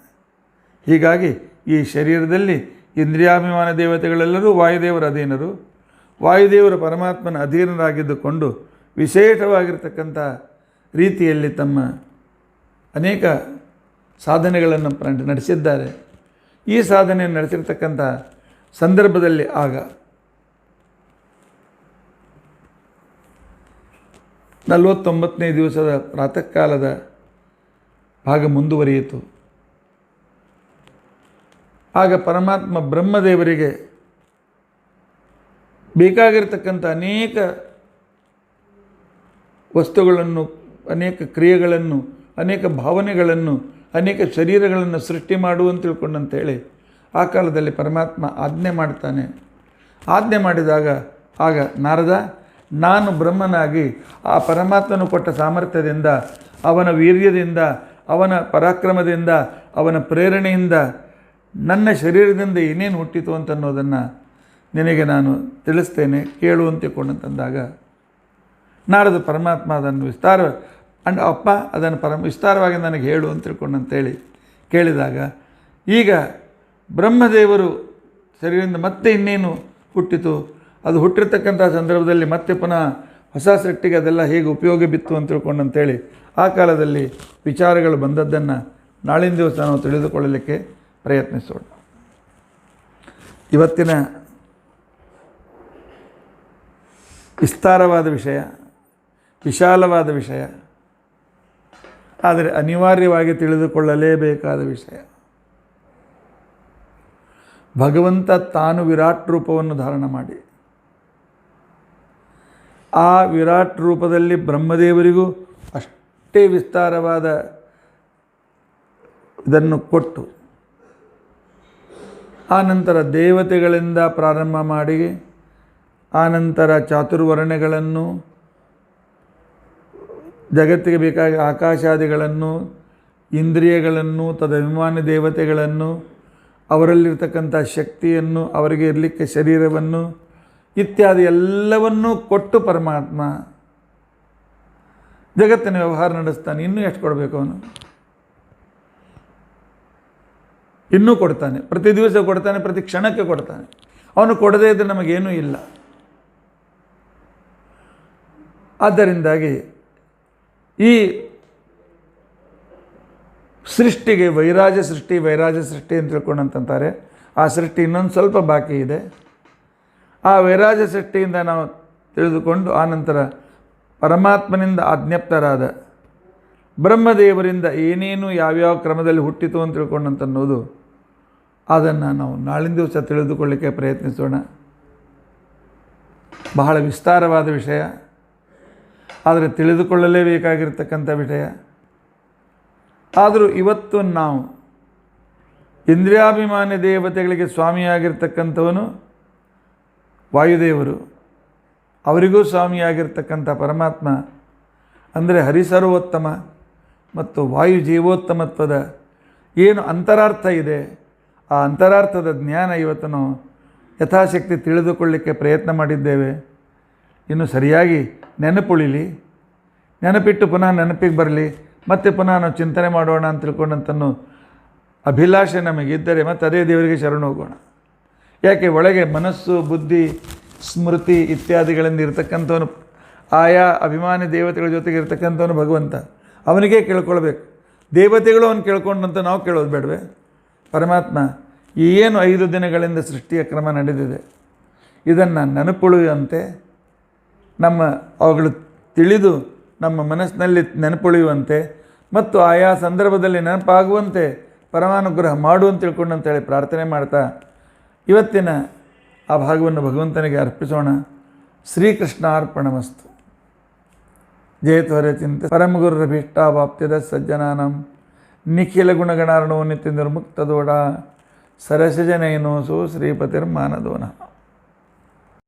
ಹೀಗಾಗಿ ಈ ಶರೀರದಲ್ಲಿ ಇಂದ್ರಿಯಾಭಿಮಾನ ದೇವತೆಗಳೆಲ್ಲರೂ ವಾಯುದೇವರ ಅಧೀನರು, ವಾಯುದೇವರು ಪರಮಾತ್ಮನ ಅಧೀನರಾಗಿದ್ದುಕೊಂಡು ವಿಶೇಷವಾಗಿರ್ತಕ್ಕಂಥ ರೀತಿಯಲ್ಲಿ ತಮ್ಮ ಅನೇಕ ಸಾಧನೆಗಳನ್ನು ನಡೆಸಿದ್ದಾರೆ. ಈ ಸಾಧನೆಯನ್ನು ನಡೆಸಿರ್ತಕ್ಕಂಥ ಸಂದರ್ಭದಲ್ಲಿ ಆಗ 49ನೇ ದಿವಸದ ಪ್ರಾತಃ ಕಾಲದ ಭಾಗ ಮುಂದುವರಿಯಿತು. ಆಗ ಪರಮಾತ್ಮ ಬ್ರಹ್ಮದೇವರಿಗೆ ಬೇಕಾಗಿರ್ತಕ್ಕಂಥ ಅನೇಕ ವಸ್ತುಗಳನ್ನು, ಅನೇಕ ಕ್ರಿಯೆಗಳನ್ನು, ಅನೇಕ ಭಾವನೆಗಳನ್ನು, ಅನೇಕ ಶರೀರಗಳನ್ನು ಸೃಷ್ಟಿ ಮಾಡುವಂತ ತಿಳ್ಕೊಂಡಂತೇಳಿ ಆ ಕಾಲದಲ್ಲಿ ಪರಮಾತ್ಮ ಆಜ್ಞೆ ಮಾಡ್ತಾನೆ. ಆಜ್ಞೆ ಮಾಡಿದಾಗ ಆಗ ನಾರದ, ನಾನು ಬ್ರಹ್ಮನಾಗಿ ಆ ಪರಮಾತ್ಮನು ಕೊಟ್ಟ ಸಾಮರ್ಥ್ಯದಿಂದ, ಅವನ ವೀರ್ಯದಿಂದ, ಅವನ ಪರಾಕ್ರಮದಿಂದ, ಅವನ ಪ್ರೇರಣೆಯಿಂದ ನನ್ನ ಶರೀರದಿಂದ ಏನೇನು ಹುಟ್ಟಿತು ಅಂತನ್ನೋದನ್ನು ನಿನಗೆ ನಾನು ತಿಳಿಸ್ತೇನೆ, ಕೇಳು ಅಂತ ತಿಳ್ಕೊಂಡಂತಂದಾಗ ನಾರದ ಪರಮಾತ್ಮ ಅದನ್ನು ಅಪ್ಪ ಅದನ್ನು ವಿಸ್ತಾರವಾಗಿ ನನಗೆ ಹೇಳು ಅಂತ ತಿಳ್ಕೊಂಡಂತೇಳಿ ಕೇಳಿದಾಗ ಈಗ ಬ್ರಹ್ಮದೇವರು ಶರೀರದಿಂದ ಮತ್ತೆ ಇನ್ನೇನು ಹುಟ್ಟಿತು, ಅದು ಹುಟ್ಟಿರ್ತಕ್ಕಂಥ ಸಂದರ್ಭದಲ್ಲಿ ಮತ್ತೆ ಪುನಃ ಹೊಸ ಸೃಷ್ಟಿಗೆ ಅದೆಲ್ಲ ಹೇಗೆ ಉಪಯೋಗ ಬಿತ್ತು ಅಂತ ತಿಳ್ಕೊಂಡಂತೇಳಿ ಆ ಕಾಲದಲ್ಲಿ ವಿಚಾರಗಳು ಬಂದದ್ದನ್ನು ನಾಳಿನ ದಿವಸ ನಾವು ತಿಳಿದುಕೊಳ್ಳಲಿಕ್ಕೆ ಪ್ರಯತ್ನಿಸೋಣ. ಇವತ್ತಿನ ವಿಸ್ತಾರವಾದ ವಿಷಯ, ವಿಶಾಲವಾದ ವಿಷಯ, ಆದರೆ ಅನಿವಾರ್ಯವಾಗಿ ತಿಳಿದುಕೊಳ್ಳಲೇಬೇಕಾದ ವಿಷಯ. ಭಗವಂತ ತಾನು ವಿರಾಟ್ ರೂಪವನ್ನು ಧಾರಣ ಮಾಡಿ ಆ ವಿರಾಟ್ ರೂಪದಲ್ಲಿ ಬ್ರಹ್ಮದೇವರಿಗೂ ಅಷ್ಟೇ ವಿಸ್ತಾರವಾದ ಇದನ್ನು ಕೊಟ್ಟು ಆನಂತರ ದೇವತೆಗಳಿಂದ ಪ್ರಾರಂಭ ಮಾಡಿ ಆನಂತರ ಚಾತುರ್ವರ್ಣಗಳನ್ನು, ಜಗತ್ತಿಗೆ ಬೇಕಾಗಿ ಆಕಾಶಾದಿಗಳನ್ನು, ಇಂದ್ರಿಯಗಳನ್ನು, ತದಭಿಮಾನಿ ದೇವತೆಗಳನ್ನು, ಅವರಲ್ಲಿರ್ತಕ್ಕಂಥ ಶಕ್ತಿಯನ್ನು, ಅವರಿಗೆ ಇರಲಿಕ್ಕೆ ಶರೀರವನ್ನು ಇತ್ಯಾದಿ ಎಲ್ಲವನ್ನೂ ಕೊಟ್ಟು ಪರಮಾತ್ಮ ಜಗತ್ತಿನ ವ್ಯವಹಾರ ನಡೆಸ್ತಾನೆ. ಇನ್ನೂ ಎಷ್ಟು ಕೊಡಬೇಕು ಅವನು? ಇನ್ನೂ ಕೊಡ್ತಾನೆ, ಪ್ರತಿ ದಿವಸ ಕೊಡ್ತಾನೆ, ಪ್ರತಿ ಕ್ಷಣಕ್ಕೆ ಕೊಡ್ತಾನೆ. ಅವನು ಕೊಡದೇ ಇದ್ದರೆ ನಮಗೇನೂ ಇಲ್ಲ. ಆದ್ದರಿಂದಾಗಿ ಈ ಸೃಷ್ಟಿಗೆ ವೈರಾಜ ಸೃಷ್ಟಿ ಅಂತ ತಿಳ್ಕೊಂಡಂತಾರೆ. ಆ ಸೃಷ್ಟಿ ಇನ್ನೊಂದು ಸ್ವಲ್ಪ ಬಾಕಿ ಇದೆ. ಆ ವೈರಾಜ ಸೃಷ್ಟಿಯಿಂದ ನಾವು ತಿಳಿದುಕೊಂಡು ಆನಂತರ ಪರಮಾತ್ಮನಿಂದ ಆಜ್ಞಪ್ತರಾದ ಬ್ರಹ್ಮದೇವರಿಂದ ಏನೇನು ಯಾವ್ಯಾವ ಕ್ರಮದಲ್ಲಿ ಹುಟ್ಟಿತು ಅಂತ ತಿಳ್ಕೊಂಡಂತನ್ನೋದು ಅದನ್ನು ನಾವು ನಾಳಿನ ದಿವಸ ತಿಳಿದುಕೊಳ್ಳಿಕ್ಕೆ ಪ್ರಯತ್ನಿಸೋಣ. ಬಹಳ ವಿಸ್ತಾರವಾದ ವಿಷಯ, ಆದರೆ ತಿಳಿದುಕೊಳ್ಳಲೇಬೇಕಾಗಿರ್ತಕ್ಕಂಥ ವಿಷಯ. ಆದರೂ ಇವತ್ತು ನಾವು ಇಂದ್ರಿಯಾಭಿಮಾನಿ ದೇವತೆಗಳಿಗೆ ಸ್ವಾಮಿಯಾಗಿರ್ತಕ್ಕಂಥವನು ವಾಯುದೇವರು, ಅವರಿಗೂ ಸ್ವಾಮಿಯಾಗಿರ್ತಕ್ಕಂಥ ಪರಮಾತ್ಮ ಅಂದರೆ ಹರಿಸರ್ವೋತ್ತಮ ಮತ್ತು ವಾಯು ಜೀವೋತ್ತಮತ್ವದ ಏನು ಅಂತರಾರ್ಥ ಇದೆ, ಆ ಅಂತರಾರ್ಥದ ಜ್ಞಾನ ಇವತ್ತು ನಾವು ಯಥಾಶಕ್ತಿ ತಿಳಿದುಕೊಳ್ಳಿಕ್ಕೆ ಪ್ರಯತ್ನ ಮಾಡಿದ್ದೇವೆ. ಇನ್ನು ಸರಿಯಾಗಿ ನೆನಪುಳಿಲಿ, ನೆನಪಿಟ್ಟು ಪುನಃ ನೆನಪಿಗೆ ಬರಲಿ, ಮತ್ತೆ ಪುನಃ ನಾವು ಚಿಂತನೆ ಮಾಡೋಣ ಅಂತ ತಿಳ್ಕೊಂಡಂತನೂ ಅಭಿಲಾಷೆ ನಮಗಿದ್ದರೆ ಮತ್ತು ಅದೇ ದೇವರಿಗೆ ಶರಣು ಹೋಗೋಣ. ಯಾಕೆ ಒಳಗೆ ಮನಸ್ಸು, ಬುದ್ಧಿ, ಸ್ಮೃತಿ ಇತ್ಯಾದಿಗಳಿಂದ ಇರತಕ್ಕಂಥವನು, ಆಯಾ ಅಭಿಮಾನಿ ದೇವತೆಗಳ ಜೊತೆಗೆ ಇರತಕ್ಕಂಥವನು ಭಗವಂತ, ಅವನಿಗೇ ಕೇಳ್ಕೊಳ್ಬೇಕು. ದೇವತೆಗಳು ಅವನು ಕೇಳ್ಕೊಂಡಂತ ನಾವು ಕೇಳೋದು ಬೇಡವೆ? ಪರಮಾತ್ಮ ಏನು 5 ದಿನಗಳಿಂದ ಸೃಷ್ಟಿಯ ಕ್ರಮ ನಡೆದಿದೆ ಇದನ್ನು ನೆನಪುಳಿಯುವಂತೆ, ಅವುಗಳು ತಿಳಿದು ನಮ್ಮ ಮನಸ್ಸಿನಲ್ಲಿ ನೆನಪುಳಿಯುವಂತೆ ಮತ್ತು ಆಯಾ ಸಂದರ್ಭದಲ್ಲಿ ನೆನಪಾಗುವಂತೆ ಪರಮಾನುಗ್ರಹ ಮಾಡು ಅಂತ ತಿಳ್ಕೊಂಡಂತೇಳಿ ಪ್ರಾರ್ಥನೆ ಮಾಡ್ತಾ ಇವತ್ತಿನ ಆ ಭಾಗವನ್ನು ಭಗವಂತನಿಗೆ ಅರ್ಪಿಸೋಣ. ಶ್ರೀಕೃಷ್ಣಾರ್ಪಣಮಸ್ತು. ಜಯತ್ವರ ಚಿಂತೆ ಪರಮಗುರುರಭೀಷ್ಟಾವಾಪ್ತಿದ ಸಜ್ಜನಾನಂ ನಿಖಿಲ ಗುಣಗಣಾರ್ಣೋ ನಿತ್ಯ ನಿರ್ಮುಕ್ತದೋಡ ಸರಸಜನೈನೋಸು ಶ್ರೀಪತಿರ್ಮಾನದೋನಃ.